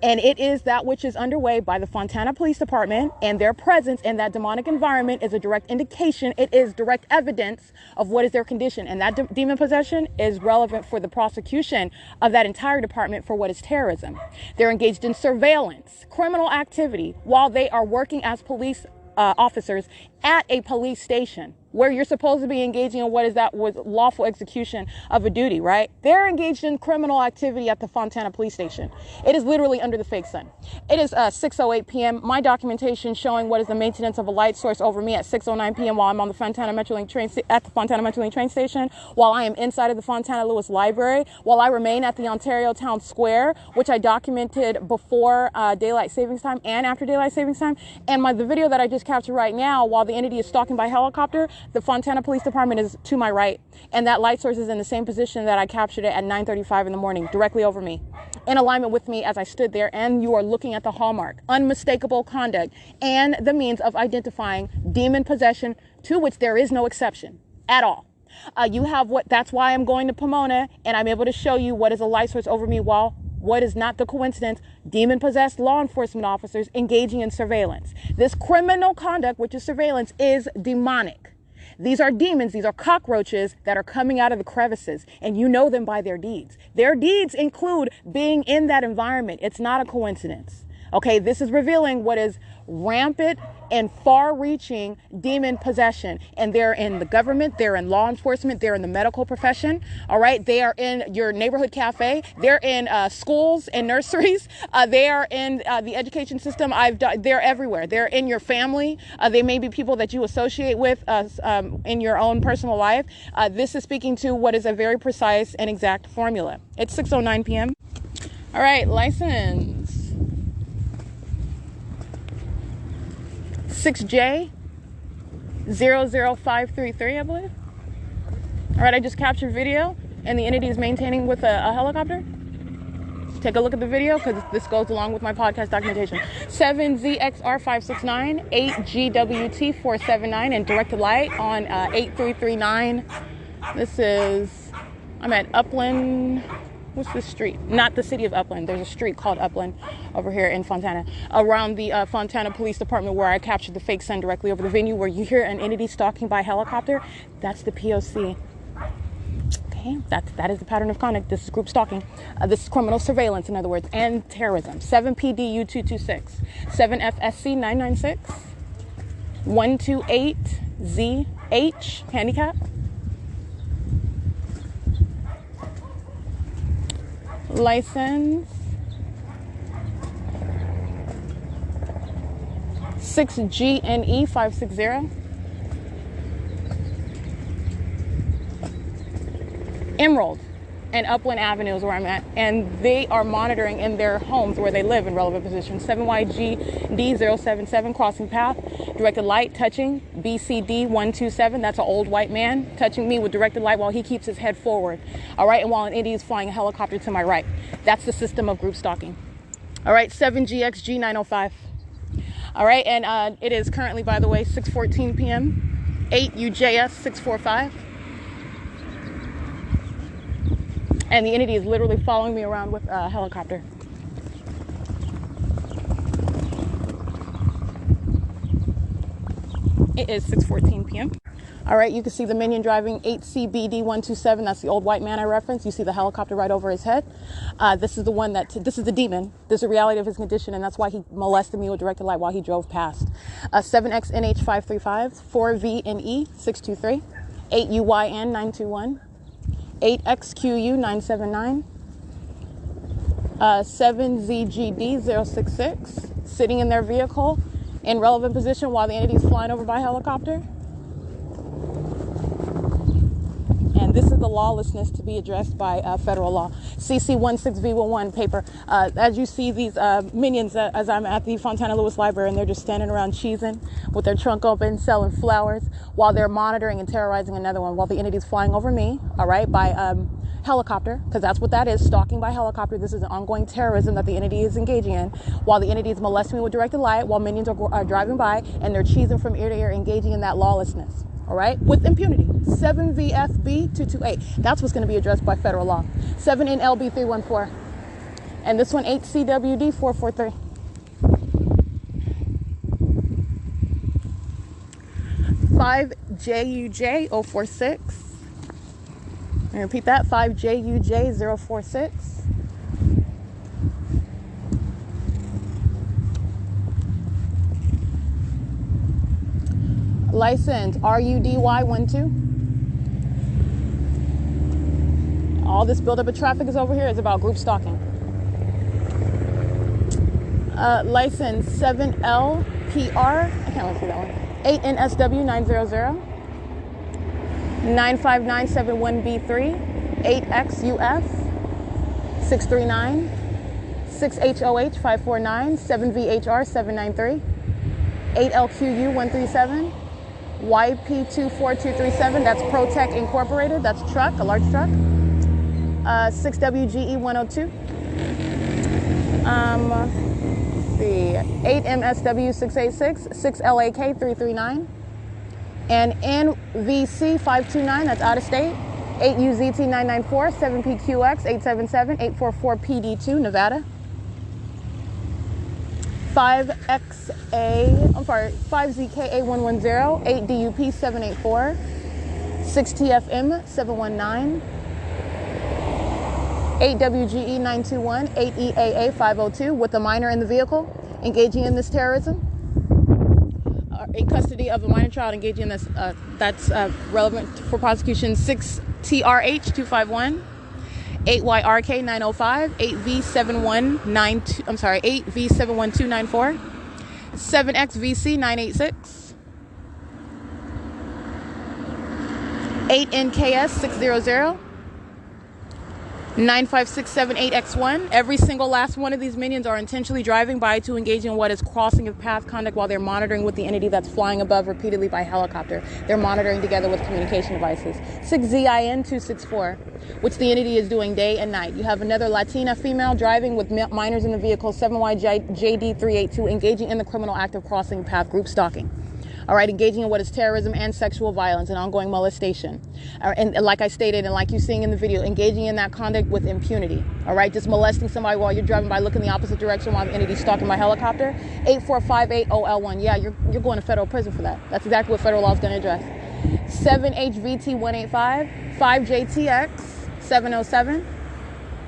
And it is that which is underway by the Fontana Police Department, and their presence in that demonic environment is a direct indication. It is direct evidence of what is their condition. And that demon possession is relevant for the prosecution of that entire department for what is terrorism. They're engaged in surveillance, criminal activity, while they are working as police officers at a police station. where you're supposed to be engaging in what is that was lawful execution of a duty, right? They're engaged in criminal activity at the Fontana police station. It is literally under the fake sun. It is 6:08 p.m. My documentation showing what is the maintenance of a light source over me at 6:09 p.m. while I'm on the Fontana Metrolink train at the Fontana Metrolink train station, while I am inside of the Fontana Lewis Library, while I remain at the Ontario Town Square, which I documented before daylight savings time and after daylight savings time, and the video that I just captured right now, while the entity is stalking by helicopter, the Fontana Police Department is to my right, and that light source is in the same position that I captured it at 9:35 in the morning, directly over me, in alignment with me as I stood there, and you are looking at the hallmark, unmistakable conduct, and the means of identifying demon possession, to which there is no exception at all. You have that's why I'm going to Pomona, and I'm able to show you what is a light source over me while what is not the coincidence, demon-possessed law enforcement officers engaging in surveillance. This criminal conduct, which is surveillance, is demonic. These are demons. These are cockroaches that are coming out of the crevices, and you know them by their deeds. Their deeds include being in that environment. It's not a coincidence. Okay, this is revealing what is rampant and far-reaching demon possession. And they're in the government, they're in law enforcement, they're in the medical profession, all right? They are in your neighborhood cafe, they're in schools and nurseries, they are in the education system. They're everywhere. They're in your family. They may be people that you associate with in your own personal life. This is speaking to what is a very precise and exact formula. It's 6:09 p.m. All right, license 6J00533, I believe. All right, I just captured video, and the entity is maintaining with a helicopter. Take a look at the video, because this goes along with my podcast documentation. 7ZXR569, 8GWT479, and directed light on 8339. I'm at Upland. What's the street? Not the city of Upland. There's a street called Upland over here in Fontana, around the Fontana Police Department, where I captured the fake sun directly over the venue, where you hear an entity stalking by helicopter. That's the P.O.C. Okay, that is the pattern of conduct. This is group stalking. This is criminal surveillance, in other words, and terrorism. 7PDU226, 7FSC996, 128ZH, handicap. License 6GNE560. Emerald and Upland Avenue is where I'm at, and they are monitoring in their homes where they live in relevant positions. 7YGD077, crossing path, directed light, touching BCD127. That's an old white man touching me with directed light while he keeps his head forward. All right, and while an Indian is flying a helicopter to my right. That's the system of group stalking. All right, 7GXG905. All right, and it is currently, by the way, 6:14 p.m. 8UJS645. And the entity is literally following me around with a helicopter. It is 6:14 p.m. All right, you can see the minion driving 8CBD127. That's the old white man I referenced. You see the helicopter right over his head. This is the one this is the demon. This is the reality of his condition, and that's why he molested me with directed light while he drove past. 7XNH535, 4VNE623, 8UYN921. 8XQU979, 7ZGD066, sitting in their vehicle in relevant position while the entity is flying over by helicopter. And this is the lawlessness to be addressed by federal law. CC16V11 paper. As you see these minions, as I'm at the Fontana Lewis Library, and they're just standing around cheesing with their trunk open, selling flowers, while they're monitoring and terrorizing another one, while the entity's flying over me, all right, by helicopter, because that's what that is, stalking by helicopter. This is an ongoing terrorism that the entity is engaging in, while the entity is molesting me with directed light, while minions are driving by, and they're cheesing from ear to ear, engaging in that lawlessness. All right, with impunity. 7VFB228. That's what's going to be addressed by federal law. 7NLB314. And this one, 8CWD443. 5JUJ046. And repeat that, 5JUJ046. License RUDY12. All this buildup of traffic is over here is about group stalking. License 7LPR, I can't really see that one. 8NSW900, 95971B3, 8XUF, 639, 6HOH 549, 7VHR 793, 8LQU 137, YP24237, that's ProTech Incorporated, that's truck, a large truck. 6WGE 102. The 8MSW 686, 6LAK 339, and NVC 529, that's out of state. 8UZT 994, 7PQX 877, 844PD2, Nevada. 5ZKA 110, 8DUP 784, 6TFM 719, 8WGE 921, 8EAA 502 with a minor in the vehicle engaging in this terrorism. In custody of a minor child engaging in this, that's relevant for prosecution. 6TRH 251, 8YRK 905, 8V71294, 7XVC 986, 8NKS 600, 95678X1. Every single last one of these minions are intentionally driving by to engage in what is crossing of path conduct while they're monitoring with the entity that's flying above repeatedly by helicopter. They're monitoring together with communication devices. 6ZIN264, which the entity is doing day and night. You have another Latina female driving with minors in the vehicle, 7YJD382, engaging in the criminal act of crossing path group stalking. All right, engaging in what is terrorism and sexual violence and ongoing molestation. And like I stated, and like you're seeing in the video, engaging in that conduct with impunity. All right, just molesting somebody while you're driving by, looking the opposite direction while the entity's stalking by helicopter. 84580L1. Yeah, you're going to federal prison for that. That's exactly what federal law is going to address. 7HVT185, 5JTX 707,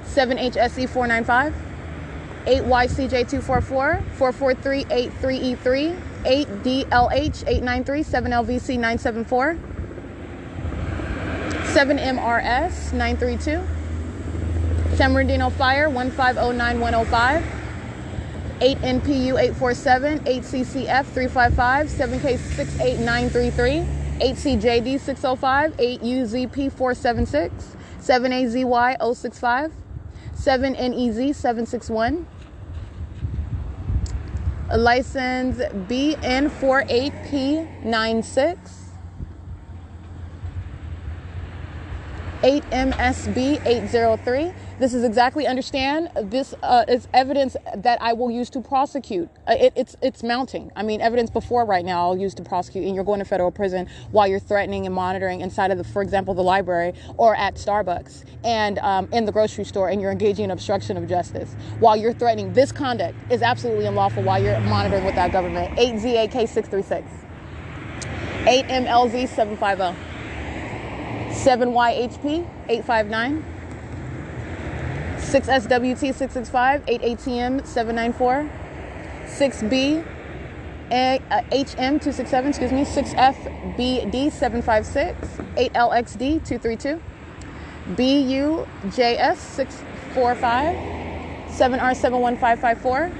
7HSE495, 8YCJ244, 44383E3, 8DLH 893, 7LVC 974, 7MRS 932, San Bernardino Fire 1509105, 8NPU 847, 8CCF 355, 7K68933, 8CJD 605, 8UZP 476, 7AZY 065, 7NEZ 761, license BN48P96, 8MSB 803. This is exactly, understand, this is evidence that I will use to prosecute. It's mounting. I mean, evidence before right now I'll use to prosecute, and you're going to federal prison while you're threatening and monitoring inside of, for example, the library or at Starbucks and in the grocery store, and you're engaging in obstruction of justice while you're threatening. This conduct is absolutely unlawful while you're monitoring with that government. 8ZAK 636, 8MLZ 750, 7YHP 859, 6SWT 665, 8ATM 794, 6B HM 267, 6FBD 756, 8LXD 232, BUJS 645, 7R 71554,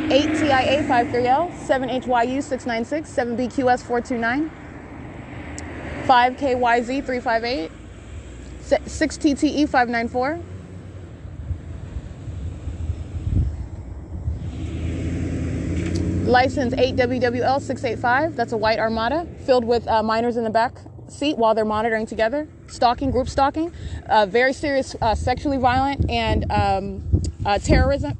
8TIA 53L, 7HYU 696, 7BQS 429, 5KYZ 358, 6TTE 594, license 8WWL 685, that's a white Armada filled with minors in the back seat while they're monitoring together. Stalking, group stalking, very serious sexually violent and terrorism,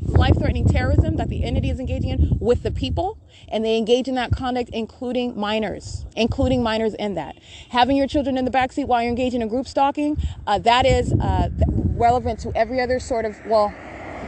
life-threatening terrorism that the entity is engaging in with the people, and they engage in that conduct, including minors in that. Having your children in the backseat while you're engaging in group stalking, that is relevant to every other sort of, well,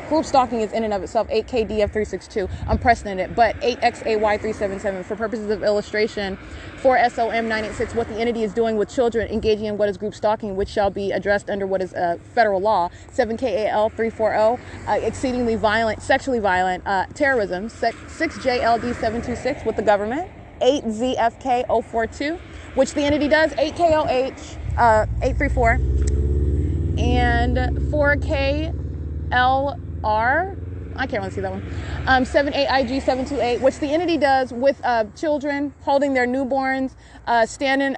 group stalking is in and of itself 8KDF362, unprecedented, but 8XAY377 for purposes of illustration. For SOM986, what the entity is doing with children engaging in what is group stalking, which shall be addressed under what is federal law. 7KAL340, exceedingly violent, sexually violent terrorism. 6JLD726 with the government. 8ZFK042, which the entity does 8KLH 834 and 4KLR. I can't really see that one. 78IG728, which the entity does with children holding their newborns, standing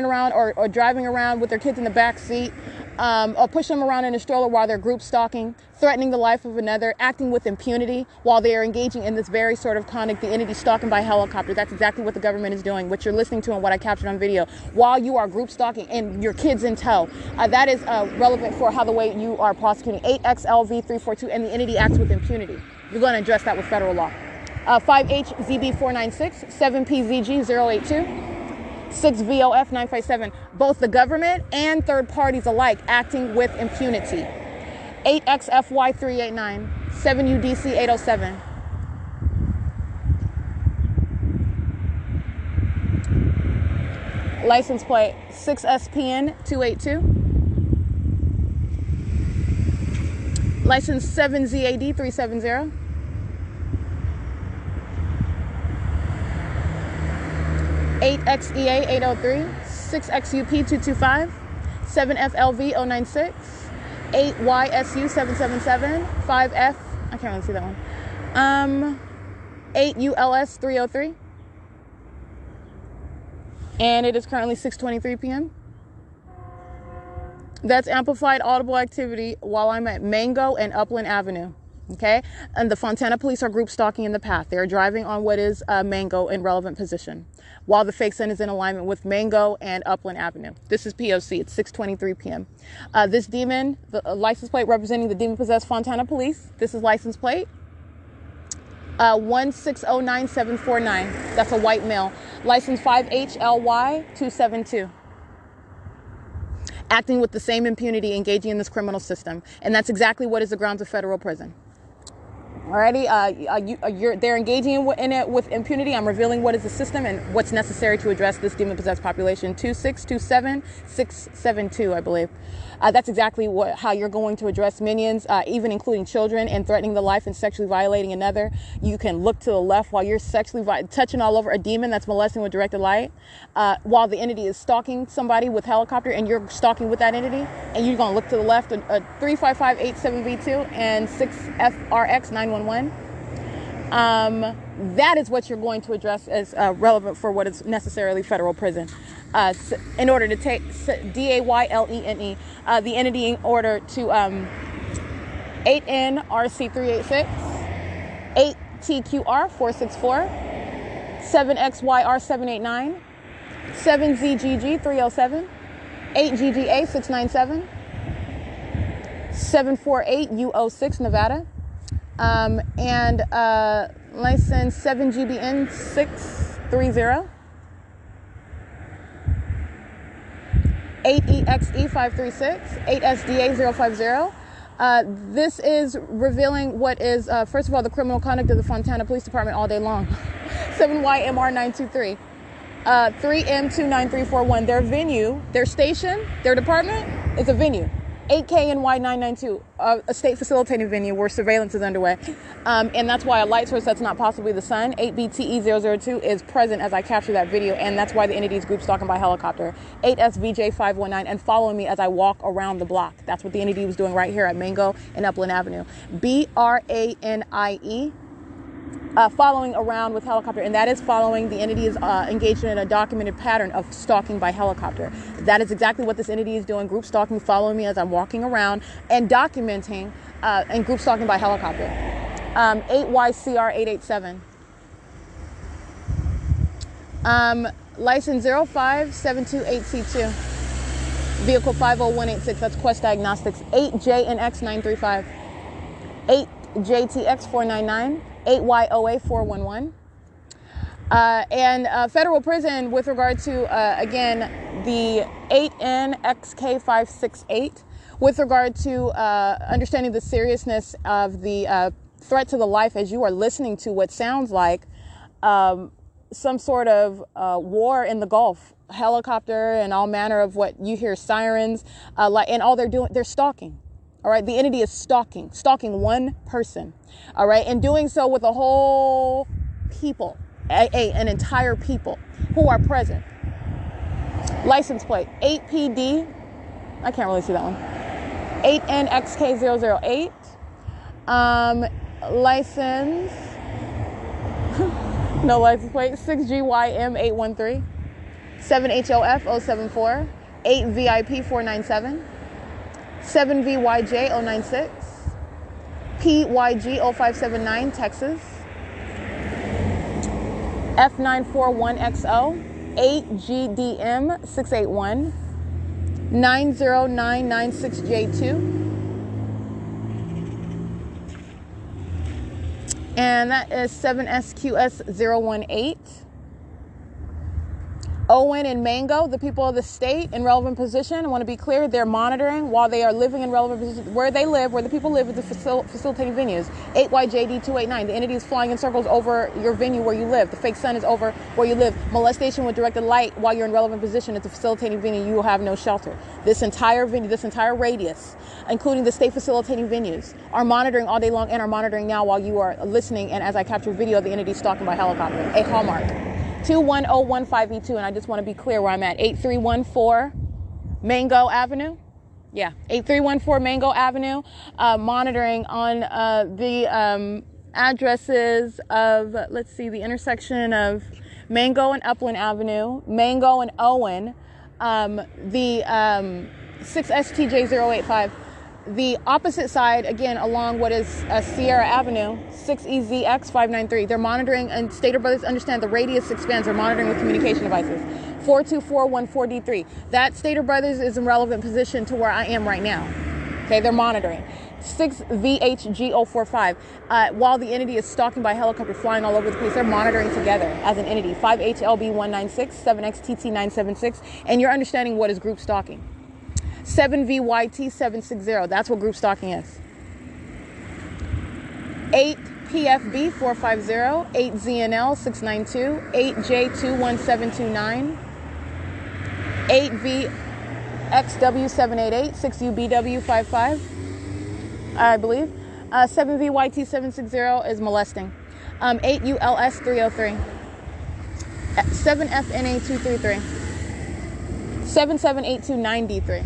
around or driving around with their kids in the back seat, or pushing them around in a stroller while they're group stalking, threatening the life of another, acting with impunity while they are engaging in this very sort of conduct, the entity stalking by helicopter. That's exactly what the government is doing, what you're listening to and what I captured on video, while you are group stalking and your kids in tow. That is relevant for how the way you are prosecuting 8XLV342, and the entity acts with impunity. You're going to address that with federal law. 5HZB496, 7PZG082, 6VOF957, both the government and third parties alike acting with impunity. 8XFY389, 7UDC807. License plate 6SPN282. License 7ZAD370. 8XEA803, 6XUP225, 7FLV096, 8YSU777, 5F, I can't really see that one, 8ULS303, and it is currently 6:23 p.m. That's amplified audible activity while I'm at Mango and Upland Avenue. Okay, and the Fontana police are group stalking in the path. They are driving on what is Mango in relevant position, while the fake sun is in alignment with Mango and Upland Avenue. This is P.O.C. It's 6:23 p.m. This demon, the license plate representing the demon-possessed Fontana police. This is license plate 1609749. That's a white male. License 5HLY272. Acting with the same impunity, engaging in this criminal system, and that's exactly what is the grounds of federal prison. Alrighty, they're engaging in it with impunity. I'm revealing what is the system and what's necessary to address this demon-possessed population. 2627672, I believe. That's exactly how you're going to address minions, even including children, and threatening the life and sexually violating another. You can look to the left while you're sexually touching all over a demon that's molesting with directed light, while the entity is stalking somebody with helicopter, and you're stalking with that entity, and you're going to look to the left, 35587V2 and 6FRX911. That is what you're going to address as relevant for what is necessarily federal prison. In order to take DAYLENE, the entity in order to 8NRC386, 8TQR464, 7XYR789, 7ZGG307, 8GGA697, 748UO6 Nevada, and license 7GBN630, 8EXE536, 8SDA050. This is revealing what is, first of all, the criminal conduct of the Fontana Police Department all day long. 7YMR923, 3M29341. Their venue, their station, their department is a venue. 8KNY992, a state facilitating venue where surveillance is underway. And that's why a light source that's not possibly the sun, 8BTE002, is present as I capture that video. And that's why the entity is group stalking by helicopter. 8SVJ519, and following me as I walk around the block. That's what the entity was doing right here at Mango and Upland Avenue. BRANIE. Following around with helicopter, and that is following the entity is engaged in a documented pattern of stalking by helicopter. That is exactly what this entity is doing, group stalking, following me as I'm walking around and documenting and group stalking by helicopter. 8YCR887. License 05728C2. Vehicle 50186, that's Quest Diagnostics. 8JNX935. 8JTX499. 8YOA411. And federal prison with regard to, again, the 8NXK568, with regard to understanding the seriousness of the threat to the life as you are listening to what sounds like some sort of war in the Gulf, helicopter and all manner of what you hear, sirens, and all they're doing, they're stalking. All right, the entity is stalking one person. All right, and doing so with a whole people. an entire people who are present. License plate 8PD, I can't really see that one, 8NXK008. License, no license plate, 6GYM813, 7HOF074, 8VIP497, 7VYJ096, PYG0579, Texas, F941XO, 8GDM681, 90996J2, and that is 7SQS018. Owen and Mango, the people of the state in relevant position. I want to be clear, they're monitoring while they are living in relevant position. Where they live, where the people live, at the facilitating venues. 8YJD289. The entity is flying in circles over your venue where you live. The fake sun is over where you live. Molestation with directed light while you're in relevant position at the facilitating venue. You will have no shelter. This entire venue, this entire radius, including the state facilitating venues, are monitoring all day long and are monitoring now while you are listening. And as I capture video of the entity stalking by helicopter, a hallmark. 21015E2, and I just want to be clear where I'm at. 8314 Mango Avenue. Yeah, 8314 Mango Avenue. Monitoring on the addresses of, let's see, the intersection of Mango and Upland Avenue, Mango and Owen, the 6STJ085. The opposite side, again, along what is Sierra Avenue, 6EZX593. They're monitoring, and Stater Brothers understand the radius expands. They're monitoring with communication devices. 42414D3. That Stater Brothers is in relevant position to where I am right now. Okay, they're monitoring. 6VHG045. While the entity is stalking by helicopter, flying all over the place, they're monitoring together as an entity. 5HLB196, 7XTT976, and you're understanding what is group stalking. 7VYT760, that's what group stalking is. 8PFB450, 8ZNL692, 8J21729, 8VXW788, 6UBW55, I believe. 7VYT760 is molesting. 8ULS303, 7FNA233, 77829D3.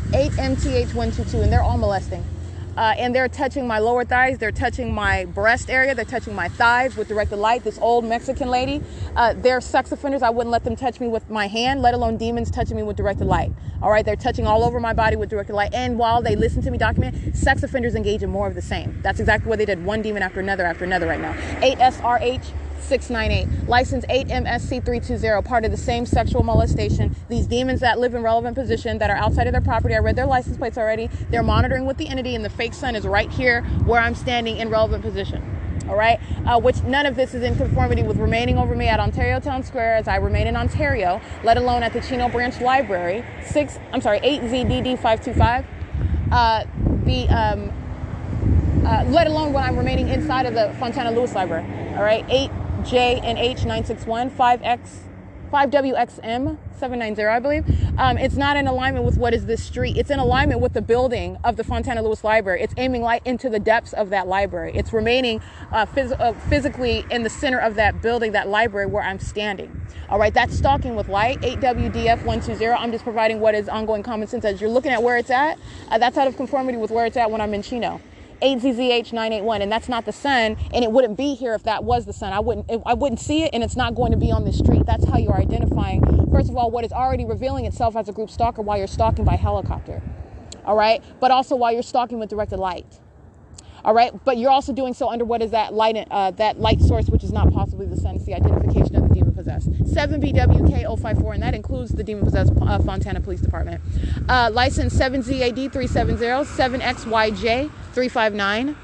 8MTH122, and they're all molesting. And they're touching my lower thighs, they're touching my breast area, they're touching my thighs with directed light. This old Mexican lady, they're sex offenders. I wouldn't let them touch me with my hand, let alone demons touching me with directed light. All right, they're touching all over my body with directed light. And while they listen to me document, sex offenders engage in more of the same. That's exactly what they did, one demon after another right now. 8SRH698, license 8MSC320, part of the same sexual molestation. These demons that live in relevant position that are outside of their property, I read their license plates already. They're monitoring with the entity, and the fake sun is right here where I'm standing in relevant position. All right, which none of this is in conformity with remaining over me at Ontario Town Square as I remain in Ontario, let alone at the Chino Branch Library, 8ZDD525. Let alone when I'm remaining inside of the Fontana Lewis Library. All right, 8JNH961, 5WXM790, I believe. It's not in alignment with what is this street. It's in alignment with the building of the Fontana Lewis Library. It's aiming light into the depths of that library. It's remaining physically in the center of that building, that library where I'm standing. All right, that's stalking with light, 8WDF120. I'm just providing what is ongoing common sense as you're looking at where it's at. That's out of conformity with where it's at when I'm in Chino. 8ZZH981, and that's not the sun, and it wouldn't be here if that was the sun. I wouldn't see it, and it's not going to be on the street. That's how you're identifying, first of all, what is already revealing itself as a group stalker while you're stalking by helicopter. All right, but also while you're stalking with directed light. All right, but you're also doing so under what is that light source, which is not possibly the sun. It's the identification of the demon possessed. 7BWK054, and that includes the demon possessed Fontana Police Department. License 7ZAD370, 7XYJ359,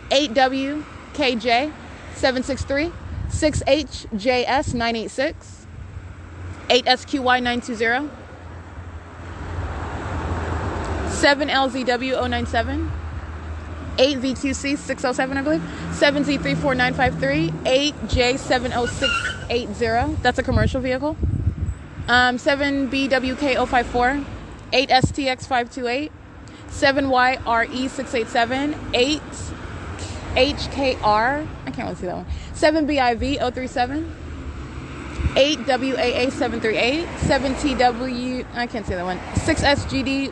8WKJ763, 6HJS986, 8SQY920, 7LZW097, 8VQC607, I believe, 7Z34953, 8J70680, that's a commercial vehicle, 7BWK054, 8STX528, 7YRE687, 8HKR, I can't really see that one, 7BIV037, 8WAA 738, 7TW, I can't say that one, 6SGD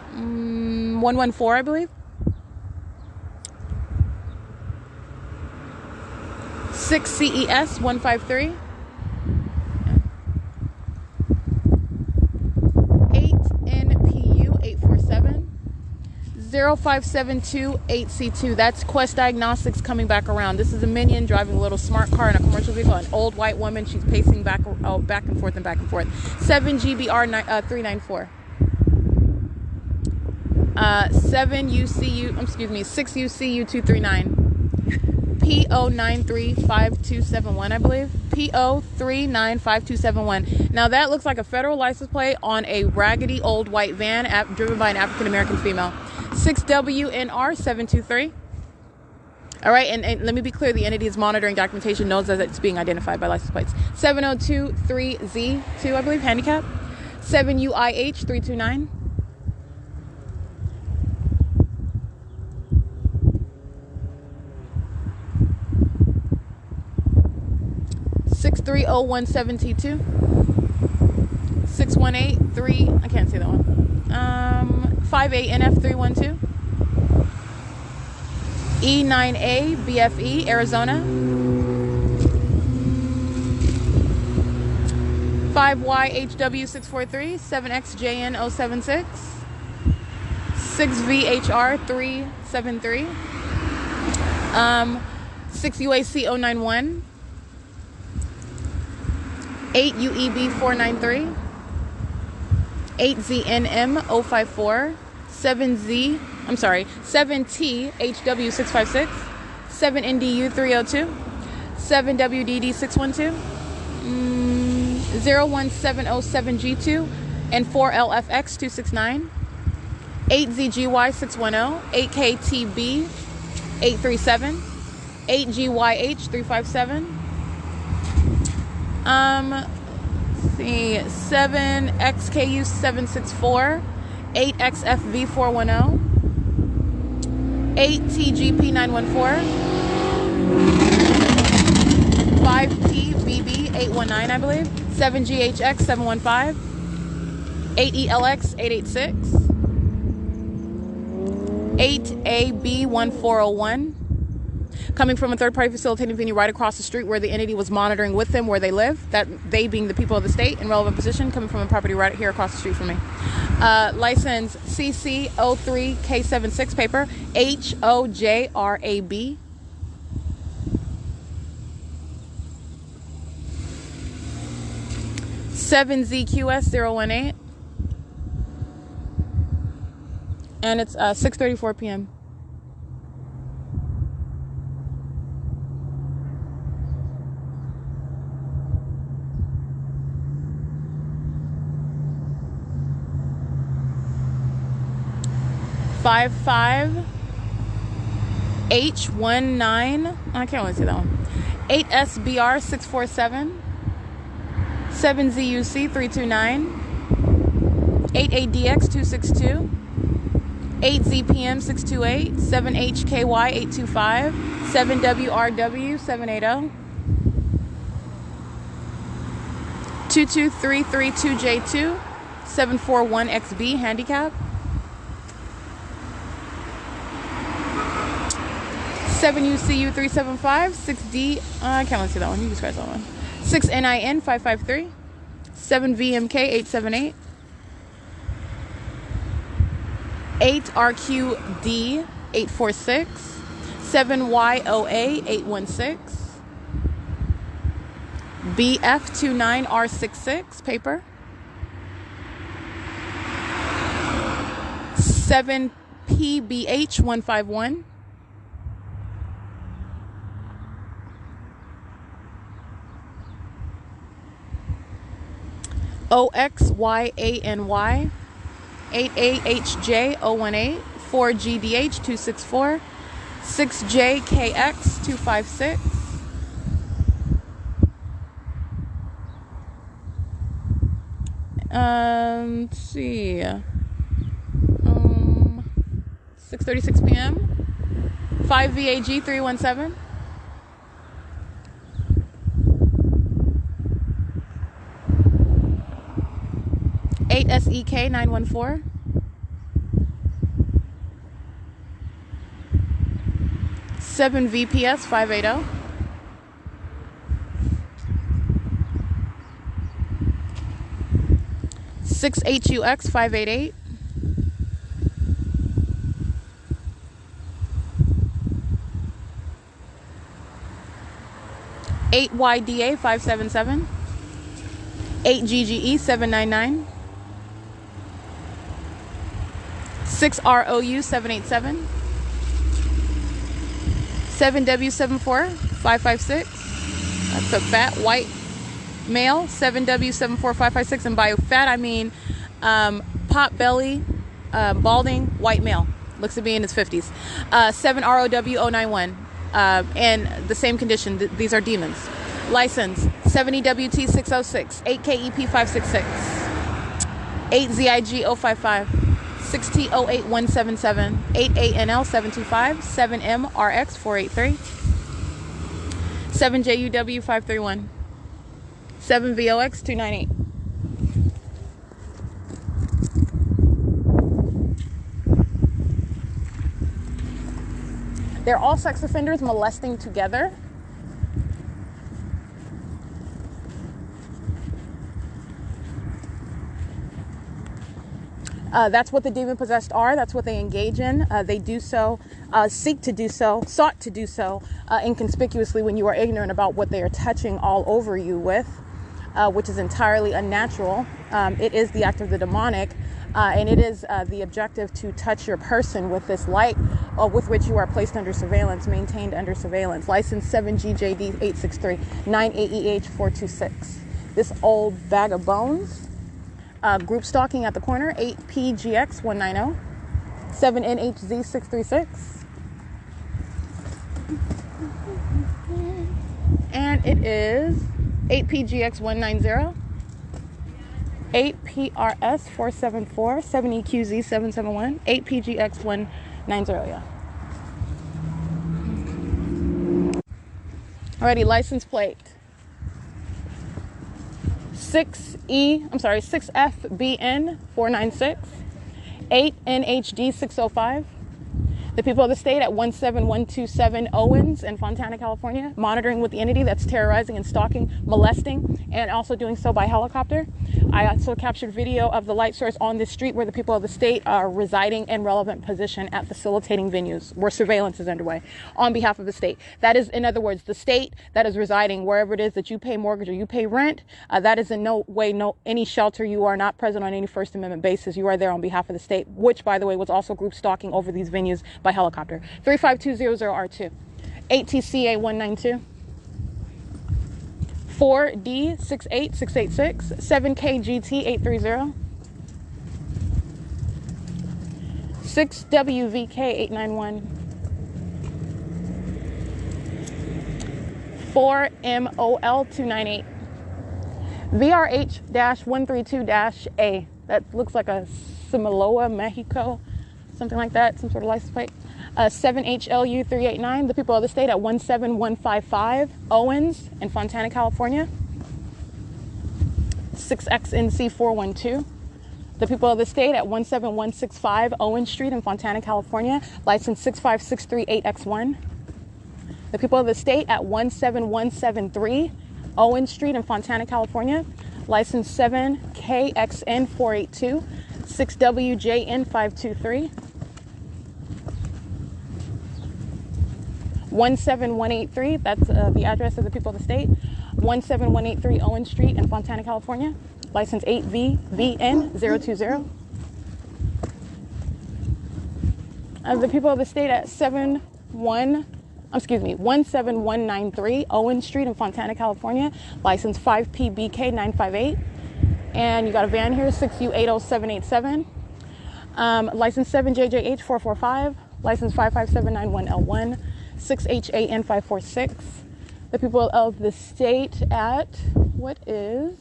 114, I believe. 6CES 153. 8NPU 847. 0572 8C2. That's Quest Diagnostics coming back around. This is a minion driving a little smart car in a commercial vehicle. An old white woman. She's pacing back and forth and back and forth. 7GBR 394. 6UCU 239. PO 935271, I believe. PO 395271. Now that looks like a federal license plate on a raggedy old white van driven by an African American female. 6WNR 723. All right, and let me be clear, the entity's monitoring documentation knows that it's being identified by license plates. 7023Z2, I believe, handicap. 7UIH 329. 63017T2. 6183, I can't say that one. 58NF312. E9A BFE, Arizona. 5YHW643, 7XJN076. 6VHR373. 6UAC091. 8UEB493. 8ZNM054. 7THW656. 7NDU302. 7WDD612. 01707G2 and 4LFX269. 8ZGY610. 8KTB837. 8GYH357. Let's see, 7XKU764, 8XFV410, 8TGP914, 5PBB819, I believe, 7GHX715, 8ELX886, 8AB1401. Coming from a third-party facilitating venue right across the street where the entity was monitoring with them where they live, that they being the people of the state in relevant position, coming from a property right here across the street from me. License CC03K76 paper, HOJRAB. $7ZQS018. And it's 6:34 p.m. H19, I can't really see that one. 8SBR647, 7ZUC329, 8ADX262, 8ZPM628, 7HKY825, 7WRW780, 22332J2, 741XB handicap. 7UCU375, 6D, I can't really see that one, you can scratch that one. 6NIN553, 7VMK878, 8RQD846, 7YOA816, BF29R66, paper, 7PBH151, OXYANY 8AHJ018, 4GDH264, 6JKX256, let's see, 6:36 p.m. 5VAG317. 8 SEK 914. 7 VPS 580. 6 HUX 588. 8 YDA 577. 8 GGE 799. 6 ROU 787. 7 W74 556. That's a fat white male. 7 W74 556, and by fat I mean pot belly, balding, white male. Looks to be in his 50s. 7 ROW 091. And the same condition. These are demons. License 70 WT 606. 8 KEP 566. 8 ZIG 055. 6T 08177. 8 ANL 725. 7 MRX 483. 7 JUW 531. 7 VOX 298. They're all sex offenders molesting together. That's what the demon-possessed are. That's what they engage in. They do so, seek to do so, sought to do so inconspicuously when you are ignorant about what they are touching all over you with, which is entirely unnatural. It is the act of the demonic, and it is the objective to touch your person with this light with which you are placed under surveillance, maintained under surveillance. License 7GJD 863, 9AEH 426. This old bag of bones. Group stalking at the corner, 8PGX 190, 7NHZ 636. And it is 8PGX 190, 8PRS 474, 7EQZ 771, 8PGX 190. Yeah. Alrighty, license plate. 6FBN 496, 8 NHD 605. The people of the state at 17127 Owens in Fontana, California, monitoring with the entity that's terrorizing and stalking, molesting, and also doing so by helicopter. I also captured video of the light source on this street where the people of the state are residing in relevant position at facilitating venues where surveillance is underway on behalf of the state. That is, in other words, the state that is residing wherever it is that you pay mortgage or you pay rent. That is in no way any shelter. You are not present on any First Amendment basis. You are there on behalf of the state, which, by the way, was also group stalking over these venues by helicopter. 35200R2, 8TCA 192, 4D 68686, 7KGT 830, 6WVK 891, 4MOL 298, VRH-132-A. That looks like a Sinaloa, Mexico, something like that, some sort of license plate. 7HLU 389, the people of the state at 17155 Owens in Fontana, California. 6XNC 412, the people of the state at 17165 Owens Street in Fontana, California. License 65638X1. The people of the state at 17173 Owens Street in Fontana, California. License 7KXN 482, 6WJN 523. 17183, that's the address of the people of the state. 17183 Owen Street in Fontana, California. License 8VVN020. The people of the state at 17193 Owen Street in Fontana, California. License 5PBK958. And you got a van here, 6U80787. License 7JJH445. License 55791L1. 6HAN546. The people of the state at, I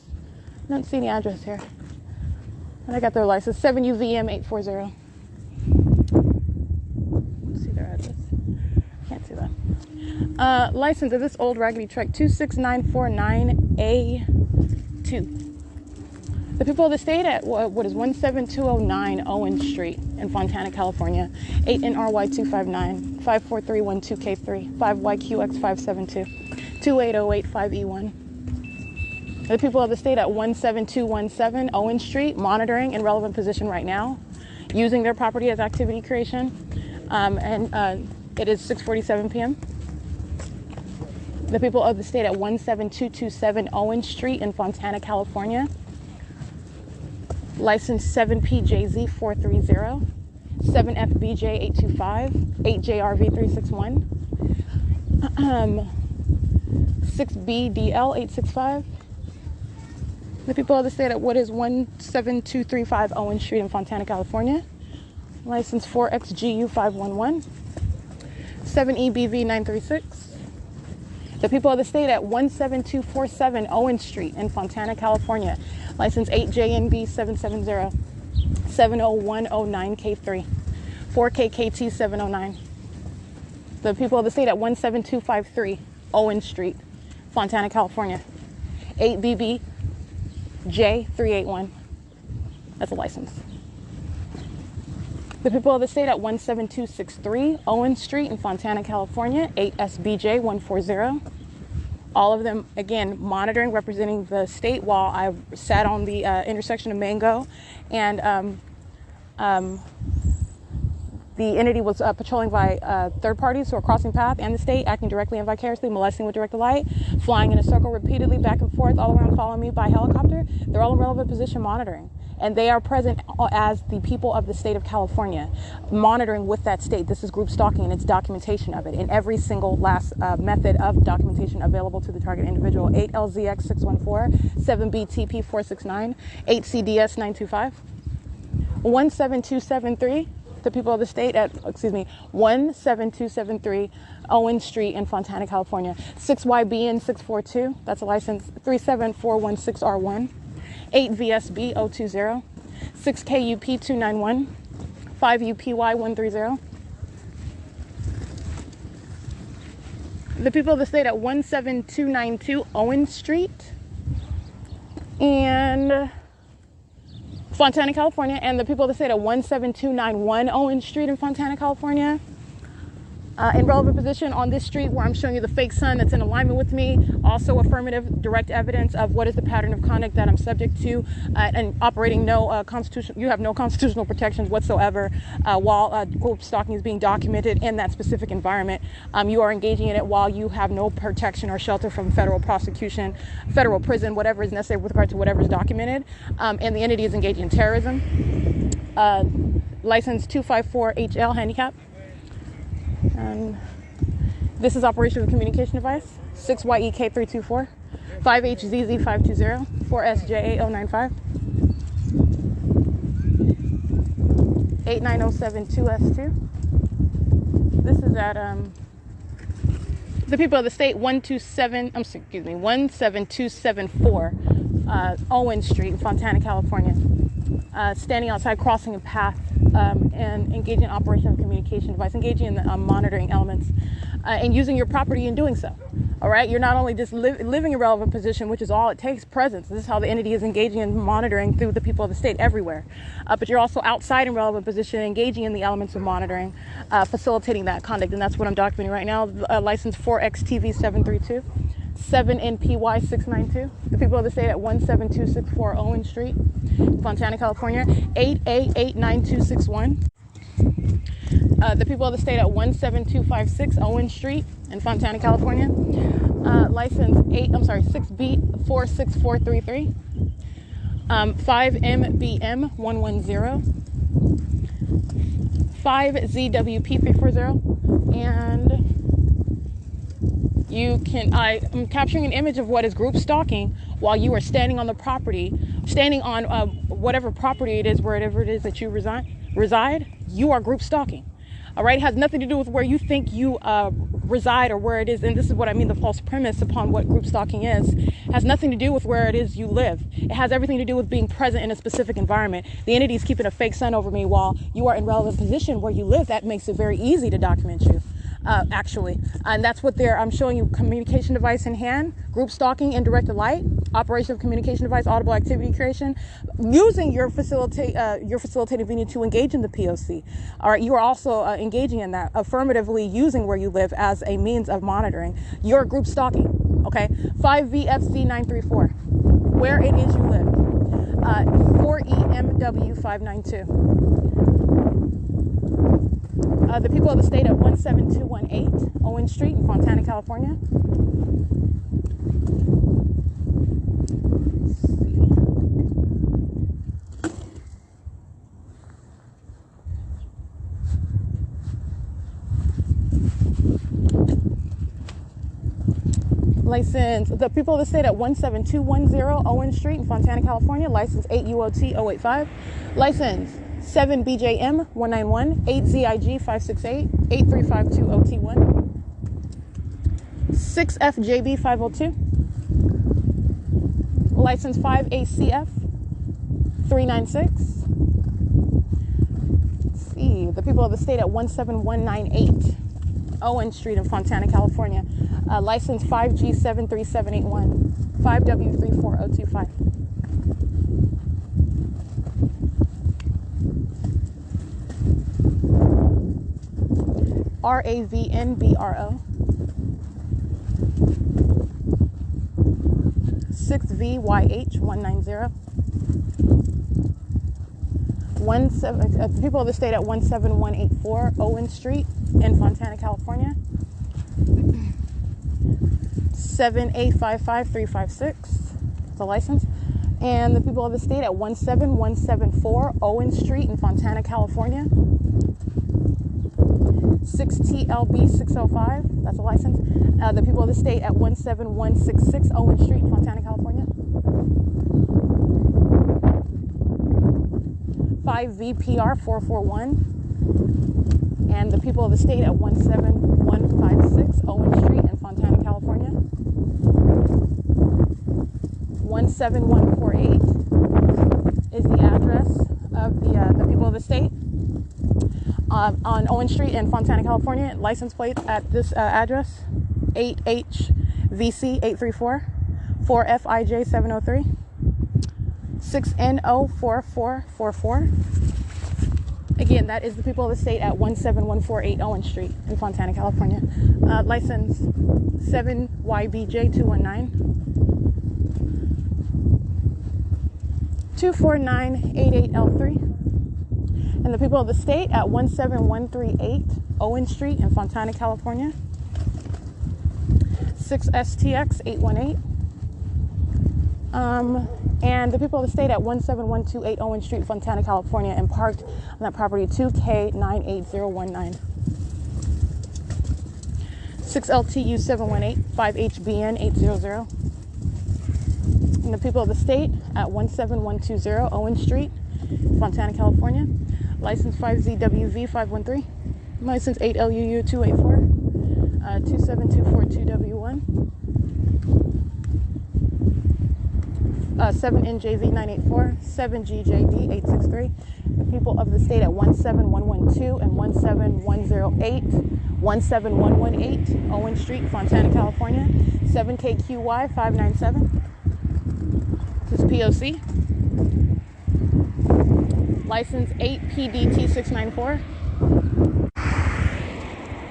don't see any address here. And I got their license, 7UVM840. Let's see their address. Can't see that. License of this old raggedy truck, 26949A2. The people of the state at what is 17209 Owen Street in Fontana, California, 8NRY259, 54312K3, 5YQX572, 28085E1. The people of the state at 17217 Owen Street, monitoring in relevant position right now, using their property as activity creation, it is 6:47 p.m. The people of the state at 17227 Owen Street in Fontana, California, license 7PJZ430, 7FBJ825, 8JRV361, 6BDL865. The people of the state at what is 17235 Owen Street in Fontana, California, license 4XGU511, 7EBV936. The people of the state at 17247 Owen Street in Fontana, California, license 8JNB770, 70109K3, 4KKT709. The people of the state at 17253 Owen Street, Fontana, California, 8BBJ381. That's a license. The people of the state at 17263 Owen Street in Fontana, California, 8SBJ140. All of them, again, monitoring, representing the state while I sat on the intersection of Mango. And the entity was patrolling by third parties who are crossing path, and the state acting directly and vicariously, molesting with directed light, flying in a circle repeatedly back and forth all around, following me by helicopter. They're all in relevant position monitoring. And they are present as the people of the state of California, monitoring with that state. This is group stalking, and it's documentation of it in every single last method of documentation available to the target individual. 8LZX614, 7BTP469, 8CDS925, 17273. The people of the state at, 17273 Owen Street in Fontana, California, 6YBN642. That's a license 37416R1. 8VSB020, 6KUP291, 5UPY130. The people of the state at 17292 Owen Street and Fontana, California, and the people of the state at 17291 Owen Street in Fontana, California. In relevant position on this street where I'm showing you the fake sun that's in alignment with me, also affirmative direct evidence of what is the pattern of conduct that I'm subject to, and operating no constitutional, you have no constitutional protections whatsoever while group stalking is being documented in that specific environment. You are engaging in it while you have no protection or shelter from federal prosecution, federal prison, whatever is necessary with regard to whatever is documented, and the entity is engaging in terrorism. License 254HL handicap. This is operation of the communication device, 6YEK324, 5HZZ520, 4SJ8095, 89072S2. This is at the people of the state 17274 Owen Street, Fontana, California. Standing outside, crossing a path, and engaging in operation of communication device, engaging in the monitoring elements, and using your property in doing so. All right, you're not only just living a relevant position, which is all it takes, presence. This is how the entity is engaging in monitoring through the people of the state everywhere. But you're also outside in relevant position, engaging in the elements of monitoring, facilitating that conduct, and that's what I'm documenting right now. License 4XTV732. 7NPY692. The people of the state at 17264 Owen Street, Fontana, California, 8A89261. The people of the state at 17256 Owen Street in Fontana, California, license 6B46433, 5MBM110, 5ZWP340, and I'm capturing an image of what is group stalking while you are standing on the property, standing on whatever property it is, wherever it is that you reside, you are group stalking. All right, it has nothing to do with where you think you reside or where it is, and this is what I mean, the false premise upon what group stalking is. It has nothing to do with where it is you live. It has everything to do with being present in a specific environment. The entity is keeping a fake sun over me while you are in relevant position where you live. That makes it very easy to document you. actually. And that's what I'm showing you: communication device in hand, group stalking, indirected light, operation of communication device, audible activity creation, using your facilitated venue to engage in the P.O.C. All right, you are also engaging in that, affirmatively using where you live as a means of monitoring your group stalking. Okay, 5VFC934, where it is you live. 4EMW592. The people of the state at 17218 Owen Street in Fontana, California. License, the people of the state at 17210 Owen Street in Fontana, California. License 8UOT085. License 7BJM191 8ZIG568 8352OT1 6FJB502. License 5ACF 396. Let's see, the people of the state at 17198 Owen Street in Fontana, California. License 5G73781 5W34025. RAVNBRO 6VYH190. People of the state at 17184 Owen Street in Fontana, California. 7855356, the license. And the people of the state at 17174 Owen Street in Fontana, California. 6TLB605, that's a license. The people of the state at 17166 Owen Street in Fontana, California. 5VPR441. And the people of the state at 17156 Owen Street in Fontana, California. 17148 is the address of the people of the state on Owen Street in Fontana, California. License plate at this address: 8HVC834, 4FIJ703, 6NO4444. Again, that is the people of the state at 17148 Owen Street in Fontana, California. License 7YBJ219, 24988L3. And the people of the state at 17138 Owen Street in Fontana, California. 6STX818. And the people of the state at 17128 Owen Street, Fontana, California, and parked on that property 2K98019. 6LTU718 5HBN800. And the people of the state at 17120 Owen Street, Fontana, California. License 5ZWV513. License 8LUU284. 27242W1. 7NJV984, 7GJD863. The people of the state at 17112 and 17108, 17118 Owen Street, Fontana, California. 7KQY597. This is P.O.C. License 8PDT694.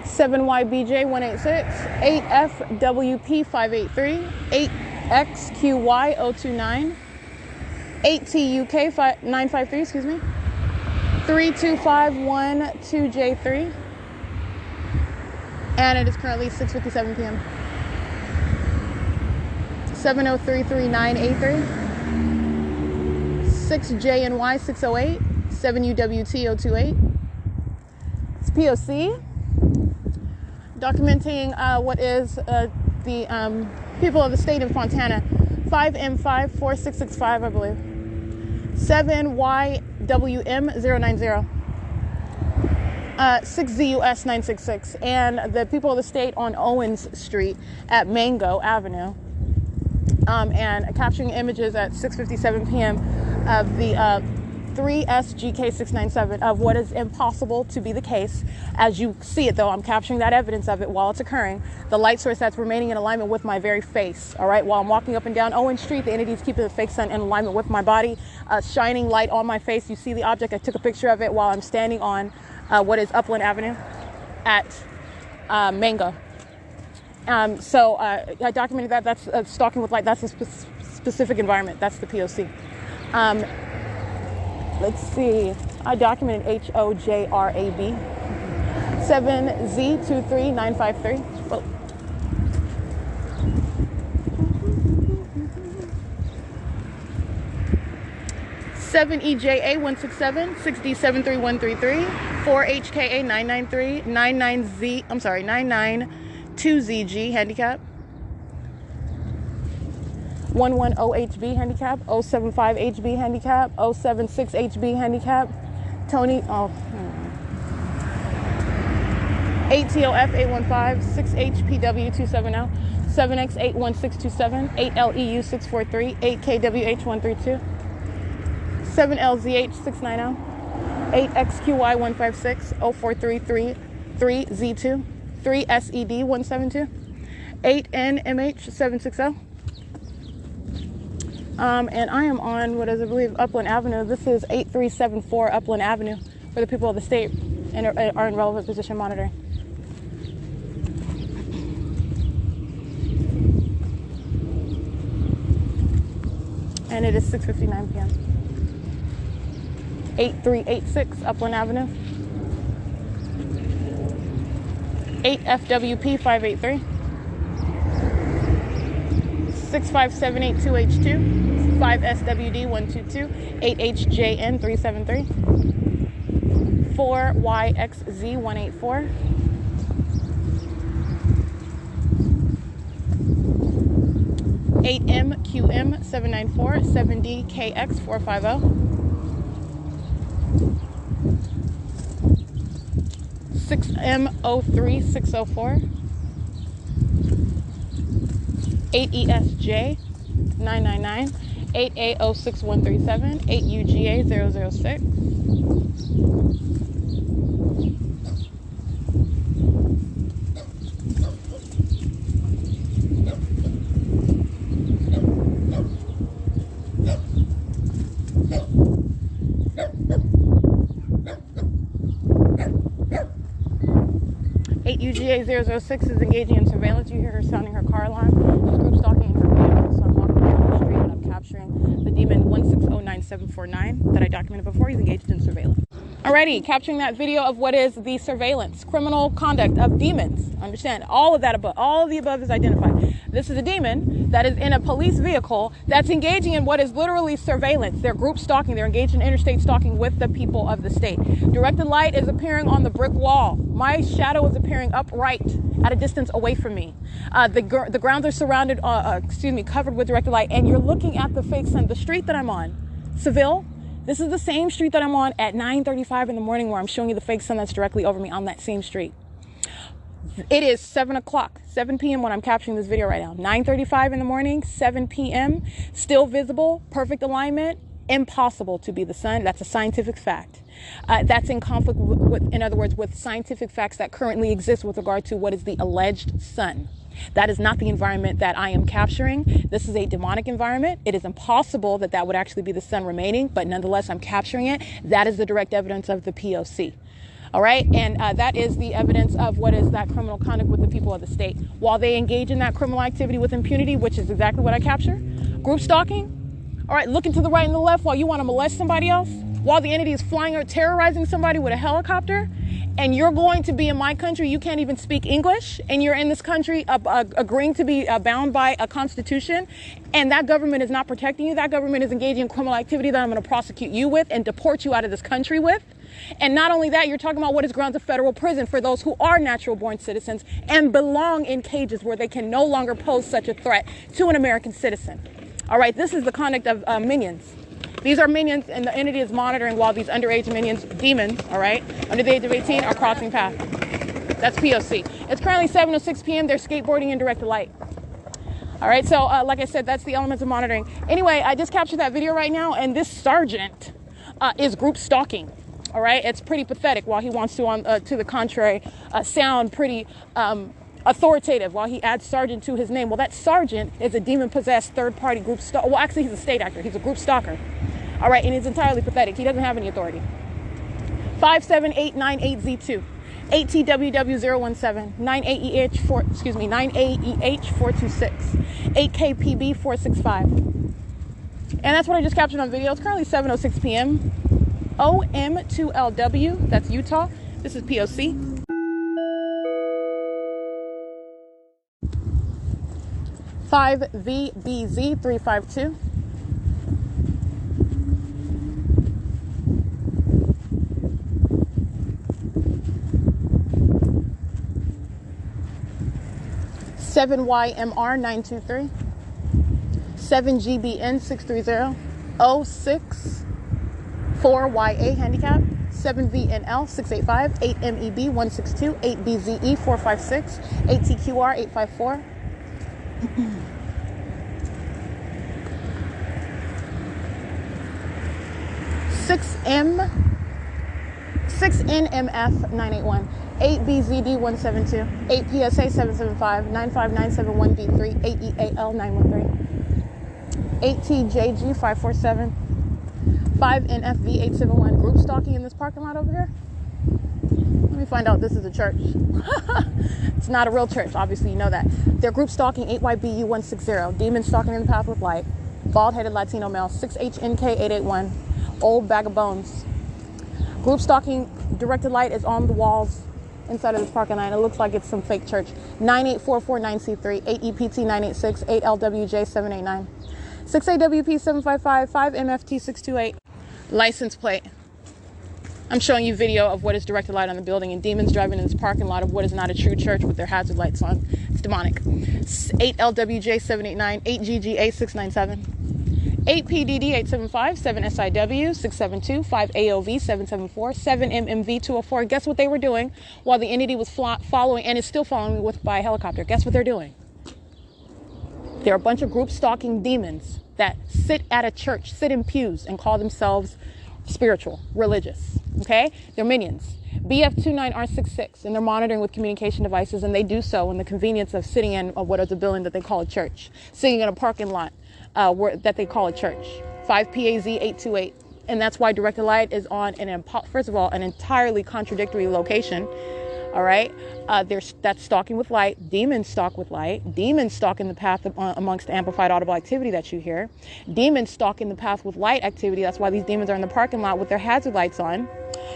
7YBJ186, 8FWP583, 8XQY029, 8TUK953, 32512J3, and it is currently 6:57 p.m. 7033983, 6JNY608, 7UWT028. It's P.O.C. documenting what is the people of the state of Fontana. 5M54665, I believe. 7YWM090. 6ZUS966. And the people of the state on Owens Street at Mango Avenue. And capturing images at 6:57 p.m. of the 3SGK697 of what is impossible to be the case. As you see it, though, I'm capturing that evidence of it while it's occurring. The light source that's remaining in alignment with my very face, all right? While I'm walking up and down Owen Street, the entity is keeping the fake sun in alignment with my body, shining light on my face. You see the object. I took a picture of it while I'm standing on what is Upland Avenue at Mango. So I documented that. That's stalking with light. That's a specific environment. That's the P.O.C. Let's see. I documented HOJRAB 7Z23953. Well, Seven EJA 167 6D73133 4HKA 993 99Z. I'm sorry, 992ZG handicap. 110HB handicap, 075HB handicap, 076HB handicap, Tony, ATOF 815, 6HPW 270, 7X81627, 8LEU643, 8KWH132, 7LZH 690, 8XQY 156, 04333, 3Z2, 3SED 172, 8NMH 760. And I am on what is, I believe, Upland Avenue. This is 8374 Upland Avenue, where the people of the state are in relevant position monitoring. And it is 6:59 p.m. 8386 Upland Avenue. 8FWP 583. 65782H2. 5SWD 122, 8HJN 373, 4YXZ 184, 8MQM 794, 7DKX 450, 6M03 604, 8ESJ 999, 8A06137, 8UGA 006. UGA 006 is engaging in surveillance. You hear her sounding her car alarm. She's group stalking in her vehicle, so I'm walking down the street and I'm capturing the demon 1609749 that I documented before. He's engaged in surveillance. Alrighty, capturing that video of what is the surveillance, criminal conduct of demons. Understand, all of that above, all of the above is identified. This is a demon that is in a police vehicle that's engaging in what is literally surveillance. They're group stalking. They're engaged in interstate stalking with the people of the state. Directed light is appearing on the brick wall. My shadow is appearing upright at a distance away from me. The grounds are surrounded, covered with directed light, and you're looking at the fake sun. The street that I'm on, Seville. This is the same street that I'm on at 9:35 in the morning, where I'm showing you the fake sun that's directly over me on that same street. It is 7 p.m. when I'm capturing this video right now. 9:35 in the morning, 7 p.m. Still visible, perfect alignment, impossible to be the sun. That's a scientific fact. That's in conflict with, in other words, with scientific facts that currently exist with regard to what is the alleged sun. That is not the environment that I am capturing. This is a demonic environment. It is impossible that that would actually be the sun remaining, but nonetheless, I'm capturing it. That is the direct evidence of the P.O.C. All right. And that is the evidence of what is that criminal conduct with the people of the state. While they engage in that criminal activity with impunity, which is exactly what I capture, group stalking. All right. Looking to the right and the left while you want to molest somebody else, while the entity is flying or terrorizing somebody with a helicopter. And you're going to be in my country, you can't even speak English, and you're in this country agreeing to be bound by a constitution, and that government is not protecting you. That government is engaging in criminal activity that I'm going to prosecute you with and deport you out of this country with. And not only that, you're talking about what is grounds of federal prison for those who are natural-born citizens and belong in cages where they can no longer pose such a threat to an American citizen. All right, this is the conduct of minions. These are minions, and the entity is monitoring while these underage minions, demons, all right, under the age of 18 are crossing paths. That's P.O.C. It's currently 7:06 p.m. They're skateboarding in directed light. All right, so like I said, that's the elements of monitoring. Anyway, I just captured that video right now, and this sergeant is group stalking. All right, it's pretty pathetic. While he wants to, to the contrary, sound pretty authoritative, while he adds sergeant to his name. Well, that sergeant is a demon-possessed third-party group stalker. Well, actually, he's a state actor. He's a group stalker. All right, and it's entirely pathetic. He doesn't have any authority. 57898Z2, 8TWW017, 9AEH426, 8KPB465. And that's what I just captured on video. It's currently 7:06 p.m. OM2LW, that's Utah. This is P.O.C. (5VBZ352). (7YMR923), 7GBN630, 064YA handicap, 7VNL685, 8MEB162, 8BZE456, 8TQR854. 6NMF981, 8BZD172, 8PSA775, 95971B3, 8EAL913, 8TJG547, 5NFV871. Group stalking in this parking lot over here. Let me find out this is a church. It's not a real church, obviously you know that. They're group stalking 8YBU160, demon stalking in the path with light, bald-headed Latino male, 6HNK881, old bag of bones. Group stalking directed light is on the walls inside of this parking lot. It looks like it's some fake church. 98449C3, 8EPT986, 8LWJ789, 6AWP755, 5MFT628. License plate. I'm showing you video of what is directed light on the building and demons driving in this parking lot of what is not a true church with their hazard lights on. It's demonic. 8LWJ789, 8GGA697, 8PDD875, 7SIW672, 5AOV774, 7MMV204. Guess what they were doing while the entity was following and is still following me by a helicopter? Guess what they're doing? They're a bunch of group stalking demons that sit at a church, sit in pews, and call themselves spiritual, religious. Okay? They're minions. BF29R66, and they're monitoring with communication devices, and they do so in the convenience of sitting in what is a building that they call a church, sitting in a parking lot that they call a church. 5PAZ828. And that's why directed light is on first of all, an entirely contradictory location. All right, that's stalking with light. Demons stalk with light. Demons stalk in the path amongst the amplified audible activity that you hear. Demons stalk in the path with light activity. That's why these demons are in the parking lot with their hazard lights on.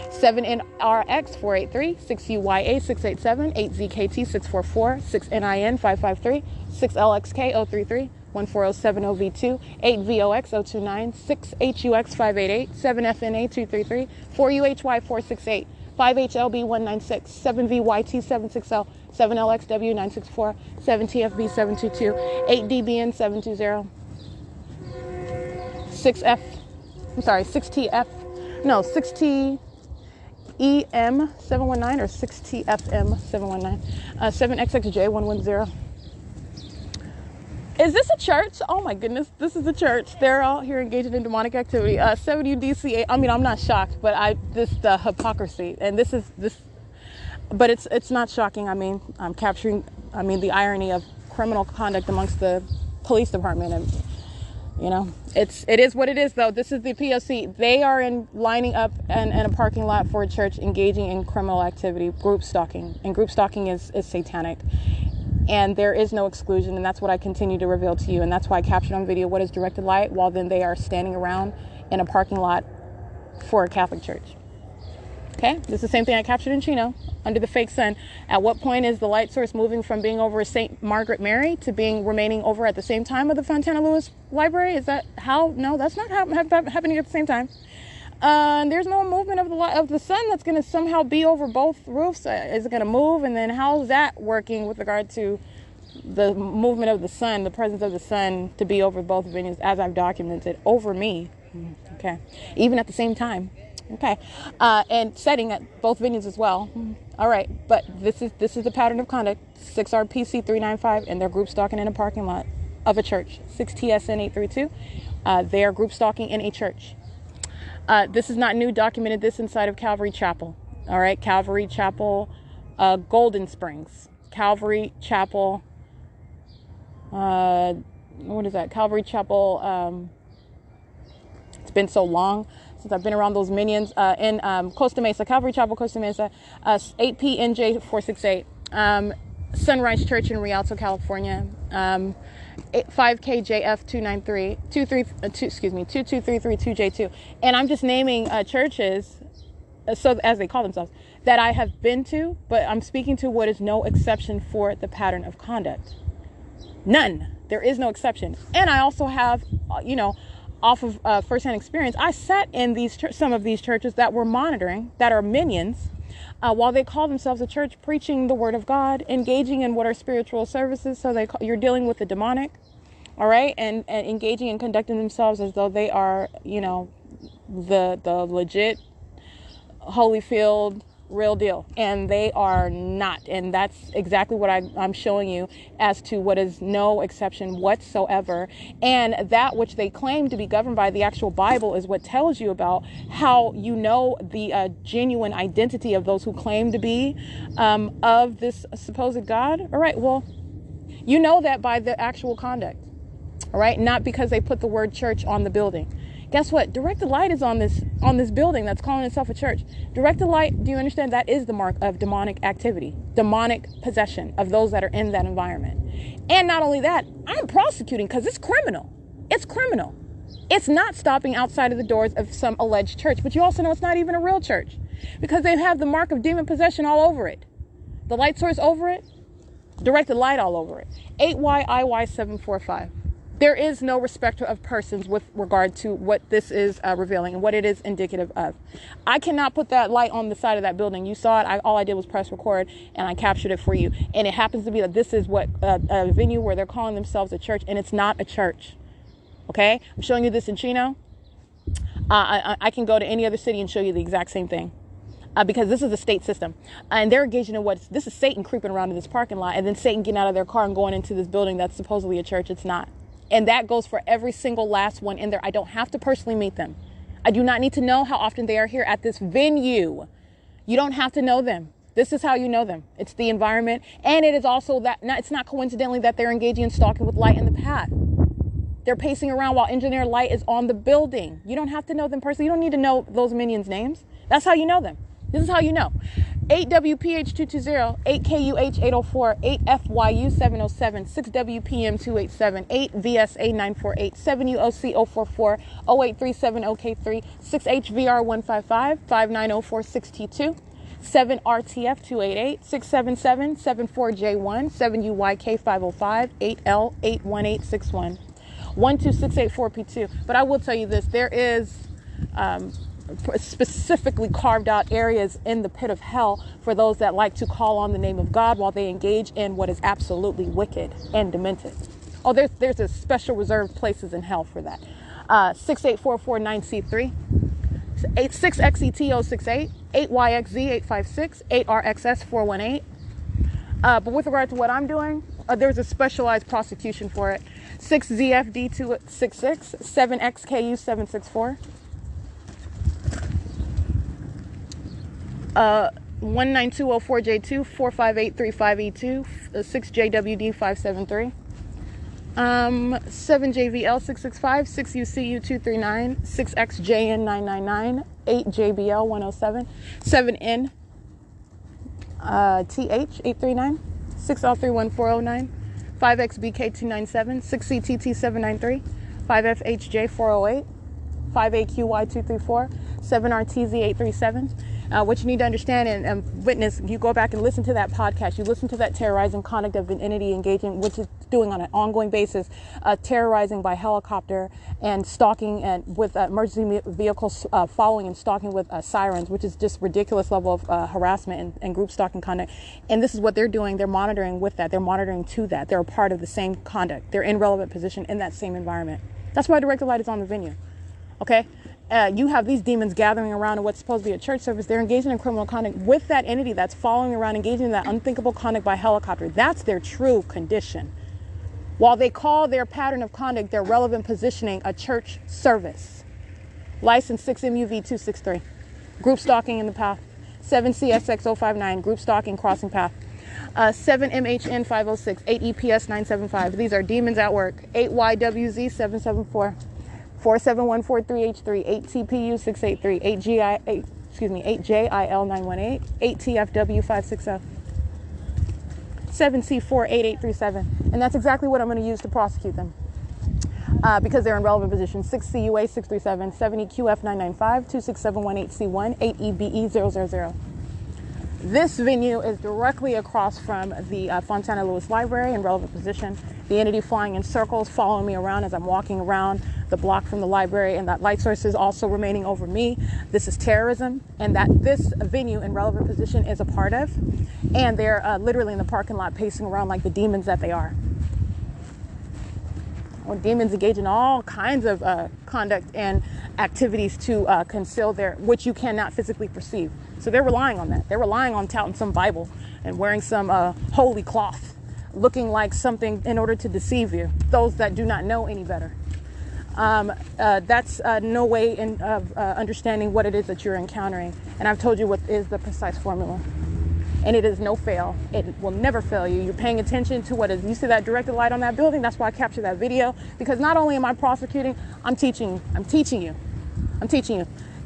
7NRX483, 6UYA687, 8ZKT644, 6NIN553, 6LXK033, 14070V2, 8VOX029, 6HUX588, 7FNA233, 4UHY468, 5HLB196, 7VYT760, 7LXW964, 7TFB722, 8DBN720, 6TEM719 or 6TFM719, 7XXJ110. Is this a church? Oh my goodness, this is a church. They're all here engaged in demonic activity. 7UDC8. I mean, I'm not shocked, but the hypocrisy, and but it's not shocking. I mean, I'm capturing, the irony of criminal conduct amongst the police department, and it is what it is. Though this is the P.O.C. They are lining up in a parking lot for a church, engaging in criminal activity, group stalking, and group stalking is satanic. And there is no exclusion, and that's what I continue to reveal to you, and that's why I captured on video what is directed light, while then they are standing around in a parking lot for a Catholic church. Okay, this is the same thing I captured in Chino under the fake sun. At what point is the light source moving from being over St. Margaret Mary to remaining over at the same time of the Fontana Lewis Library? Is that how? No, that's not happening at the same time. There's no movement of the sun that's going to somehow be over both roofs. Is it going to move? And then how's that working with regard to the movement of the sun, the presence of the sun to be over both venues, as I've documented, over me? Okay, even at the same time. Okay, and setting at both venues as well. All right, but this is the pattern of conduct. 6RPC395, and they're group stalking in a parking lot of a church. 6TSN832, they are group stalking in a church. This is not new. Documented this inside of Calvary Chapel. All right, Calvary Chapel, Golden Springs, Calvary Chapel. What is that? Calvary Chapel. It's been so long since I've been around those minions. In Costa Mesa, Calvary Chapel, Costa Mesa, 8PNJ468. Sunrise Church in Rialto, California. 5KJF293, 22332J2. And I'm just naming churches, so as they call themselves, that I have been to, but I'm speaking to what is no exception for the pattern of conduct. None. There is no exception. And I also have, off of firsthand experience, I sat in some of these churches that were monitoring, that are minions, while they call themselves a church, preaching the word of God, engaging in what are spiritual services. So you're dealing with the demonic, all right, and engaging and conducting themselves as though they are, the legit Holyfield real deal, and they are not. And that's exactly what I'm showing you as to what is no exception whatsoever. And that which they claim to be governed by the actual Bible is what tells you about how the genuine identity of those who claim to be of this supposed God. All right, well, you know that by the actual conduct, all right, not because they put the word church on the building. Guess what? Directed light is on this building that's calling itself a church. Directed light, do you understand? That is the mark of demonic activity, demonic possession of those that are in that environment. And not only that, I'm prosecuting because it's criminal. It's criminal. It's not stopping outside of the doors of some alleged church, but you also know it's not even a real church because they have the mark of demon possession all over it. The light source over it, directed light all over it. 8YIY745. There is no respecter of persons with regard to what this is revealing and what it is indicative of. I cannot put that light on the side of that building. You saw it. All I did was press record and I captured it for you. And it happens to be that this is what a venue where they're calling themselves a church, and it's not a church. Okay? I'm showing you this in Chino. I can go to any other city and show you the exact same thing. Because this is a state system, and they're engaging in this is Satan creeping around in this parking lot, and then Satan getting out of their car and going into this building that's supposedly a church. It's not. And that goes for every single last one in there. I don't have to personally meet them. I do not need to know how often they are here at this venue. You don't have to know them. This is how you know them. It's the environment. And it is also it's not coincidentally that they're engaging in stalking with light in the path. They're pacing around while engineer light is on the building. You don't have to know them personally. You don't need to know those minions' names. That's how you know them. This is how you know. 8WPH220, 8KUH804, 8FYU707, 6WPM287, 8VSA948, 7UOC044, 08370K3, 6HVR155, 590462, 7RTF288, 67774J1, 7UYK505, 8L81861, 12684P2. But I will tell you this, there is specifically carved out areas in the pit of hell for those that like to call on the name of God while they engage in what is absolutely wicked and demented. Oh, there's a special reserved places in hell for that. 68449C3, 6XET068, 8YXZ856, 8RXS418. But with regard to what I'm doing, there's a specialized prosecution for it. 6ZFD266, 7XKU764. 19204J2, 45835E2, 6JWD573, 7JVL665, 6UCU239, 6XJN999, 8JBL107, 7N TH839, 6L31409, 5XBK297, 6CTT793, 5FHJ408, 5AQY234, 7RTZ837. What you need to understand and witness, you go back and listen to that podcast, you listen to that terrorizing conduct of an entity engaging, which is doing on an ongoing basis, terrorizing by helicopter and stalking and with emergency vehicles following and stalking with sirens, which is just ridiculous level of harassment and group stalking conduct. And this is what they're doing. They're monitoring with that. They're monitoring to that. They're a part of the same conduct. They're in relevant position in that same environment. That's why directed light is on the venue. Okay? You have these demons gathering around in what's supposed to be a church service. They're engaging in criminal conduct with that entity that's following around, engaging in that unthinkable conduct by helicopter. That's their true condition. While they call their pattern of conduct, their relevant positioning, a church service. License 6MUV263. Group stalking in the path. 7CSX059. Group stalking crossing path. 7MHN506. 8EPS975. These are demons at work. 8YWZ774. 471438H3. 8TPU683. 8JIL918. 8TFW560. 7C48837. And that's exactly what I'm going to use to prosecute them. Because they're in relevant position. 6CUA637, 7EQF995, 26718C1, 8EBE000. This venue is directly across from the Fontana Lewis Library in relevant position. The entity flying in circles, following me around as I'm walking around the block from the library, and that light source is also remaining over me. This is terrorism, and that this venue in relevant position is a part of. And they're literally in the parking lot pacing around like the demons that they are. Well, demons engage in all kinds of conduct and activities to conceal which you cannot physically perceive. So they're relying on that. They're relying on touting some Bible and wearing some holy cloth, looking like something in order to deceive you, those that do not know any better. That's no way of understanding what it is that you're encountering. And I've told you what is the precise formula. And it is no fail. It will never fail you. You're paying attention to what is. You see that directed light on that building? That's why I captured that video. Because not only am I prosecuting, I'm teaching you.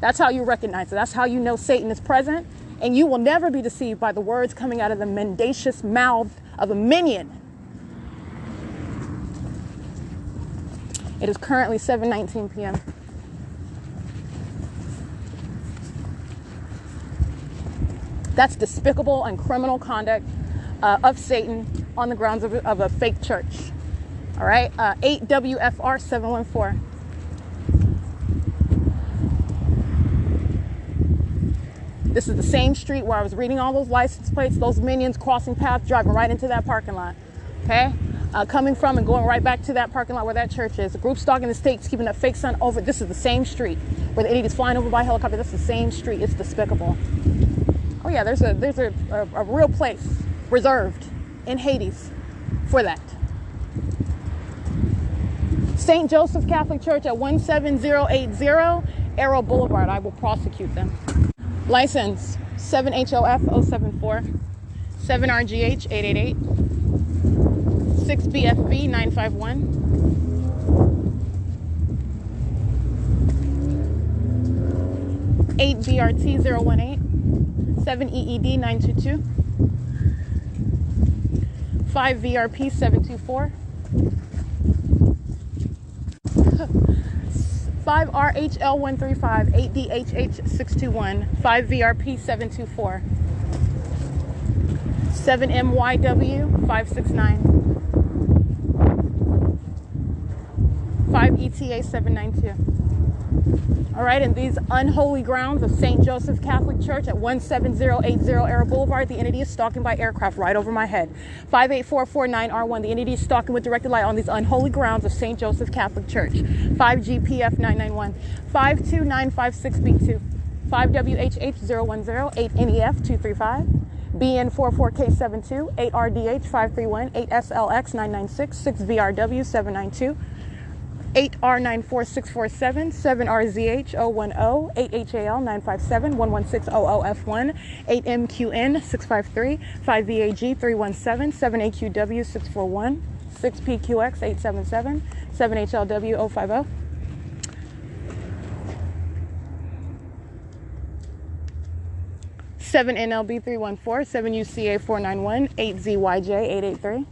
That's how you recognize it. That's how you know Satan is present. And you will never be deceived by the words coming out of the mendacious mouth of a minion. It is currently 7:19 p.m. That's despicable and criminal conduct of Satan on the grounds of a fake church. All right, 8WFR714. This is the same street where I was reading all those license plates, those minions crossing paths, driving right into that parking lot. Okay, coming from and going right back to that parking lot where that church is. The group stalking the states, keeping that fake sun over. This is the same street where the idiot is flying over by helicopter. That's the same street. It's despicable. Oh yeah, there's a real place reserved in Hades for that. St. Joseph Catholic Church at 17080 Arrow Boulevard. I will prosecute them. License 7HOF074, 7RGH888, 6BFB951, 8BRT018, 7EED922, 5VRP724, 5RHL135, 8DHH621, 5VRP724, 7MYW569, 5ETA792. All right, in these unholy grounds of St. Joseph Catholic Church at 17080 Arrow Boulevard, the entity is stalking by aircraft right over my head. 58449R1, the entity is stalking with directed light on these unholy grounds of St. Joseph Catholic Church. 5GPF991, 52956B2, 5WHH010, 8NEF235, BN44K72, 8RDH531, 8SLX996, 6VRW792, 8R94647, 7RZH010, 8HAL957, 11600F1, 8MQN653, 5VAG317, 7AQW641, 6PQX877, 7HLW050. Seven NLB 314, 7 UCA 491, 8 ZYJ 883,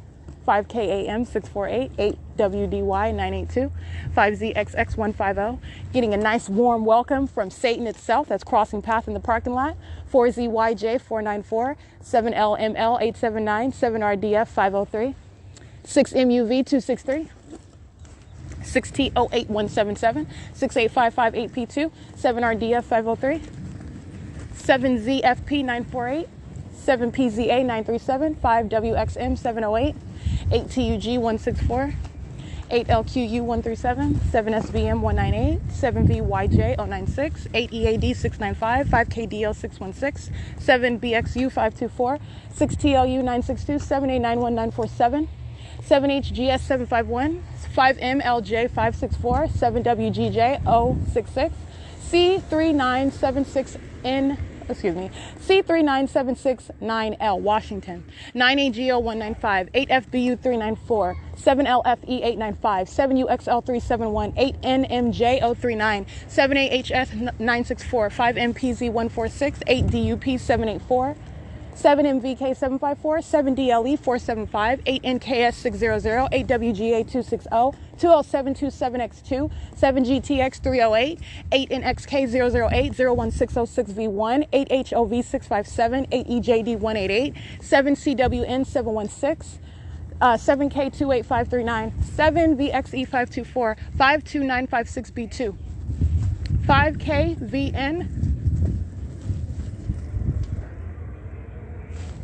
5 KAM 648, 8 WDY 982, 5 ZXX 150. Getting a nice warm welcome from Satan itself that's crossing path in the parking lot. 4 ZYJ 494, 7 LML 879, 7 RDF 503, 6 MUV 263. 6T08177, 68558P2, 7RDF 503, 7ZFP 948, 7PZA 937, 5WXM 708, 8TUG 164, 8LQU 137, 7SVM 198, 7VYJ 096, 8EAD 695, 5KDL 616, 7BXU 524, 6TLU 962, 7A91947, 7HGS 751, 5MLJ 564, 7WGJ 066, C39769L, Washington. 9AGO195, 8FBU394, 7LFE895, 7UXL371, 8NMJ039, 7AHS964, 5MPZ146, 8DUP784, 7MVK754, 7DLE475, 8NKS600, 8WGA260, 20727X2, 7GTX308, 8NXK008, 01606V1, 8HOV657, 8EJD188, 7CWN716, 7K28539, 7VXE524, 52956B2,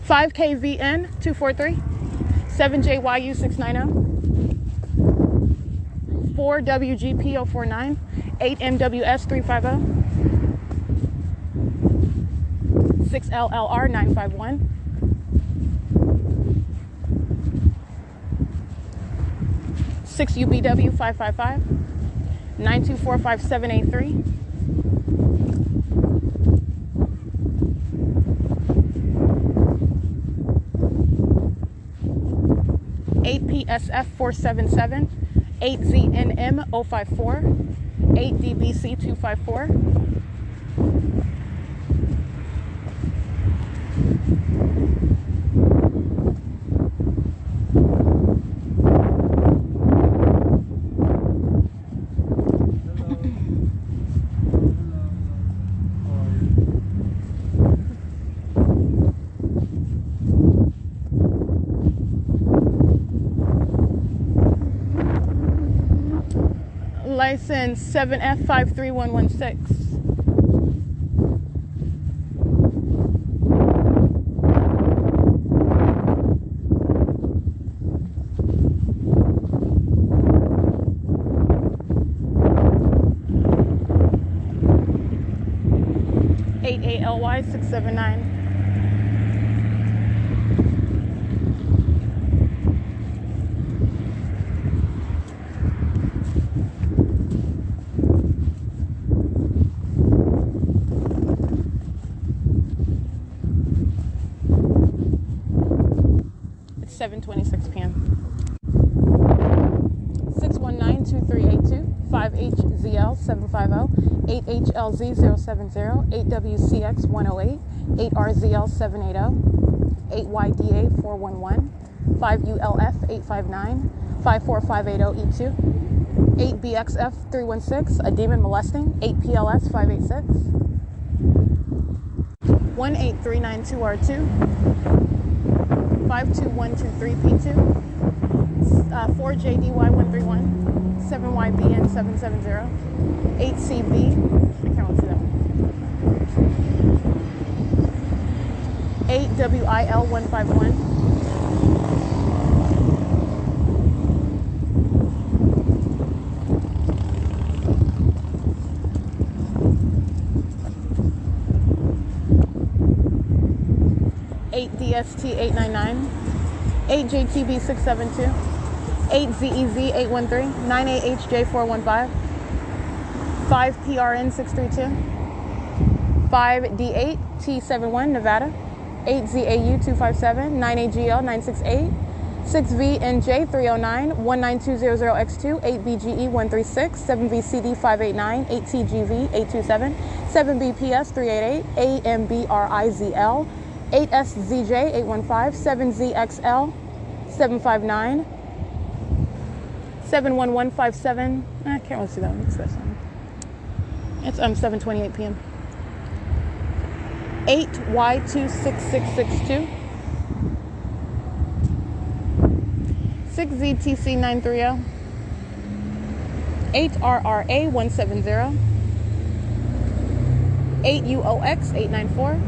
5KVN 243, 7JYU690, 4WGP049, 8MWS350, 6LLR951, 6UBW555, 9245783, 8PSF477, 8ZNM054, 8DBC254, 7F53116. ALY679. It's 7:26 p.m. 619-2382, 5HZL750, 8HLZ070, 8WCX108, 8RZL780, 8YDA411, 5ULF859, 54580E2, 8BXF316, a demon molesting, 8PLS586, 18392R2, 52123P2, 4JDY131, 7YBN770, 8CB, I can't see that one, 8WIL151, 8DST899, 8JTB672, 8ZEZ813, 9AHJ415, 5PRN632, 5D8T71 Nevada, 8ZAU257, 9AGL968, 6VNJ309, 19200X2, 8BGE136, 7VCD589, 8TGV827, 7BPS388, AMBRIZL, 8SZJ815, 7ZXL759, 71157. I can't really see that one. What's this one? It's 7:28 p.m. 8Y26662, 6ZTC930, 8RRA170, 8UOX894,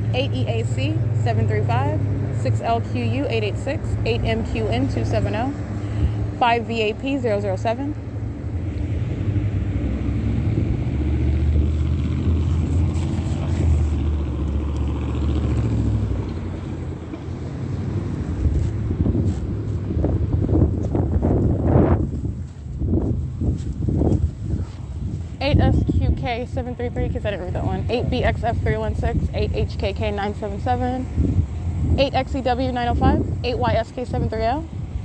8EAC735, 6LQU886, 8MQN270, 5VAP007, 8SQK 8HK733, because I didn't read that one. 8BXF316, 8HKK977, 8XEW905, 8YSK730,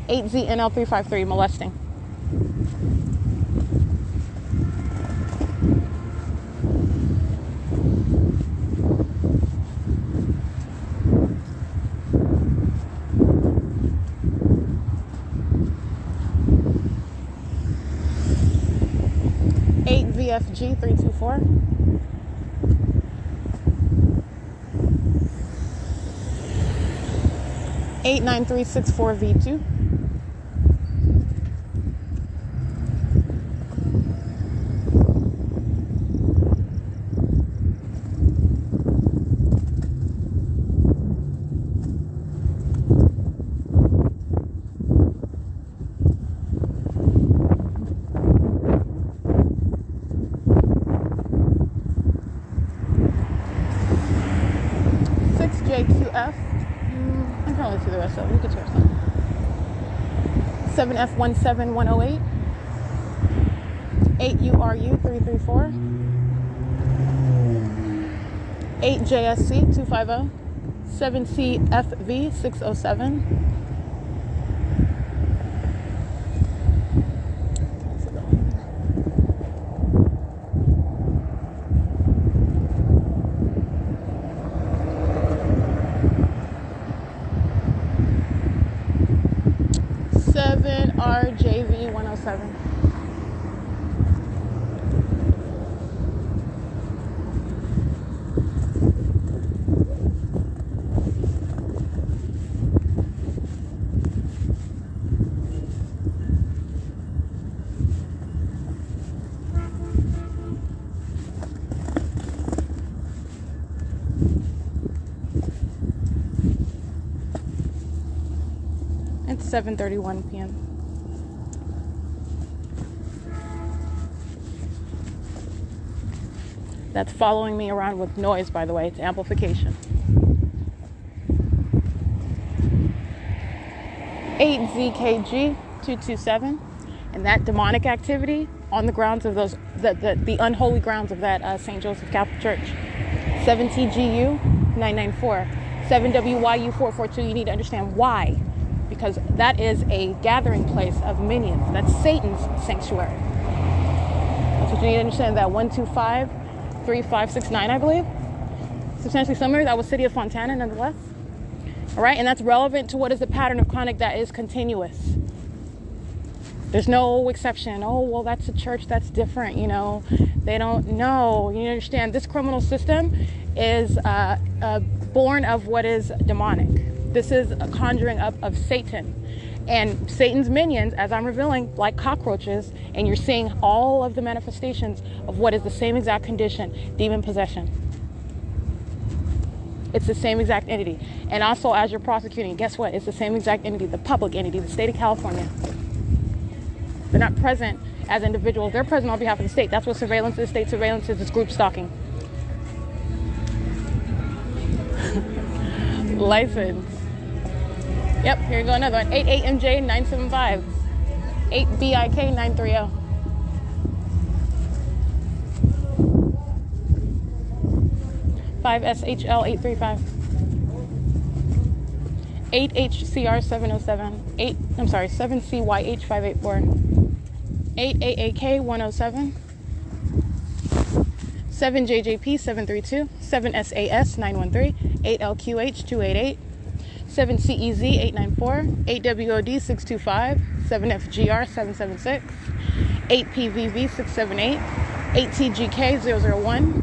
8ZNL353, molesting. VFG 324, 89364V2, 6JQF. I can only see the rest of it. You can see some. 7F17108, 8URU334, 8JSC250, 7CFV607, 7RJV107. It's 7:31 p.m. That's following me around with noise, by the way. It's amplification. 8ZKG227, and that demonic activity on the grounds of those, the unholy grounds of that St. Joseph Catholic Church. 7TGU994, 7WYU442. You need to understand why. Because that is a gathering place of minions. That's Satan's sanctuary. That's what you need to understand. That 1253569, I believe, substantially similar. That was City of Fontana, nonetheless. All right, and that's relevant to what is the pattern of conduct that is continuous. There's no exception. Oh, well, that's a church that's different. You know, they don't know. You understand? This criminal system is born of what is demonic. This is a conjuring up of Satan. And Satan's minions, as I'm revealing, like cockroaches, and you're seeing all of the manifestations of what is the same exact condition, demon possession. It's the same exact entity. And also, as you're prosecuting, guess what? It's the same exact entity, the public entity, the state of California. They're not present as individuals. They're present on behalf of the state. That's what surveillance is. State surveillance is. It's group stalking. License. Yep, here you go, another one. 88MJ975. 8BIK930. Five SHL835. 8HCR707. 7CYH584. 8AAK107. 7JJP732. 7SAS913. 8LQH288. 7CEZ894, 8WOD625, 7FGR776, 8PVV678, 8TGK001,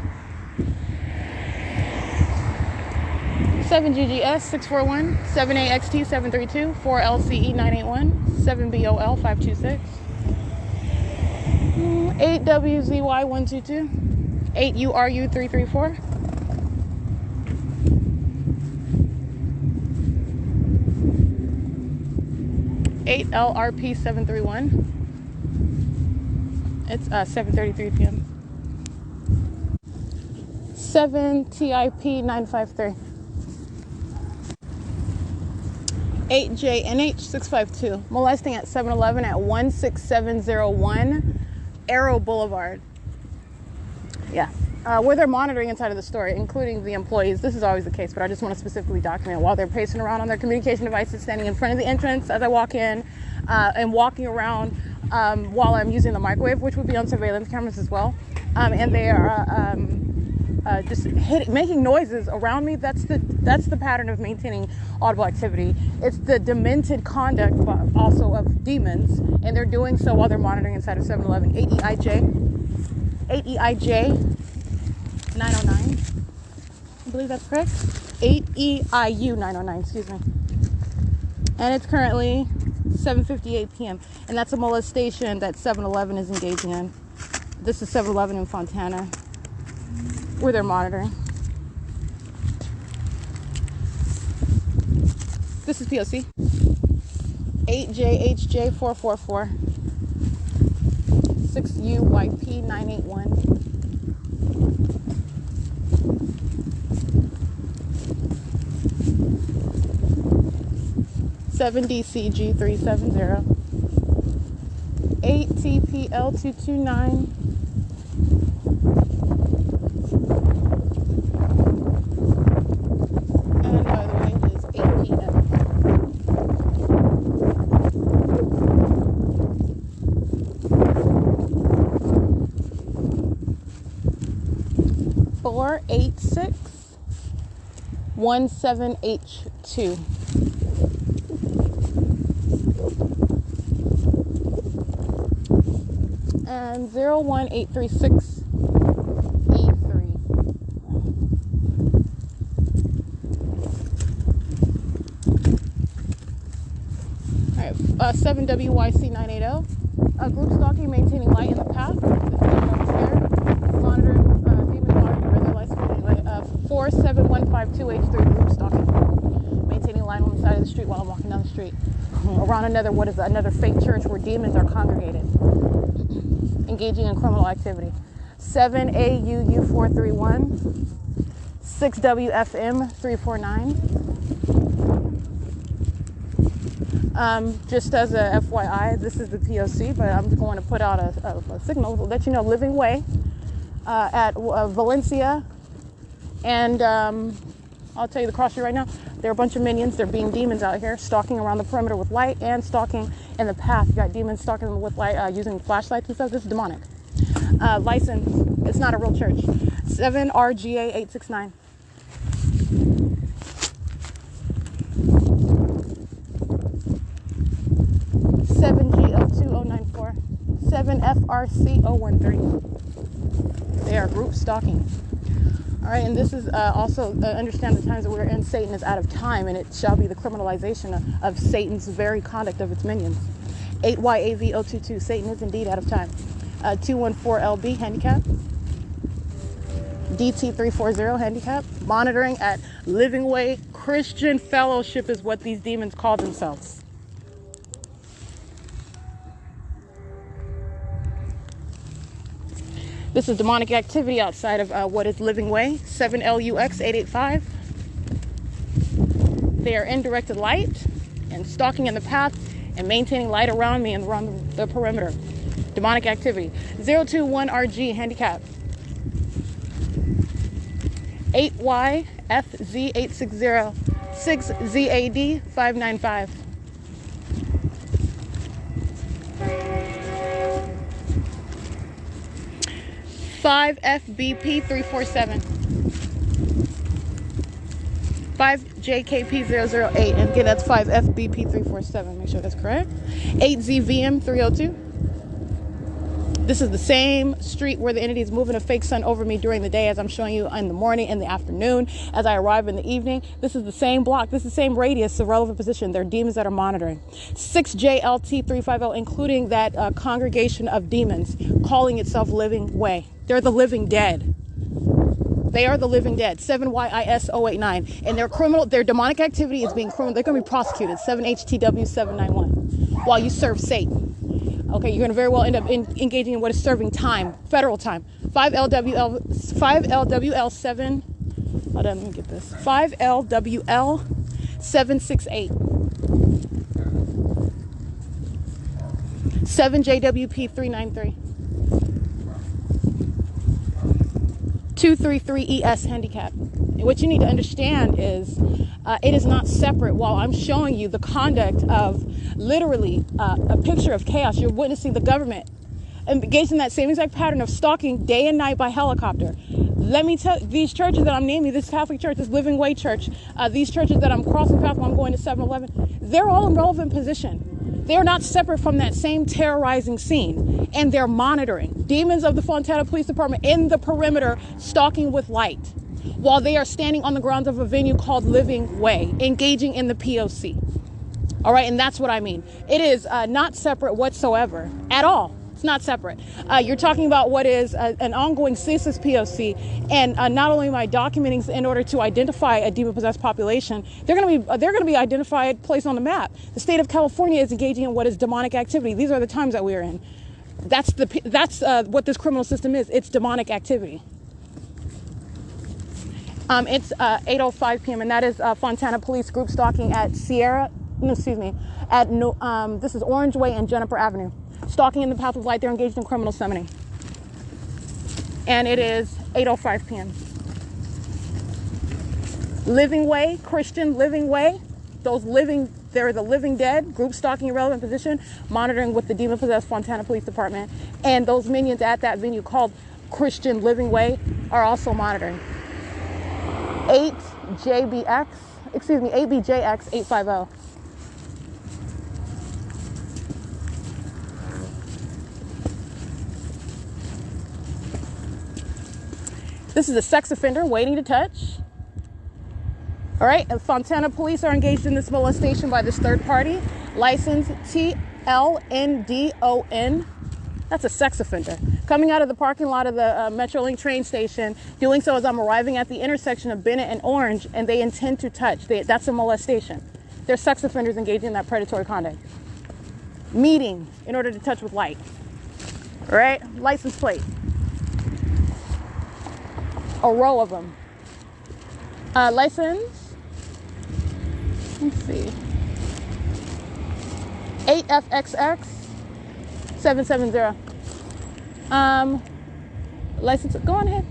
7GGS641, 7AXT732, 4LCE981, 7BOL526, 8WZY122, 8URU334, 8LRP731. It's 7:33 p.m. 7TIP953. 8JNH652. Molesting at 7-Eleven at 16701 Arrow Boulevard. Yeah. where they're monitoring inside of the store, including the employees. This is always the case, but I just want to specifically document while they're pacing around on their communication devices, standing in front of the entrance as I walk in, and walking around while I'm using the microwave, which would be on surveillance cameras as well. And they are just making noises around me. That's the pattern of maintaining audible activity. It's the demented conduct also of demons, and they're doing so while they're monitoring inside of 7-Eleven. 8EIJ 909. I believe that's correct. 8EIU 909, excuse me. And it's currently 7:58 p.m. and that's a molestation that 7-Eleven is engaging in. This is 7-Eleven in Fontana, where they're monitoring. This is P.O.C. 8JHJ 444 6UYP 981. 7DCG 370. 8TPL 229. And by the way, it is 8 p.m. 48617H2. And 01836 E3. Alright, 7WYC 980. Group stalking, maintaining light in the path. Monitoring, demon monitoring, red lights. 47152H3. Group stalking, maintaining light on the side of the street while I'm walking down the street. Around another fake church where demons are congregated, engaging in criminal activity. 7AUU 431, 6WFM 349. Just as a FYI, this is the P.O.C, but I'm going to put out a signal to let you know. Living Way at Valencia, and I'll tell you the cross street right now. There are a bunch of minions. They're being demons out here, stalking around the perimeter with light and stalking in the path. You got demons stalking them with light, using flashlights and stuff. This is demonic. License. It's not a real church. 7RGA 869. GL2094. 7FRC013. They are group stalking. All right, and this is also understand the times that we're in. Satan is out of time, and it shall be the criminalization of Satan's very conduct of its minions. 8YAV022. Satan is indeed out of time. 214LB handicap. DT340 handicap. Monitoring at Living Way Christian Fellowship is what these demons call themselves. This is demonic activity outside of what is Living Way. 7LUX 885. They are in directed light and stalking in the path and maintaining light around me and around the perimeter. Demonic activity. 021RG handicap. 8YFZ860. 6ZAD595. 5FBP347. 5JKP008. And again, that's 5FBP347. Make sure that's correct. 8ZVM302. This is the same street where the entity is moving a fake sun over me during the day, as I'm showing you in the morning and the afternoon as I arrive in the evening. This is the same block. This is the same radius, the relevant position. There are demons that are monitoring. 6JLT350, including that congregation of demons calling itself Living Way. They're the living dead. They are the living dead. 7YIS089. And their demonic activity is being criminal. They're going to be prosecuted. 7HTW791. While you serve Satan. Okay, you're going to very well end up engaging in what is serving time, federal time. 5LWL7. Hold on, let me get this. 5LWL768. 7JWP393. 233ES handicap. And what you need to understand is it is not separate. While I'm showing you the conduct of literally a picture of chaos, you're witnessing the government engaged in that same exact pattern of stalking day and night by helicopter. Let me tell you, these churches that I'm naming, this Catholic church, this Living Way church, these churches that I'm crossing path while I'm going to 7-Eleven, they're all in relevant position. They're not separate from that same terrorizing scene, and they're monitoring. Demons of the Fontana Police Department in the perimeter, stalking with light, while they are standing on the grounds of a venue called Living Way, engaging in the P.O.C. All right, and that's what I mean. It is not separate whatsoever, at all. It's not separate. You're talking about what is an ongoing CEASELESS P.O.C. And not only am I documenting in order to identify a demon-possessed population, they're going to be identified, placed on the map. The state of California is engaging in what is demonic activity. These are the times that we are in. That's what this criminal system is. It's demonic activity. It's 8:05 p.m. and that is Fontana Police group stalking at this is Orange Way and Juniper Avenue. Stalking in the path of light, they're engaged in criminal summoning. And it is 8:05 p.m. Living Way, Christian Living Way, they're the living dead, group stalking irrelevant position, monitoring with the demon-possessed Fontana Police Department. And those minions at that venue called Christian Living Way are also monitoring. 8BJX 850. This is a sex offender waiting to touch. All right, and Fontana police are engaged in this molestation by this third party, license TLNDON. That's a sex offender. Coming out of the parking lot of the Metrolink train station, doing so as I'm arriving at the intersection of Bennett and Orange, and they intend to touch. That's a molestation. They're sex offenders engaging in that predatory conduct. Meeting in order to touch with light. All right, license plate. A row of them. License, let's see, 8FXX 770. License, go on ahead.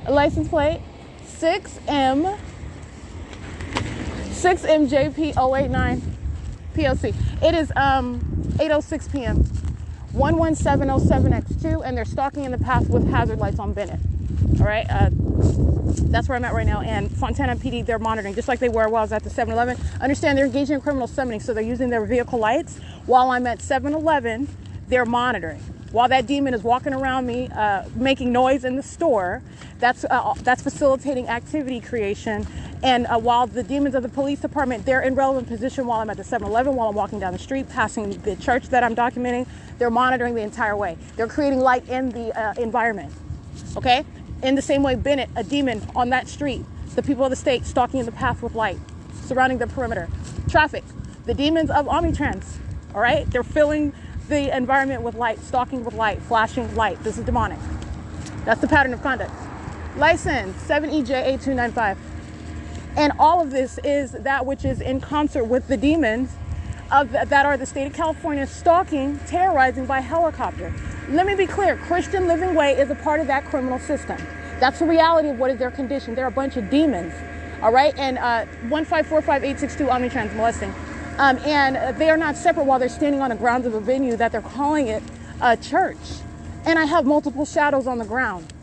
License plate 6MJP089 P.O.C. It is 8:06 p.m. 11707X2, and they're stalking in the path with hazard lights on Bennett. All right, that's where I'm at right now. And Fontana PD, they're monitoring, just like they were while I was at the 7-Eleven. Understand they're engaging in criminal summoning, so they're using their vehicle lights. While I'm at 7-Eleven, they're monitoring. While that demon is walking around me, making noise in the store, that's facilitating activity creation. And while the demons of the police department, they're in relevant position while I'm at the 7-Eleven, while I'm walking down the street, passing the church that I'm documenting, they're monitoring the entire way. They're creating light in the environment, okay? In the same way, Bennett, a demon on that street, the people of the state stalking in the path with light, surrounding the perimeter. Traffic, the demons of Omnitrans, all right? They're filling the environment with light, stalking with light, flashing light. This is demonic. That's the pattern of conduct. License 7EJ8295. And all of this is that which is in concert with the demons that are the state of California stalking, terrorizing by helicopter. Let me be clear, Christian Living Way is a part of that criminal system. That's the reality of what is their condition. They're a bunch of demons, all right? And 1545862 Omnitrans molesting. And they are not separate while they're standing on the grounds of a venue that they're calling it a church. And I have multiple shadows on the ground.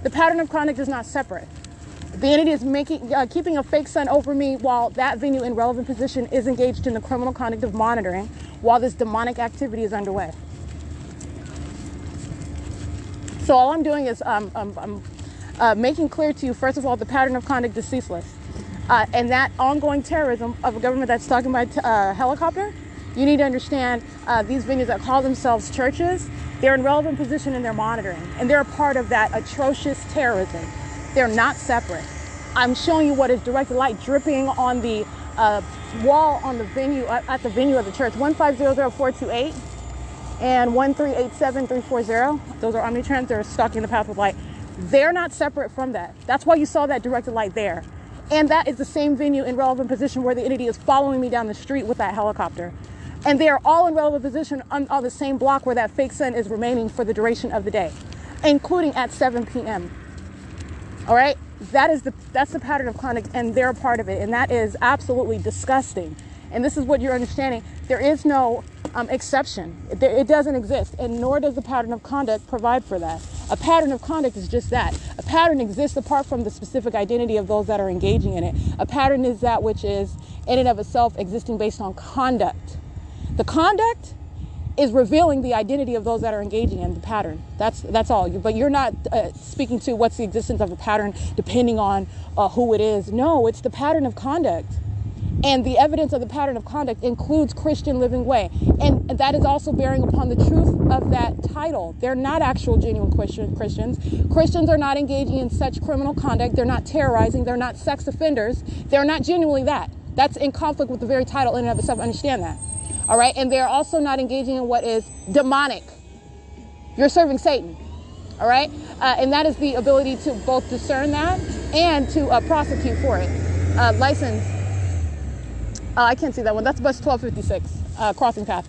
The pattern of conduct is not separate. The entity is keeping a fake sun over me while that venue in relevant position is engaged in the criminal conduct of monitoring while this demonic activity is underway. So all I'm doing is I'm making clear to you, first of all, the pattern of conduct is ceaseless. And that ongoing terrorism of a government that's stalking by helicopter, you need to understand these venues that call themselves churches, they're in relevant position and they're monitoring. And they're a part of that atrocious terrorism. They're not separate. I'm showing you what is directed light dripping on the wall on the venue, at the venue of the church, 1500428 and 1387340. Those are Omnitrans, they're stalking the path with light. They're not separate from that. That's why you saw that directed light there. And that is the same venue in relevant position where the entity is following me down the street with that helicopter. And they are all in relevant position on the same block where that fake sun is remaining for the duration of the day, including at 7 p.m. All right, that's the pattern of conduct, and they're a part of it, and that is absolutely disgusting. And this is what you're understanding. There is no exception. It doesn't exist, and nor does the pattern of conduct provide for that. A pattern of conduct is just that. A pattern exists apart from the specific identity of those that are engaging in it. A pattern is that which is in and of itself existing based on conduct. The conduct is revealing the identity of those that are engaging in the pattern. That's all. But you're not speaking to what's the existence of a pattern depending on who it is. No, it's the pattern of conduct. And the evidence of the pattern of conduct includes Christian living way. And that is also bearing upon the truth of that title. They're not actual genuine Christians. Christians are not engaging in such criminal conduct. They're not terrorizing. They're not sex offenders. They're not genuinely that. That's in conflict with the very title in and of itself. Understand that. All right. And they're also not engaging in what is demonic. You're serving Satan. All right. And that is the ability to both discern that and to prosecute for it. License. I can't see that one. That's bus 1256, crossing path.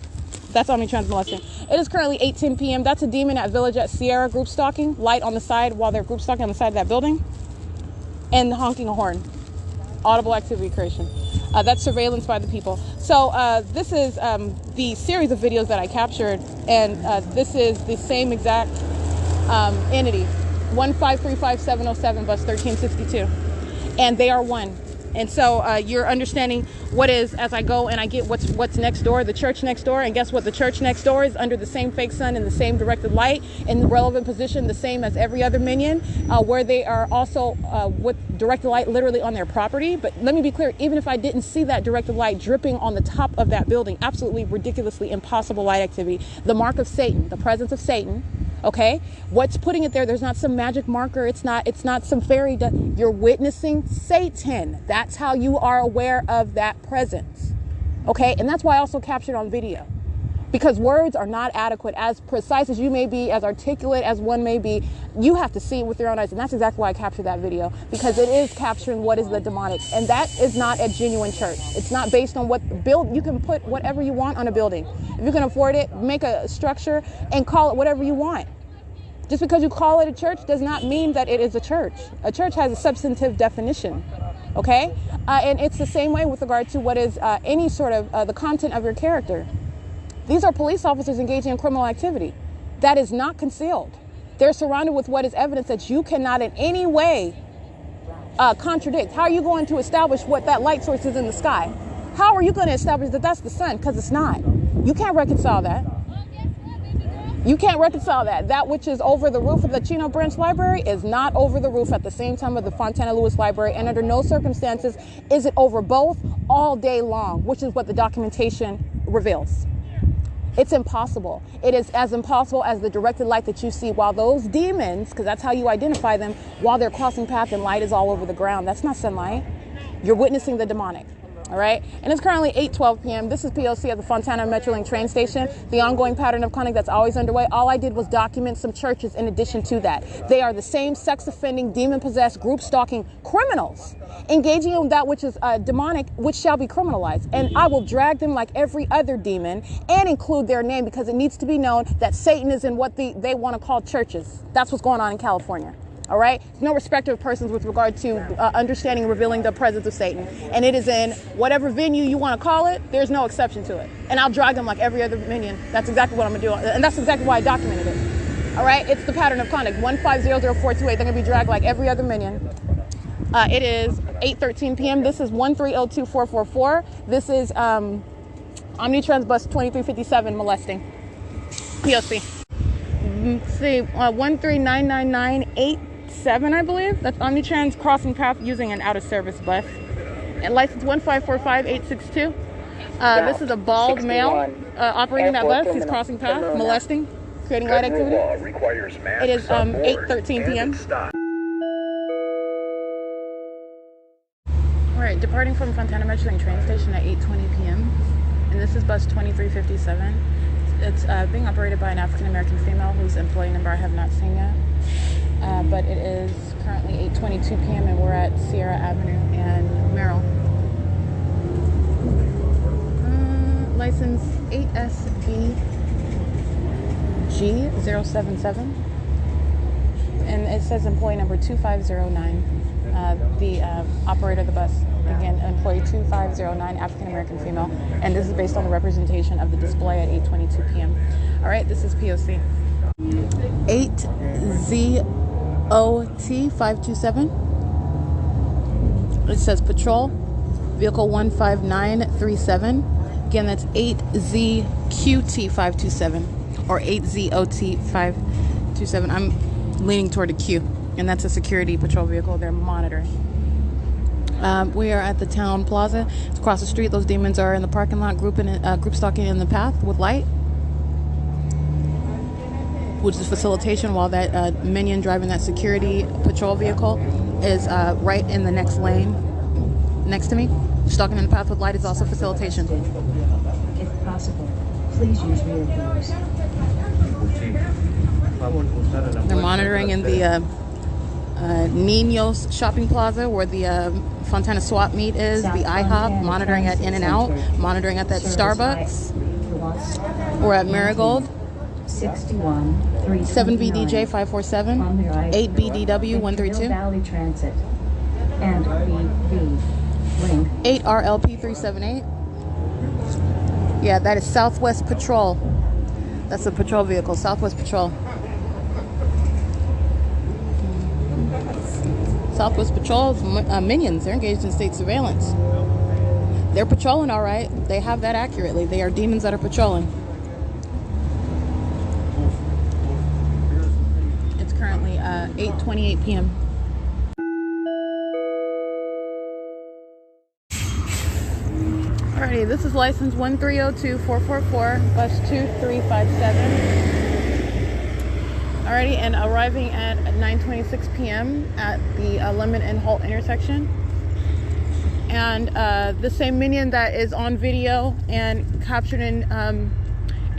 That's omnitrans molesting. It is currently 8:10 p.m. That's a demon at Village at Sierra group stalking. Light on the side while they're group stalking on the side of that building. And honking a horn. Audible activity creation. That's surveillance by the people. So this is the series of videos that I captured. And this is the same exact entity. 1535707 bus 1362. And they are one. And so you're understanding what is, as I go and I get what's next door, the church next door. And guess what? The church next door is under the same fake sun and the same directed light in the relevant position, the same as every other minion, where they are also with directed light literally on their property. But let me be clear, even if I didn't see that directed light dripping on the top of that building, absolutely ridiculously impossible light activity, the mark of Satan, the presence of Satan. Okay, what's putting it there? There's not some magic marker. It's not some fairy. You're witnessing Satan. That's how you are aware of that presence. Okay, and that's why I also captured on video, because words are not adequate. As precise as you may be, as articulate as one may be, you have to see it with your own eyes. And that's exactly why I captured that video, because it is capturing what is the demonic. And that is not a genuine church. It's not based on what build. You can put whatever you want on a building. If you can afford it, make a structure and call it whatever you want. Just because you call it a church does not mean that it is a church. A church has a substantive definition, okay? And it's the same way with regard to what is any sort of the content of your character. These are police officers engaging in criminal activity. That is not concealed. They're surrounded with what is evidence that you cannot in any way contradict. How are you going to establish what that light source is in the sky? How are you going to establish that that's the sun? Because it's not. You can't reconcile that. You can't reconcile that. That which is over the roof of the Chino Branch Library is not over the roof at the same time of the Fontana Lewis Library, and under no circumstances is it over both all day long, which is what the documentation reveals. It's impossible. It is as impossible as the directed light that you see while those demons, because that's how you identify them, while they're crossing path and light is all over the ground. That's not sunlight. You're witnessing the demonic. All right. And it's currently 8:12 p.m. This is P.O.C. at the Fontana Metrolink train station. The ongoing pattern of conduct that's always underway. All I did was document some churches in addition to that. They are the same sex offending, demon possessed, group stalking criminals engaging in that which is demonic, which shall be criminalized. And I will drag them like every other demon and include their name, because it needs to be known that Satan is in what they want to call churches. That's what's going on in California. All right. No respect of persons with regard to understanding and revealing the presence of Satan. And it is in whatever venue you want to call it. There's no exception to it. And I'll drag them like every other minion. That's exactly what I'm going to do. And that's exactly why I documented it. All right. It's the pattern of conduct. 1500428. They're going to be dragged like every other minion. It is 8:13 p.m. This is 1302444. This is Omnitrans bus 2357 molesting. P.O.C. Let's see, 1399987, I believe. That's Omnitrans crossing path using an out of service bus. And license 1545862. This is a bald male operating that bus. He's crossing path, molesting, creating light activity. It is 8:13 p.m. All right, departing from Fontana Metrolink train station at 8:20 p.m. And this is bus 2357. It's being operated by an African-American female whose employee number I have not seen yet. But it is currently 8:22 p.m. and we're at Sierra Avenue and Merrill. License 8SVG077. and it says employee number 2509, the operator of the bus. Again, employee 2509, African American female, and this is based on the representation of the display at 8:22 p.m. All right, this is P.O.C. 8ZOT 527. It says patrol vehicle 15937. Again, that's 8ZQT 527 or 8ZOT 527. I'm leaning toward a Q, and that's a security patrol vehicle. They're monitoring. We are at the town plaza. It's across the street. Those demons are in the parking lot, group stalking in the path with light, which is facilitation, while that minion driving that security patrol vehicle is right in the next lane next to me. Stalking in the path with light is also facilitation. If possible, please use rear views. They're monitoring in the Niños shopping plaza where the Fontana swap meet is, the IHOP, monitoring at In-N-Out, monitoring at that Starbucks. We're at Marigold. 7VDJ 547, 8BDW 132, Valley Transit, and BV Link 8RLP 378. Yeah, that is Southwest Patrol. That's the patrol vehicle, Southwest Patrol. Southwest Patrol's minions, they're engaged in state surveillance. They're patrolling all right. They have that accurately. They are demons that are patrolling. It's currently 8:28 p.m. Alrighty, this is license 1302444, bus 2357. Alrighty, and arriving at 9:26 p.m. at the Lemon and Holt intersection. And the same minion that is on video and captured in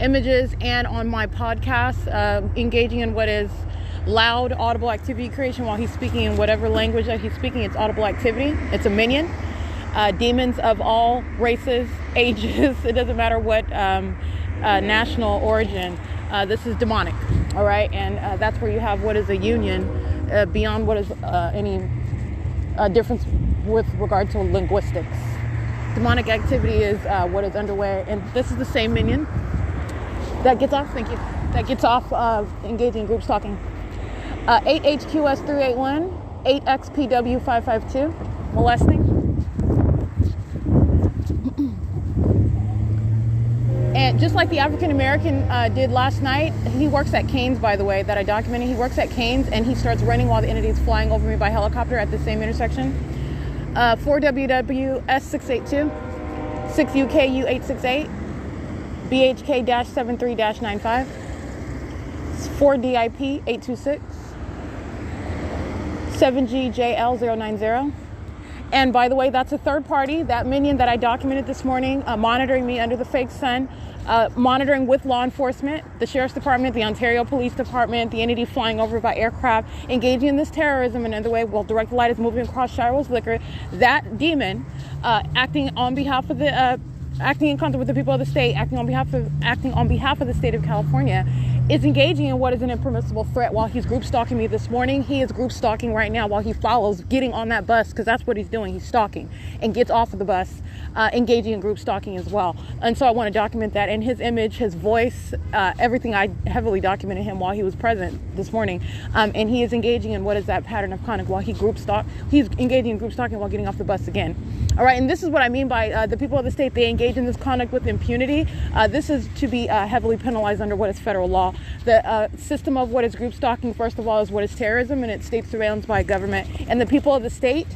images and on my podcast, engaging in what is loud audible activity creation while he's speaking in whatever language that he's speaking. It's audible activity. It's a minion. Demons of all races, ages, it doesn't matter what national origin. This is demonic, all right? And that's where you have what is a union beyond what is any difference with regard to linguistics. Demonic activity is what is underway, and this is the same minion that gets off, thank you, that gets off engaging in group stalking. 8HQS 381, 8XPW 552, molesting. And just like the African American did last night, he works at Canes, by the way, that I documented. He works at Canes, and he starts running while the entity is flying over me by helicopter at the same intersection. 4WW S682, 6UKU 868, BHK-73-95, 4DIP 826, 7GJL 090. And by the way, that's a third party, that minion that I documented this morning, monitoring me under the fake sun, monitoring with law enforcement, the Sheriff's Department, the Ontario Police Department, the entity flying over by aircraft, engaging in this terrorism. And another way, while direct light is moving across Shiro's Liquor, that demon acting on behalf of the, acting in concert with the people of the state, acting on behalf of the state of California, is engaging in what is an impermissible threat while he's group stalking me this morning. He is group stalking right now while he follows, getting on that bus, because that's what he's doing. He's stalking and gets off of the bus, engaging in group stalking as well. And so I want to document that. And his image, his voice, everything, I heavily documented him while he was present this morning. And he is engaging in what is that pattern of conduct while he's engaging in group stalking while getting off the bus again. All right, and this is what I mean by the people of the state, they engage in this conduct with impunity. This is to be heavily penalized under what is federal law. The system of what is group stalking, first of all, is what is terrorism, and it's state surveillance by government. And the people of the state,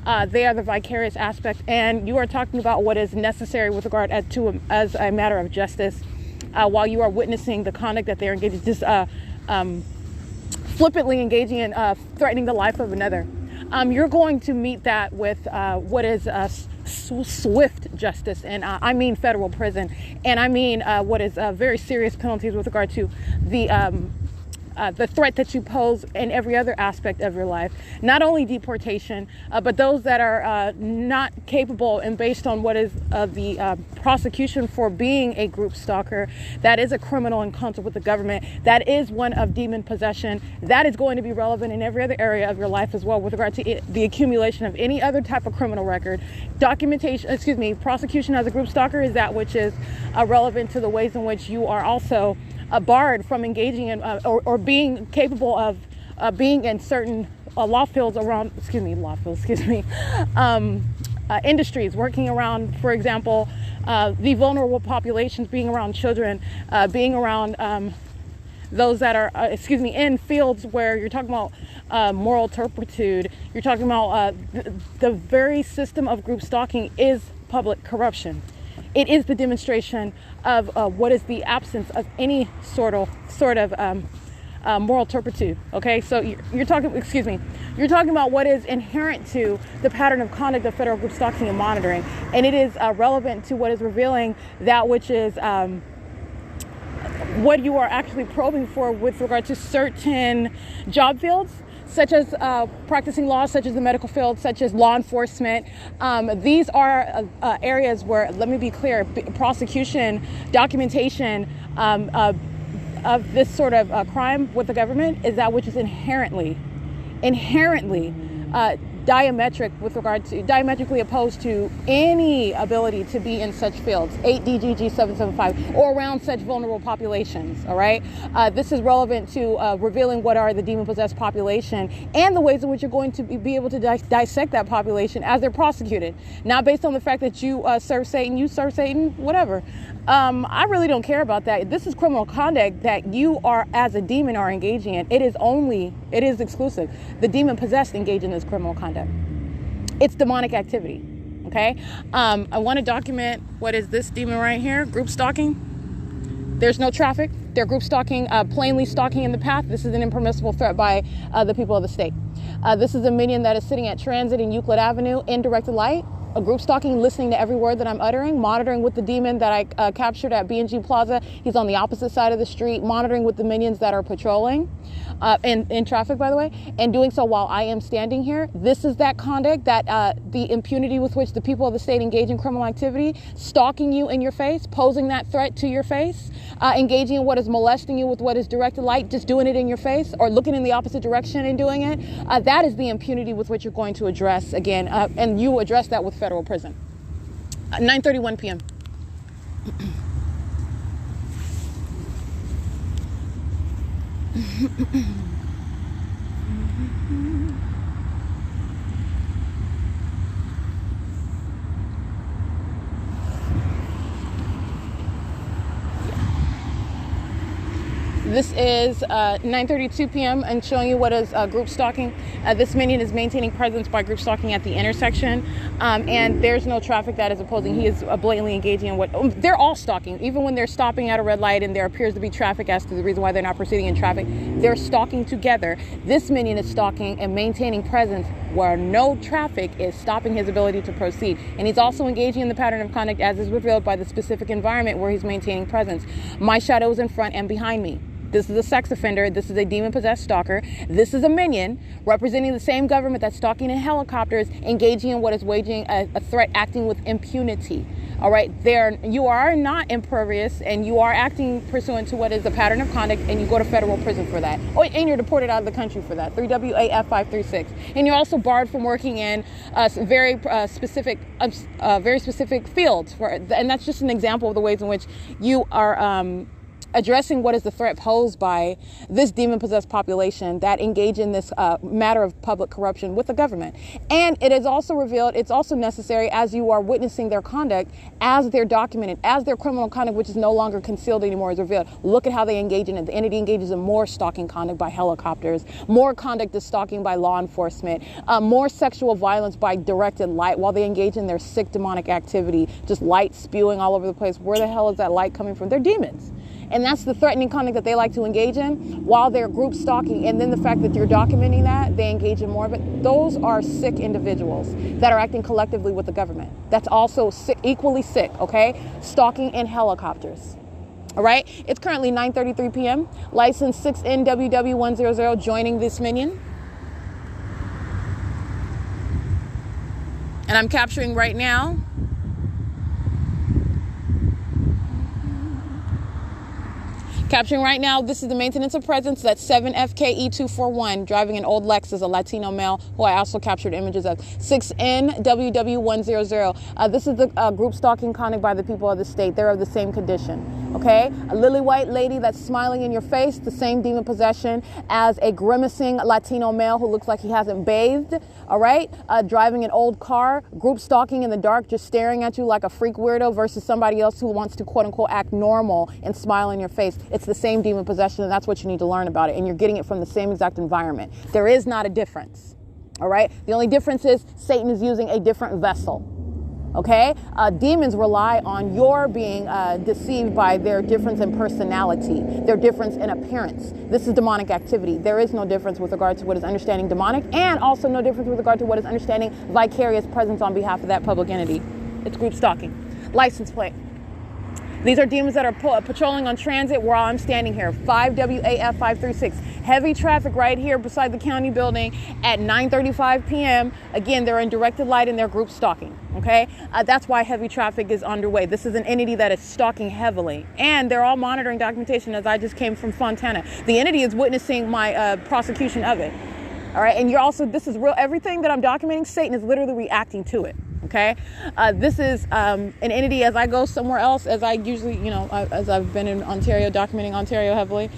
they are the vicarious aspect. And you are talking about what is necessary with regard as a matter of justice while you are witnessing the conduct that they're engaging, just flippantly engaging in threatening the life of another. You're going to meet that with what is swift justice, and I mean federal prison, and I mean what is very serious penalties with regard to the the threat that you pose in every other aspect of your life. Not only deportation, but those that are not capable and based on what is the prosecution for being a group stalker, that is a criminal encounter with the government, that is one of demon possession, that is going to be relevant in every other area of your life as well with regard to the accumulation of any other type of criminal record. Prosecution as a group stalker is that which is relevant to the ways in which you are also barred from engaging in or being capable of being in certain industries, working around, for example, the vulnerable populations, being around children, being around those that are, in fields where you're talking about moral turpitude. You're talking about the very system of group stalking is public corruption. It is the demonstration of what is the absence of any sort of moral turpitude. Okay, so you're talking about what is inherent to the pattern of conduct of federal group stalking and monitoring, and it is relevant to what is revealing that which is what you are actually probing for with regard to certain job fields, such as practicing law, such as the medical field, such as law enforcement. These are areas where, let me be clear, prosecution, documentation of this sort of crime with the government is that which is inherently diametrically opposed to any ability to be in such fields, 8 DGG 775, or around such vulnerable populations. All right, this is relevant to revealing what are the demon-possessed population and the ways in which you're going to be able to dissect that population as they're prosecuted, not based on the fact that you serve Satan, whatever. I really don't care about that. This is criminal conduct that you are, as a demon, are engaging in. It is exclusive. The demon-possessed engage in this criminal conduct. It's demonic activity, okay? I want to document what is this demon right here, group stalking. There's no traffic. They're group stalking, plainly stalking in the path. This is an impermissible threat by the people of the state. This is a minion that is sitting at Transit and Euclid Avenue in directed light. A group stalking, listening to every word that I'm uttering, monitoring with the demon that I captured at B&G Plaza. He's on the opposite side of the street, monitoring with the minions that are patrolling in traffic, by the way, and doing so while I am standing here. This is that conduct, that the impunity with which the people of the state engage in criminal activity, stalking you in your face, posing that threat to your face, engaging in what is molesting you with what is directed light, just doing it in your face, or looking in the opposite direction and doing it. That is the impunity with which you're going to address again, and you address that with federal prison. 9:31 p.m. This is 9:32 p.m. and showing you what is group stalking. This minion is maintaining presence by group stalking at the intersection, and there's no traffic that is opposing. He is blatantly engaging in what they're all stalking. Even when they're stopping at a red light and there appears to be traffic as to the reason why they're not proceeding in traffic, they're stalking together. This minion is stalking and maintaining presence where no traffic is stopping his ability to proceed. And he's also engaging in the pattern of conduct as is revealed by the specific environment where he's maintaining presence. My shadow is in front and behind me. This is a sex offender. This is a demon-possessed stalker. This is a minion representing the same government that's stalking in helicopters, engaging in what is waging a threat, acting with impunity. All right, you are not impervious, and you are acting pursuant to what is a pattern of conduct, and you go to federal prison for that. Oh, and you're deported out of the country for that. 3WAF 536. And you're also barred from working in very specific fields. And that's just an example of the ways in which you are addressing what is the threat posed by this demon-possessed population that engage in this matter of public corruption with the government. And it is also revealed, it's also necessary as you are witnessing their conduct, as they're documented, as their criminal conduct, which is no longer concealed anymore, is revealed. Look at how they engage in it. The entity engages in more stalking conduct by helicopters, more conduct is stalking by law enforcement, more sexual violence by directed light while they engage in their sick demonic activity, just light spewing all over the place. Where the hell is that light coming from? They're demons. And that's the threatening conduct that they like to engage in while they're group stalking. And then the fact that you're documenting that, they engage in more of it. Those are sick individuals that are acting collectively with the government. That's also sick, equally sick, okay? Stalking in helicopters. All right, it's currently 9:33 p.m. License 6NWW100 joining this minion. And I'm capturing right now. Capturing right now, this is the maintenance of presence. That's 7FKE241, driving an old Lexus, a Latino male, who I also captured images of. 6NWW100. This is the group stalking conduct by the people of the state. They're of the same condition. Okay, a lily white lady that's smiling in your face, the same demon possession as a grimacing Latino male who looks like he hasn't bathed. All right, driving an old car, group stalking in the dark, just staring at you like a freak weirdo versus somebody else who wants to quote unquote act normal and smile in your face. It's the same demon possession, and that's what you need to learn about it. And you're getting it from the same exact environment. There is not a difference. All right, the only difference is Satan is using a different vessel. Okay, demons rely on your being deceived by their difference in personality, their difference in appearance. This is demonic activity. There is no difference with regard to what is understanding demonic, and also no difference with regard to what is understanding vicarious presence on behalf of that public entity. It's group stalking. License plate. These are demons that are patrolling on transit while I'm standing here. 5WAF536. Heavy traffic right here beside the county building at 9:35 p.m. Again, they're in directed light and they're group stalking. Okay, that's why heavy traffic is underway. This is an entity that is stalking heavily, and they're all monitoring documentation as I just came from Fontana. The entity is witnessing my prosecution of it. All right, and you're also, this is real. Everything that I'm documenting, Satan is literally reacting to it. Okay, this is an entity as I go somewhere else, as I usually, as I've been in Ontario, documenting Ontario heavily,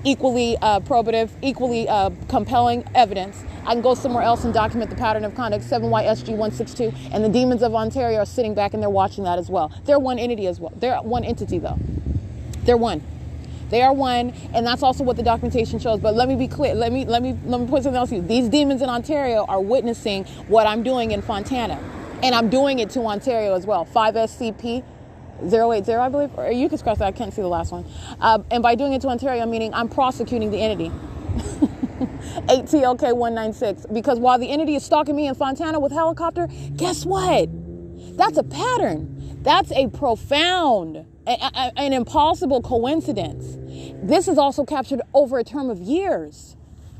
equally probative, equally compelling evidence. I can go somewhere else and document the pattern of conduct, 7YSG162, and the demons of Ontario are sitting back and they're watching that as well. They're one entity as well. They're one entity though. They're one. They are one, and that's also what the documentation shows. But let me be clear. Let me put something else to you. These demons in Ontario are witnessing what I'm doing in Fontana. And I'm doing it to Ontario as well. 5SCP-080, I believe. Or you can scratch that. I can't see the last one. And by doing it to Ontario, meaning I'm prosecuting the entity. 8TLK196. Because while the entity is stalking me in Fontana with helicopter, guess what? That's a pattern. That's a profound, an impossible coincidence. This is also captured over a term of years.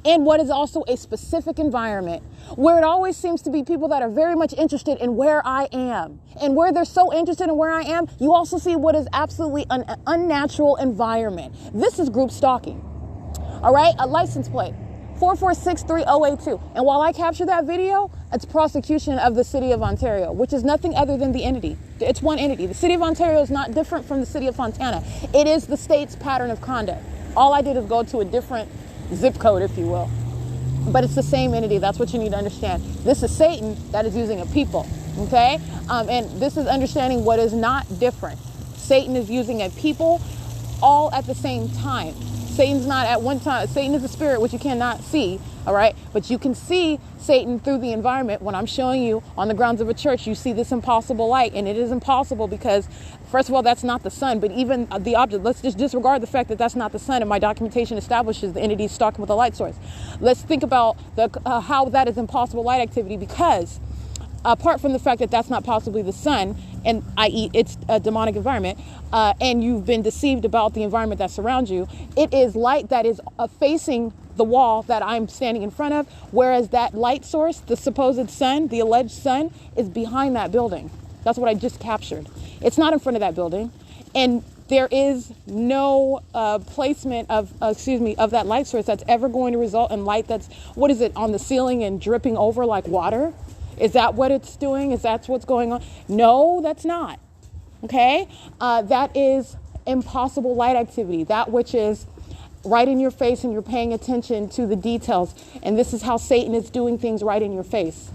In what is also a specific environment where it always seems to be people that are very much interested in where I am. And where they're so interested in where I am, you also see what is absolutely an unnatural environment. This is group stalking. All right, a license plate, 4463082. And while I capture that video, it's prosecution of the city of Ontario, which is nothing other than the entity. It's one entity. The city of Ontario is not different from the city of Fontana. It is the state's pattern of conduct. All I did is go to a different zip code, if you will. But it's the same entity. That's what you need to understand. This is Satan that is using a people. Okay? And this is understanding what is not different. Satan is using a people all at the same time. Satan's not at one time. Satan is a spirit which you cannot see. All right? But you can see Satan through the environment. When I'm showing you on the grounds of a church, you see this impossible light. And it is impossible because, first of all, that's not the sun. But even the object, let's just disregard the fact that that's not the sun. And my documentation establishes the entity stalking with a light source. Let's think about how that is impossible light activity, because apart from the fact that that's not possibly the sun, and i.e. it's a demonic environment, and you've been deceived about the environment that surrounds you, it is light that is facing the wall that I'm standing in front of, whereas that light source, the supposed sun, the alleged sun, is behind that building. That's what I just captured. It's not in front of that building, and there is no placement of that light source that's ever going to result in light that's, what is it, on the ceiling and dripping over like water? Is that what it's doing? Is that what's going on? No, that's not. Okay? That is impossible light activity. That which is right in your face and you're paying attention to the details. And this is how Satan is doing things right in your face.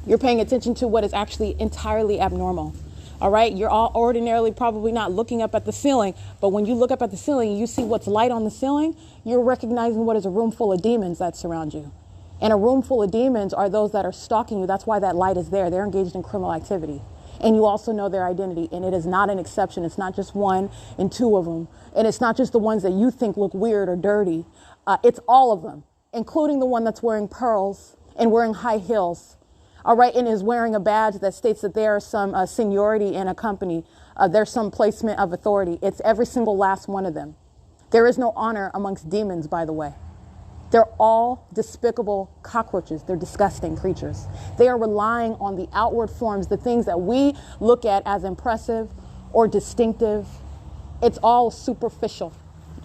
You're paying attention to what is actually entirely abnormal. All right? You're all ordinarily probably not looking up at the ceiling, but when you look up at the ceiling and you see what's light on the ceiling, you're recognizing what is a room full of demons that surround you. And a room full of demons are those that are stalking you. That's why that light is there. They're engaged in criminal activity. And you also know their identity. And it is not an exception. It's not just one and two of them. And it's not just the ones that you think look weird or dirty. It's all of them, including the one that's wearing pearls and wearing high heels. all right, and is wearing a badge that states that there is some seniority in a company. There's some placement of authority. It's every single last one of them. There is no honor amongst demons, by the way. They're all despicable cockroaches. They're disgusting creatures. They are relying on the outward forms, the things that we look at as impressive or distinctive. It's all superficial,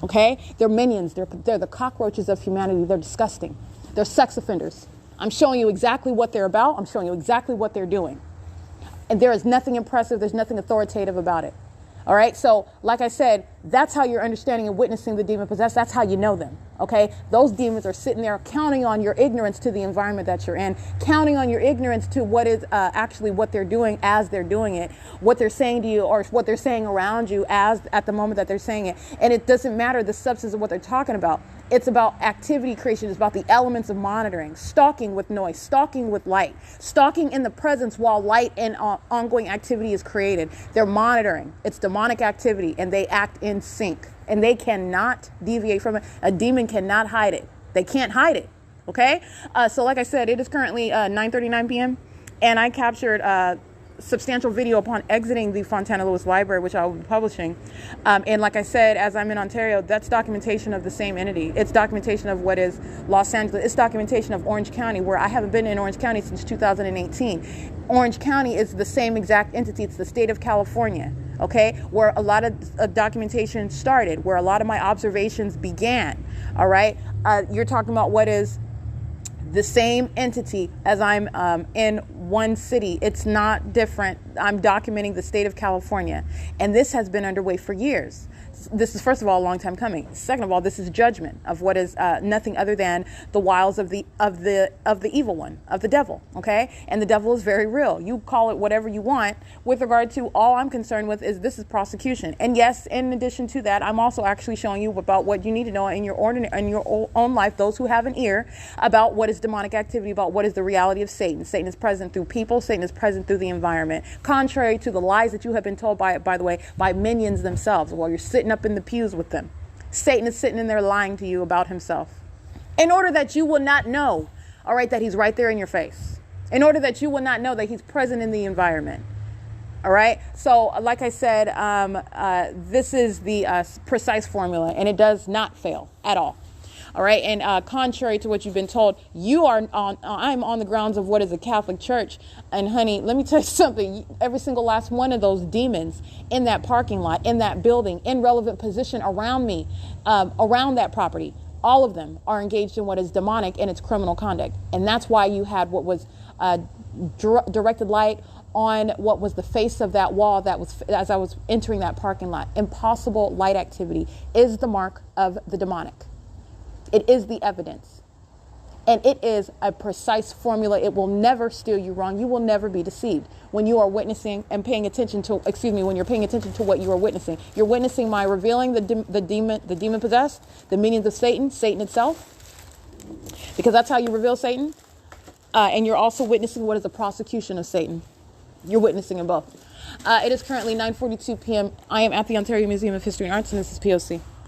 okay? They're minions. They're the cockroaches of humanity. They're disgusting. They're sex offenders. I'm showing you exactly what they're about. I'm showing you exactly what they're doing. And there is nothing impressive. There's nothing authoritative about it. All right. So like I said, that's how you're understanding and witnessing the demon possessed. That's how you know them. OK, those demons are sitting there counting on your ignorance to the environment that you're in, counting on your ignorance to what is actually what they're doing as they're doing it, what they're saying to you or what they're saying around you as at the moment that they're saying it. And it doesn't matter the substance of what they're talking about. It's about activity creation. It's about the elements of monitoring, stalking with noise, stalking with light, stalking in the presence while light and ongoing activity is created. They're monitoring. It's demonic activity, and they act in sync, and they cannot deviate from it. A demon cannot hide it. They can't hide it. Okay. So like I said, it is currently 9:39 p.m. and I captured substantial video upon exiting the Fontana Lewis Library, which I will be publishing. And like I said, as I'm in Ontario, that's documentation of the same entity. It's documentation of what is Los Angeles. It's documentation of Orange County, where I haven't been in Orange County since 2018. Orange County is the same exact entity. It's the state of California, okay, where a lot of documentation started, where a lot of my observations began. All right. You're talking about what is the same entity as I'm in one city. It's not different. I'm documenting the state of California, and this has been underway for years. This is, first of all, a long time coming. Second of all, this is judgment of what is nothing other than the wiles of the evil one, of the devil. Okay, and the devil is very real. You call it whatever you want. With regard to, all I'm concerned with is this is prosecution. And yes, in addition to that, I'm also actually showing you about what you need to know in your own life. Those who have an ear, about what is demonic activity, about what is the reality of Satan. Satan is present through people. Satan is present through the environment. Contrary to the lies that you have been told by the way, by minions themselves, while you're sitting up in the pews with them. Satan is sitting in there lying to you about himself, in order that you will not know, all right, that he's right there in your face, in order that you will not know that he's present in the environment. All right. So like I said, this is the precise formula, and it does not fail at all. All right. And contrary to what you've been told, I'm on the grounds of what is a Catholic church. And honey, let me tell you something. Every single last one of those demons in that parking lot, in that building, in relevant position around me, around that property, all of them are engaged in what is demonic and it's criminal conduct. And that's why you had what was directed light on what was the face of that wall that was, as I was entering that parking lot. Impossible light activity is the mark of the demonic. It is the evidence, and it is a precise formula. It will never steer you wrong. You will never be deceived when you are witnessing and paying attention to, when you're paying attention to what you are witnessing. You're witnessing my revealing the demon possessed, the minions of Satan, Satan itself, because that's how you reveal Satan. And you're also witnessing what is the prosecution of Satan. You're witnessing them both. It is currently 9:42 p.m. I am at the Ontario Museum of History and Arts, and this is P.O.C.